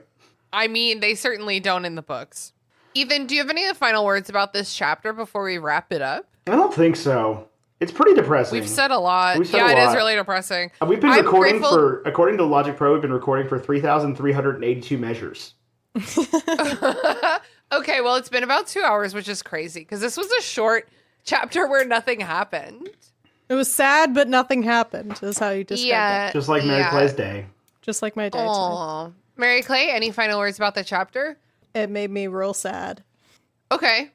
Speaker 4: I mean, they certainly don't in the books. Ethan, do you have any final words about this chapter before we wrap it up?
Speaker 6: I don't think so. It's pretty depressing.
Speaker 4: We've said a lot.
Speaker 6: It
Speaker 4: It is really depressing.
Speaker 6: We've been recording according to Logic Pro, we've been recording for 3,382 measures.
Speaker 4: Okay, well, it's been about 2 hours, which is crazy, because this was a short chapter where nothing happened.
Speaker 5: It was sad, but nothing happened, is how you described it.
Speaker 6: Just like Mary Clay's day.
Speaker 5: Just like my day.
Speaker 4: Aww. Mary Clay, any final words about the chapter?
Speaker 5: It made me real sad.
Speaker 4: Okay.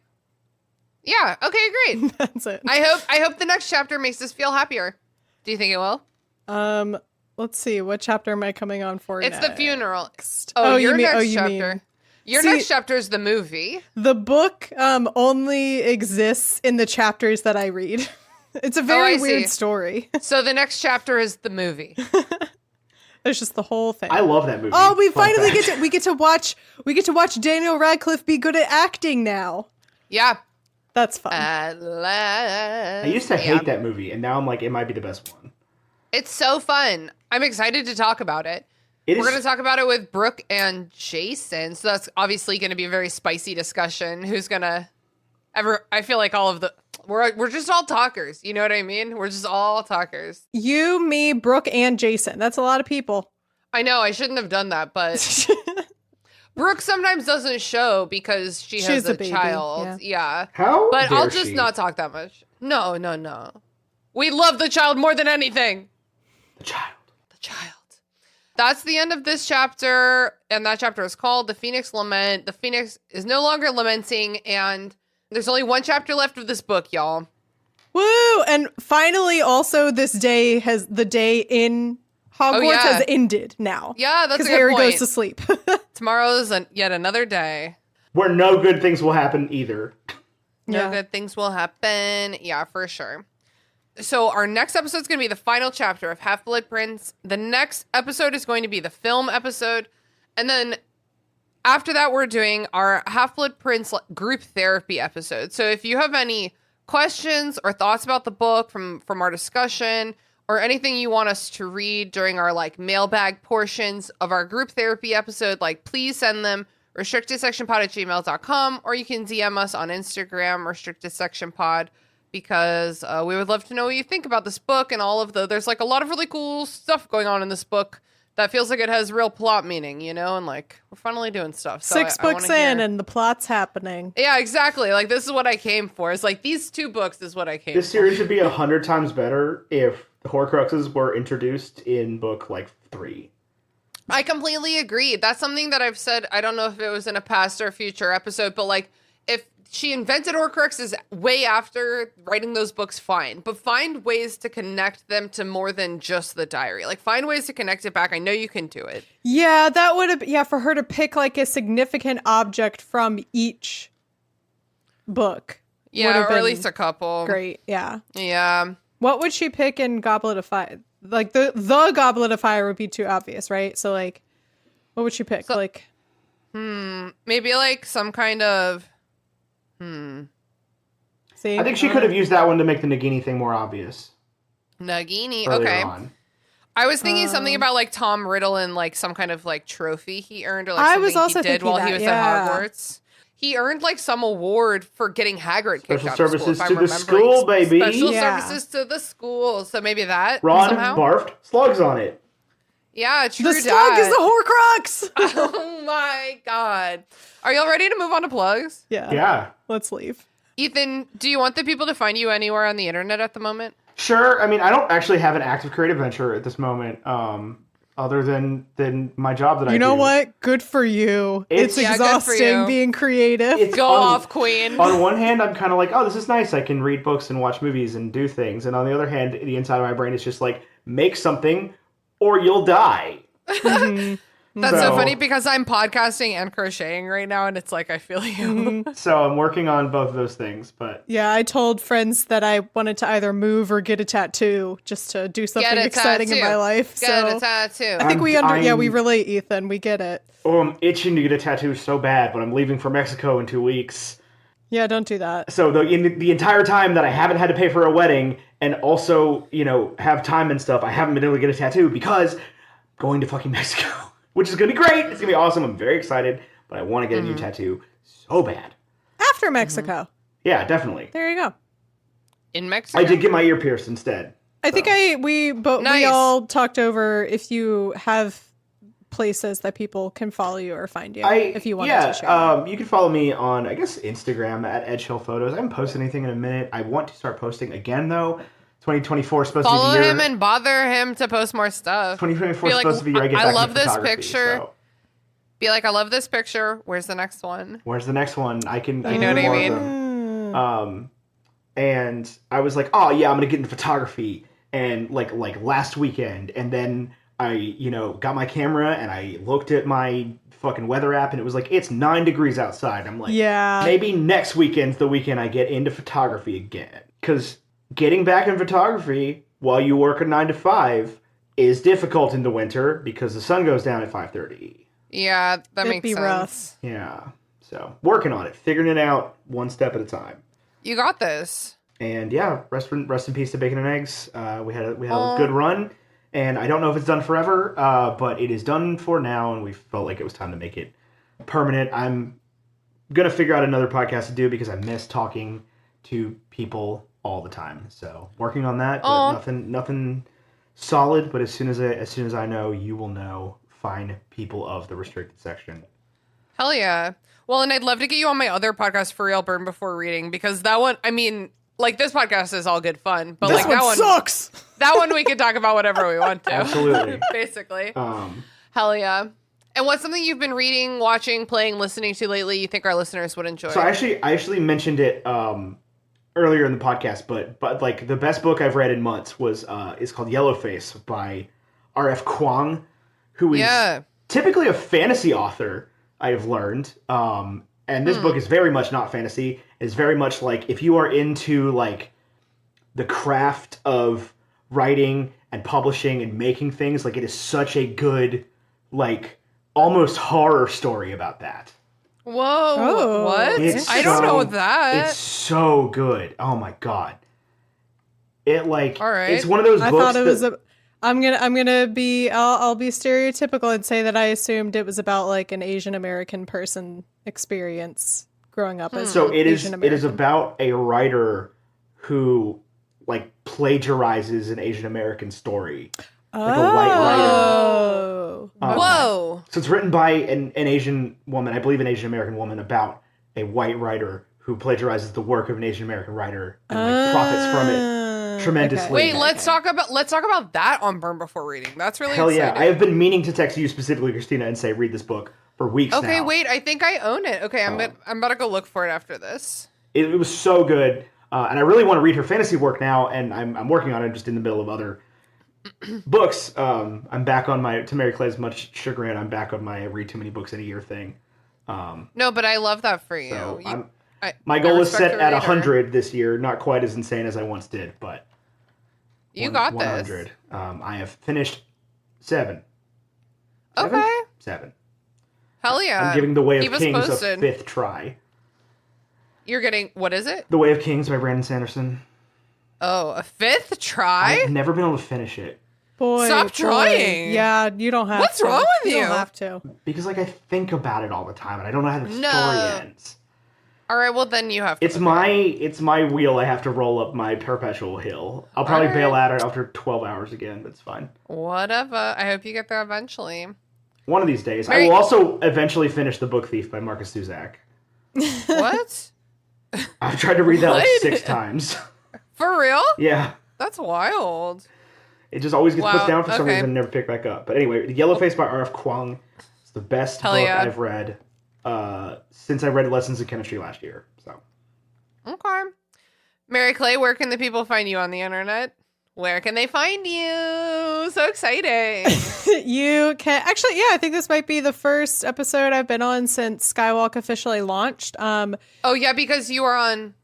Speaker 4: Yeah, okay, great.
Speaker 5: That's it.
Speaker 4: I hope the next chapter makes us feel happier. Do you think it will?
Speaker 5: Let's see. What chapter am I coming on for
Speaker 4: It's
Speaker 5: next?
Speaker 4: the funeral.
Speaker 5: you mean-
Speaker 4: next
Speaker 5: you
Speaker 4: chapter.
Speaker 5: mean-
Speaker 4: Your
Speaker 5: See-
Speaker 4: next chapter is the movie.
Speaker 5: The book only exists in the chapters that I read. It's a very
Speaker 4: I
Speaker 5: weird
Speaker 4: see.
Speaker 5: story.
Speaker 4: So the next chapter is the movie.
Speaker 5: It's just the whole thing.
Speaker 6: I love that movie.
Speaker 5: Oh, we
Speaker 6: Fun
Speaker 5: finally
Speaker 6: fact.
Speaker 5: get to watch Daniel Radcliffe be good at acting now.
Speaker 4: Yeah.
Speaker 5: That's fun.
Speaker 4: At last.
Speaker 6: I used to hate that movie, and now I'm like, it might be the best one.
Speaker 4: It's so fun. I'm excited to talk about it. We're going to talk about it with Brooke and Jason. So that's obviously going to be a very spicy discussion. Who's going to I feel like all of the we're just all talkers. You know what I mean? We're just all talkers.
Speaker 5: You, me, Brooke, and Jason. That's a lot of people.
Speaker 4: I know I shouldn't have done that, but Brooke sometimes doesn't show because she has a
Speaker 5: baby,
Speaker 4: child. Yeah.
Speaker 6: How
Speaker 4: But
Speaker 6: dare
Speaker 4: I'll just
Speaker 6: she?
Speaker 4: not talk that much. No. We love the child more than anything.
Speaker 6: The child.
Speaker 4: The child. That's the end of this chapter, and that chapter is called The Phoenix Lament. The Phoenix is no longer lamenting, and there's only one chapter left of this book, y'all.
Speaker 5: Woo! And finally, also, the day in Hogwarts has ended now.
Speaker 4: Yeah, that's a
Speaker 5: because
Speaker 4: good
Speaker 5: Harry
Speaker 4: point.
Speaker 5: goes to sleep.
Speaker 4: Tomorrow's yet another day.
Speaker 6: Where no good things will happen either.
Speaker 4: No good things will happen. Yeah, for sure. So our next episode is going to be the final chapter of Half-Blood Prince. The next episode is going to be the film episode. And then after that, we're doing our Half-Blood Prince group therapy episode. So if you have any questions or thoughts about the book from our discussion, or anything you want us to read during our mailbag portions of our group therapy episode, please send them restrictedsectionpod@gmail.com, or you can DM us on Instagram, restrictedsectionpod, because we would love to know what you think about this book and all of there's a lot of really cool stuff going on in this book that feels like it has real plot meaning, and we're finally doing stuff. So
Speaker 5: 6 books in and the plot's happening.
Speaker 4: Yeah, exactly. This is what I came for. It's these 2 books is what I came
Speaker 6: This
Speaker 4: for.
Speaker 6: series would be 100 times better if the Horcruxes were introduced in book 3.
Speaker 4: I completely agree. That's something that I've said. I don't know if it was in a past or future episode, but if she invented Horcruxes way after writing those books, fine. But find ways to connect them to more than just the diary. Find ways to connect it back. I know you can do it.
Speaker 5: Yeah, that would have, for her to pick a significant object from each book.
Speaker 4: Yeah, or at least a couple.
Speaker 5: Great, yeah.
Speaker 4: Yeah.
Speaker 5: What would she pick in Goblet of Fire? The Goblet of Fire would be too obvious, right? So what would she pick?
Speaker 4: So, maybe some kind of
Speaker 5: See?
Speaker 6: I think she could have used that one to make the Nagini thing more obvious.
Speaker 4: Nagini.
Speaker 6: earlier
Speaker 4: Okay.
Speaker 6: on.
Speaker 4: I was thinking something about Tom Riddle and some kind of trophy he earned, or
Speaker 5: I
Speaker 4: something
Speaker 5: was also
Speaker 4: he did
Speaker 5: thinking
Speaker 4: while
Speaker 5: that,
Speaker 4: he was
Speaker 5: yeah.
Speaker 4: at Hogwarts. He earned some award for getting Hagrid kicked
Speaker 6: Special
Speaker 4: out of school.
Speaker 6: services
Speaker 4: if I'm
Speaker 6: to the
Speaker 4: remembering.
Speaker 6: school, baby.
Speaker 4: Special
Speaker 5: Yeah.
Speaker 4: services to the school. So maybe that
Speaker 6: Ron
Speaker 4: somehow.
Speaker 6: barfed slugs on it.
Speaker 4: Yeah, true.
Speaker 5: The slug is the Horcrux!
Speaker 4: Oh my god! Are y'all ready to move on to plugs?
Speaker 5: Yeah.
Speaker 6: Yeah.
Speaker 5: Let's leave.
Speaker 4: Ethan, do you want the people to find you anywhere on the internet at the moment?
Speaker 6: Sure. I mean, I don't actually have an active creative venture at this moment, other than my job that I do.
Speaker 5: You know what? Good for you. It's
Speaker 4: Yeah, good for
Speaker 5: exhausting
Speaker 4: you.
Speaker 5: being creative.
Speaker 6: It's
Speaker 4: Go off, queen.
Speaker 6: On one hand, I'm kind of like, oh, this is nice. I can read books and watch movies and do things. And on the other hand, the inside of my brain is just like, make something or you'll die.
Speaker 4: That's so funny because I'm podcasting and crocheting right now, and it's like I feel you.
Speaker 6: So I'm working on both of those things, but
Speaker 5: Yeah, I told friends that I wanted to either move or get a tattoo just to do something exciting in my life.
Speaker 4: Get a
Speaker 5: so
Speaker 4: tattoo.
Speaker 5: I think we relate, Ethan. We get it.
Speaker 6: oh, I'm itching to get a tattoo so bad, but I'm leaving for Mexico in 2 weeks.
Speaker 5: Yeah, don't do that.
Speaker 6: So the entire time that I haven't had to pay for a wedding and also, have time and stuff, I haven't been able to get a tattoo because I'm going to fucking Mexico, which is going to be great. It's going to be awesome. I'm very excited, but I want to get a new tattoo so bad.
Speaker 5: After Mexico.
Speaker 6: Yeah, definitely.
Speaker 5: There you go.
Speaker 4: In Mexico.
Speaker 6: I did get my ear pierced instead.
Speaker 5: I think we
Speaker 4: Nice.
Speaker 5: all talked over if you have places that people can follow you or find you if you wanted to share.
Speaker 6: You can follow me on, I guess, Instagram at Edghill Photos. I haven't posted anything in a minute. I want to start posting again, though. 2024 is supposed to be
Speaker 4: Follow
Speaker 6: the year.
Speaker 4: him and bother him to post more stuff.
Speaker 6: 2024
Speaker 4: Be
Speaker 6: is
Speaker 4: like,
Speaker 6: supposed to be the year I get
Speaker 4: I
Speaker 6: back
Speaker 4: love
Speaker 6: into
Speaker 4: this
Speaker 6: photography,
Speaker 4: picture.
Speaker 6: so
Speaker 4: Be like, I love this picture. Where's the next one?
Speaker 6: where's the next one? I can
Speaker 4: You know what
Speaker 6: do
Speaker 4: I
Speaker 6: more of
Speaker 4: mean?
Speaker 6: them. And I was like, oh yeah, I'm gonna get into photography, and like last weekend, and then I got my camera and I looked at my fucking weather app and it was like it's 9 degrees outside. I'm like,
Speaker 5: Yeah.
Speaker 6: maybe next weekend's the weekend I get into photography again, because getting back in photography while you work a 9 to 5 is difficult in the winter because the sun goes down at 5:30.
Speaker 4: Yeah, that
Speaker 5: It'd
Speaker 4: makes
Speaker 5: be
Speaker 4: sense.
Speaker 5: rough.
Speaker 6: Yeah, so working on it, figuring it out one step at a time.
Speaker 4: You got this.
Speaker 6: And yeah, rest in peace to Bacon and Eggs. We had a good run, and I don't know if it's done forever, but it is done for now, and we felt like it was time to make it permanent. I'm gonna figure out another podcast to do because I miss talking to people all the time. So working on that, but nothing solid. But as soon as I know, you will know. Find people of the restricted section.
Speaker 4: Hell yeah. Well, and I'd love to get you on my other podcast, For Real Burn Before Reading, because that one, I mean, like, this podcast is all good fun, but
Speaker 5: This
Speaker 4: like
Speaker 5: one
Speaker 4: that one
Speaker 5: sucks.
Speaker 4: That one we can talk about whatever we want to.
Speaker 6: Absolutely.
Speaker 4: Basically. Hell yeah. And what's something you've been reading, watching, playing, listening to lately you think our listeners would enjoy?
Speaker 6: So I actually mentioned it earlier in the podcast, but like the best book I've read in months is called Yellowface by R.F. Kuang, who is typically a fantasy author, I have learned. And this book is very much not fantasy. It's very much like if you are into like the craft of writing and publishing and making things, like it is such a good, like almost horror story about that.
Speaker 4: Whoa.
Speaker 5: Oh.
Speaker 4: What? I don't know that.
Speaker 6: It's so good. Oh my god. It like
Speaker 4: All right.
Speaker 6: it's one of those
Speaker 5: I
Speaker 6: books
Speaker 5: thought it
Speaker 6: that,
Speaker 5: was I'll be stereotypical and say that I assumed it was about like an Asian American person experience growing up as
Speaker 6: so it is
Speaker 5: Asian
Speaker 6: it is
Speaker 5: American.
Speaker 6: about a writer who like plagiarizes an Asian American story. Like a white writer.
Speaker 5: Oh.
Speaker 4: Whoa.
Speaker 6: So it's written by an Asian woman, I believe an Asian American woman, about a white writer who plagiarizes the work of an Asian American writer and like profits from it tremendously.
Speaker 5: Okay.
Speaker 4: Wait, let's talk about that on Burn Before Reading. That's really
Speaker 6: Hell yeah.
Speaker 4: exciting.
Speaker 6: I have been meaning to text you specifically, Christina, and say read this book for weeks now.
Speaker 4: Okay, wait, I think I own it. Okay, I'm about to go look for it after this.
Speaker 6: It was so good. And I really want to read her fantasy work now, and I'm working on it, just in the middle of other books. I'm back on my, to Mary Clay's much chagrin, I'm back on my read too many books in a year thing.
Speaker 4: No, but I love that for you.
Speaker 6: So my goal is set at 100 this year, not quite as insane as I once did, but
Speaker 4: you got
Speaker 6: 100.
Speaker 4: this.
Speaker 6: I have finished 7.
Speaker 4: Okay.
Speaker 6: 7.
Speaker 4: Hell yeah.
Speaker 6: I'm giving The Way
Speaker 4: Keep
Speaker 6: of
Speaker 4: us
Speaker 6: Kings
Speaker 4: posted.
Speaker 6: a 5th try.
Speaker 4: You're getting, what is it?
Speaker 6: The Way of Kings by Brandon Sanderson.
Speaker 4: Oh, a 5th try?
Speaker 6: I've never been able to finish it.
Speaker 5: Boy,
Speaker 4: Stop
Speaker 5: boy.
Speaker 4: trying.
Speaker 5: Yeah, you don't have
Speaker 4: What's
Speaker 5: to.
Speaker 4: wrong with you?
Speaker 5: You don't have to.
Speaker 6: Because like I think about it all the time, and I don't know how the
Speaker 4: No.
Speaker 6: story ends.
Speaker 4: All right, well then you have to.
Speaker 6: It's my wheel I have to roll up my perpetual hill. I'll probably
Speaker 4: Alright.
Speaker 6: bail out after 12 hours again, but it's fine.
Speaker 4: Whatever. I hope you get there eventually.
Speaker 6: One of these days.
Speaker 4: Mary-
Speaker 6: I will also eventually finish The Book Thief by Marcus Zusak.
Speaker 4: What?
Speaker 6: I've tried to read that like
Speaker 4: What?
Speaker 6: 6 times.
Speaker 4: For real?
Speaker 6: Yeah.
Speaker 4: That's wild.
Speaker 6: It just always gets put
Speaker 4: Wow,
Speaker 6: down for some
Speaker 4: okay.
Speaker 6: reason and never picked back up. But anyway, Yellowface by R.F. Kuang is the best
Speaker 4: Hell
Speaker 6: book
Speaker 4: yeah.
Speaker 6: I've read since I read Lessons in Chemistry last year. So
Speaker 4: Okay. Mary Clay, where can the people find you on the internet? Where can they find you? So exciting.
Speaker 5: You can actually, yeah, I think this might be the first episode I've been on since Skywalk officially launched.
Speaker 4: Oh, yeah, because you were on...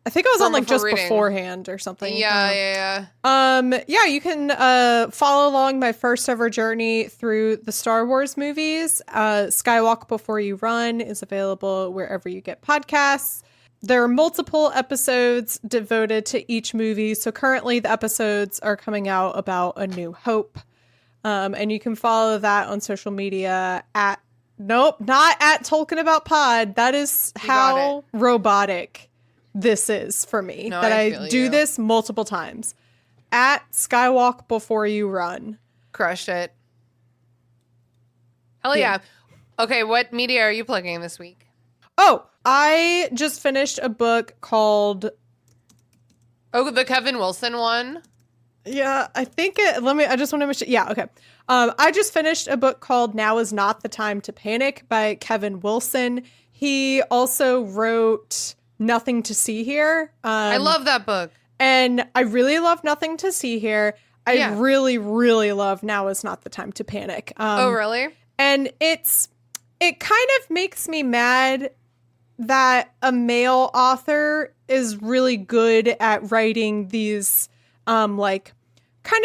Speaker 5: I think I was on like
Speaker 4: Before
Speaker 5: just
Speaker 4: reading.
Speaker 5: beforehand or something.
Speaker 4: Yeah.
Speaker 5: Yeah, you can follow along my first ever journey through the Star Wars movies. Skywalk Before You Run is available wherever you get podcasts. There are multiple episodes devoted to each movie. So currently the episodes are coming out about A New Hope. And you can follow that on social media at, nope, not at Tolkien About Pod. That is how robotic this is for me.
Speaker 4: No,
Speaker 5: that
Speaker 4: I
Speaker 5: I
Speaker 4: feel
Speaker 5: do
Speaker 4: you.
Speaker 5: this multiple times. At Skywalk Before You Run.
Speaker 4: Crushed it. Hell yeah. Okay, what media are you plugging this week?
Speaker 5: Oh, I just finished a book called...
Speaker 4: Oh, the Kevin Wilson one?
Speaker 5: Yeah, I think it... I just want to mention... Yeah, okay. I just finished a book called Now Is Not the Time to Panic by Kevin Wilson. He also wrote Nothing to See Here.
Speaker 4: I love that book.
Speaker 5: And I really love Nothing to See Here. I really, really love Now Is Not the Time to Panic.
Speaker 4: Oh, really?
Speaker 5: And it kind of makes me mad that a male author is really good at writing these, kind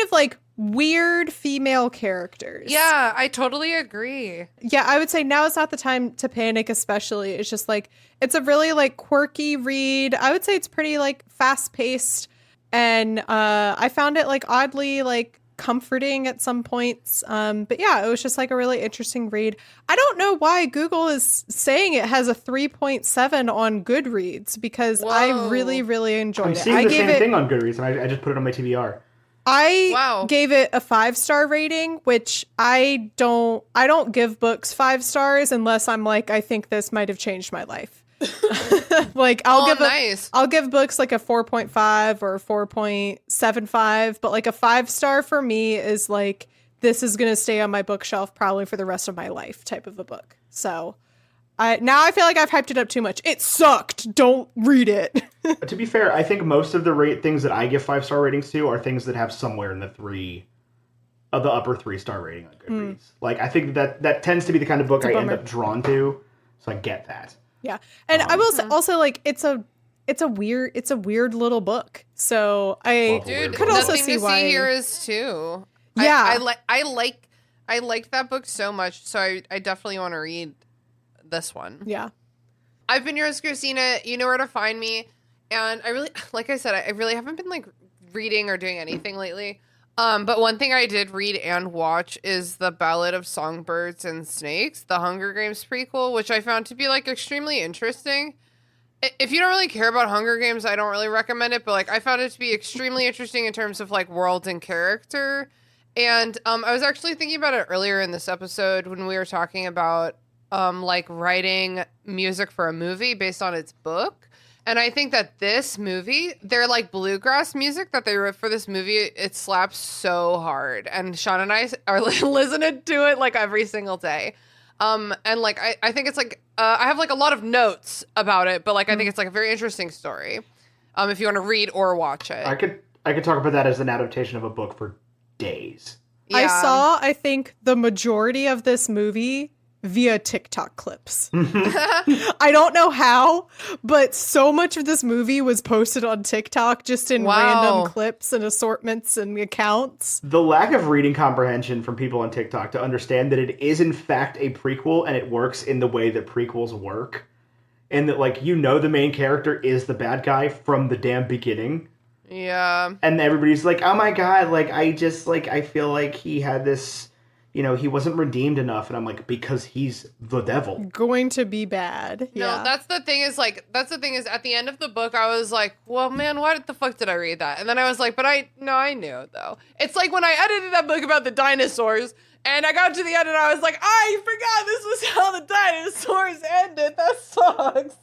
Speaker 5: of like weird female characters.
Speaker 4: Yeah, I totally agree.
Speaker 5: Yeah, I would say Now Is Not the Time to Panic, especially. It's just like, it's a really like quirky read. I would say it's pretty like fast paced. And I found it like oddly like comforting at some points. But yeah, it was just like a really interesting read. I don't know why Google is saying it has a 3.7 on Goodreads because I
Speaker 4: Whoa.
Speaker 5: really, really enjoyed
Speaker 6: I'm
Speaker 5: it.
Speaker 6: seeing
Speaker 5: I
Speaker 6: the
Speaker 5: gave
Speaker 6: same
Speaker 5: it,
Speaker 6: thing on Goodreads, and I just put it on my TBR.
Speaker 5: I gave it a 5-star rating, which I don't give books 5 stars unless I'm like, I think this might have changed my life. Like I'll give books like a 4.5 or 4.75, but like a 5-star for me is like, this is going to stay on my bookshelf probably for the rest of my life type of a book. So now I feel like I've hyped it up too much. It sucked. Don't read it.
Speaker 6: To be fair, I think most of the things that I give 5-star ratings to are things that have somewhere in the upper 3-star rating on Goodreads. Like I think that tends to be the kind of book I end up drawn to, so I get that.
Speaker 5: Yeah, and I will say also like it's a weird little book. So I could also see why.
Speaker 4: Nothing to See Here is too.
Speaker 5: Yeah,
Speaker 4: I liked that book so much, so I definitely want to read this one.
Speaker 5: Yeah.
Speaker 4: I've been yours, Christina. You know where to find me. And I really, like I said, I really haven't been like reading or doing anything lately. But one thing I did read and watch is the Ballad of Songbirds and Snakes, the Hunger Games prequel, which I found to be like extremely interesting. If you don't really care about Hunger Games, I don't really recommend it. But like I found it to be extremely interesting in terms of like world and character. And I was actually thinking about it earlier in this episode when we were talking about like writing music for a movie based on its book. And I think that this movie, their like bluegrass music that they wrote for this movie, it slaps so hard. And Sean and I are listening to it like every single day. And like I think it's like I have like a lot of notes about it, but like I think it's like a very interesting story. If you want to read or watch it.
Speaker 6: I could talk about that as an adaptation of a book for days.
Speaker 4: Yeah.
Speaker 5: I saw, I think, the majority of this movie via TikTok clips. I don't know how, but so much of this movie was posted on TikTok just in random clips and assortments and accounts.
Speaker 6: The lack of reading comprehension from people on TikTok to understand that it is in fact a prequel and it works in the way that prequels work. And that like, you know, the main character is the bad guy from the damn beginning.
Speaker 4: Yeah.
Speaker 6: And everybody's like, oh my God, like, I feel like he had this, you know, he wasn't redeemed enough. And I'm like, because he's the devil.
Speaker 5: Going to be bad. Yeah.
Speaker 4: No, that's the thing is at the end of the book, I was like, well, man, why the fuck did I read that? And then I was like, but I knew though. It's like when I edited that book about the dinosaurs and I got to the end and I was like, I forgot this was how the dinosaurs ended. That sucks.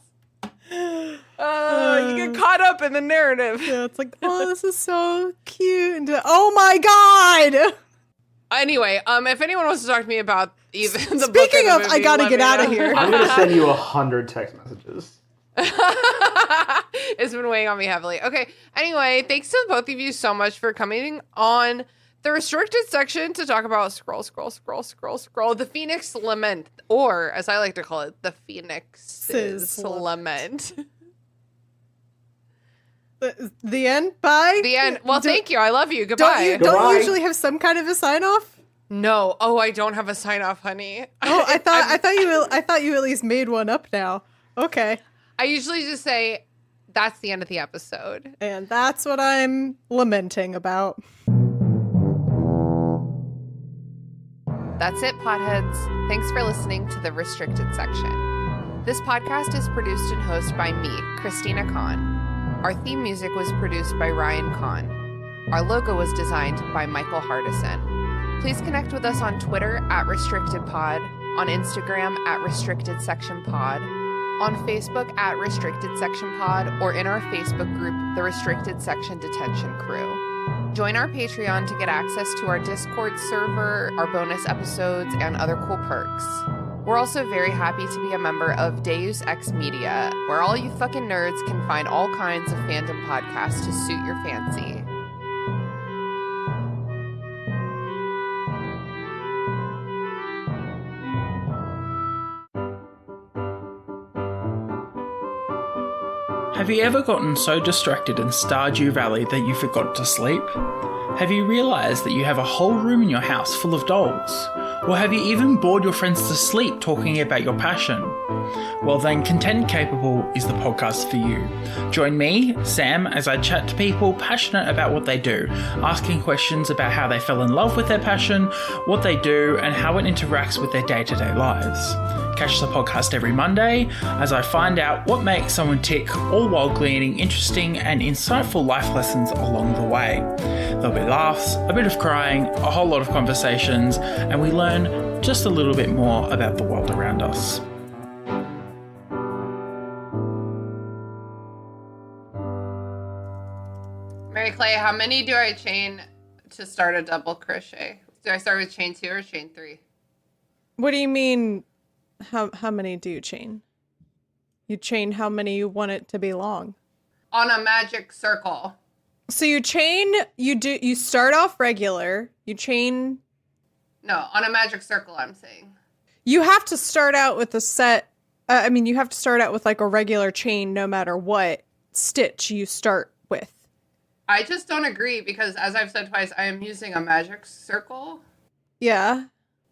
Speaker 4: You get caught up in the narrative.
Speaker 5: Yeah, it's like, oh, this is so cute. And oh my God.
Speaker 4: Anyway, if anyone wants to talk to me about even the book
Speaker 5: Speaking
Speaker 4: or
Speaker 5: of,
Speaker 4: the
Speaker 5: I
Speaker 4: movie,
Speaker 5: gotta
Speaker 4: let
Speaker 5: get
Speaker 4: me
Speaker 5: out of
Speaker 4: know.
Speaker 5: here.
Speaker 6: I'm going to send you 100 text messages.
Speaker 4: It's been weighing on me heavily. Okay. Anyway, thanks to both of you so much for coming on the restricted section to talk about scroll, the Phoenix Lament, or as I like to call it, the Phoenix's Lament.
Speaker 5: The end? Bye?
Speaker 4: The end. Well, thank you. I love you. Goodbye.
Speaker 5: Don't
Speaker 6: Goodbye.
Speaker 5: you usually have some kind of a sign off?
Speaker 4: No. Oh, I don't have a sign off, honey.
Speaker 5: Oh, I thought you at least made one up now. Okay.
Speaker 4: I usually just say that's the end of the episode.
Speaker 5: And that's what I'm lamenting about.
Speaker 4: That's it, potheads. Thanks for listening to the restricted section. This podcast is produced and hosted by me, Christina Kahn. Our theme music was produced by Ryan Kahn. Our logo was designed by Michael Hardison. Please connect with us on Twitter @RestrictedPod, on Instagram @RestrictedSectionPod, on Facebook @RestrictedSectionPod, or in our Facebook group, The Restricted Section Detention Crew. Join our Patreon to get access to our Discord server, our bonus episodes, and other cool perks. We're also very happy to be a member of Deus Ex Media, where all you fucking nerds can find all kinds of fandom podcasts to suit your fancy.
Speaker 8: Have you ever gotten so distracted in Stardew Valley that you forgot to sleep? Have you realised that you have a whole room in your house full of dolls? Or have you even bored your friends to sleep talking about your passion? Well then, Content Capable is the podcast for you. Join me, Sam, as I chat to people passionate about what they do, asking questions about how they fell in love with their passion, what they do, and how it interacts with their day-to-day lives. Catch the podcast every Monday as I find out what makes someone tick, all while gleaning interesting and insightful life lessons along the way. There'll be laughs, a bit of crying, a whole lot of conversations, and we learn just a little bit more about the world around us.
Speaker 4: Mary Clay, how many do I chain to start a double crochet? Do I start with chain 2 or chain 3?
Speaker 5: What do you mean? How many do you chain? You chain how many you want it to be long.
Speaker 4: On a magic circle.
Speaker 5: So you chain, you start off regular, you chain.
Speaker 4: No, on a magic circle, I'm saying.
Speaker 5: You have to start out with a set, you have to start out with like a regular chain no matter what stitch you start with.
Speaker 4: I just don't agree because, as I've said twice, I am using a magic circle.
Speaker 5: Yeah.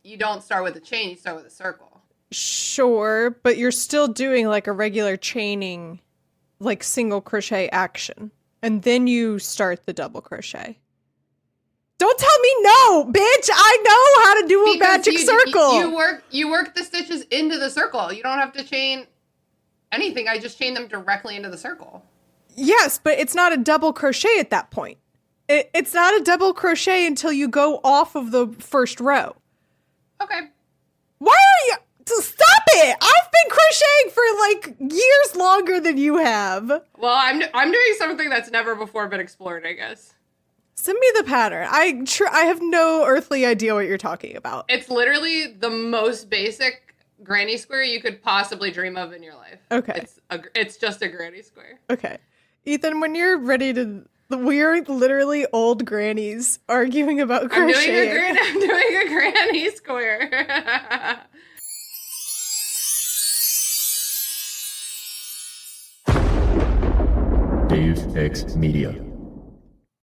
Speaker 4: You don't start with a chain, you start with a circle.
Speaker 5: Sure, but you're still doing like a regular chaining, like single crochet action. And then you start the double crochet. Don't tell me no, bitch! I know how to do a magic circle!
Speaker 4: You work the stitches into the circle. You don't have to chain anything. I just chain them directly into the circle.
Speaker 5: Yes, but it's not a double crochet at that point. It's not a double crochet until you go off of the first row.
Speaker 4: Okay.
Speaker 5: Why are you... Stop it! I've been crocheting for like years longer than you have.
Speaker 4: Well, I'm doing something that's never before been explored, I guess.
Speaker 5: Send me the pattern. I have no earthly idea what you're talking about.
Speaker 4: It's literally the most basic granny square you could possibly dream of in your life.
Speaker 5: Okay.
Speaker 4: It's just a granny square.
Speaker 5: Okay. Ethan, when you're ready to... We're literally old grannies arguing about crocheting.
Speaker 4: I'm doing a granny square.
Speaker 9: Deus Ex Media.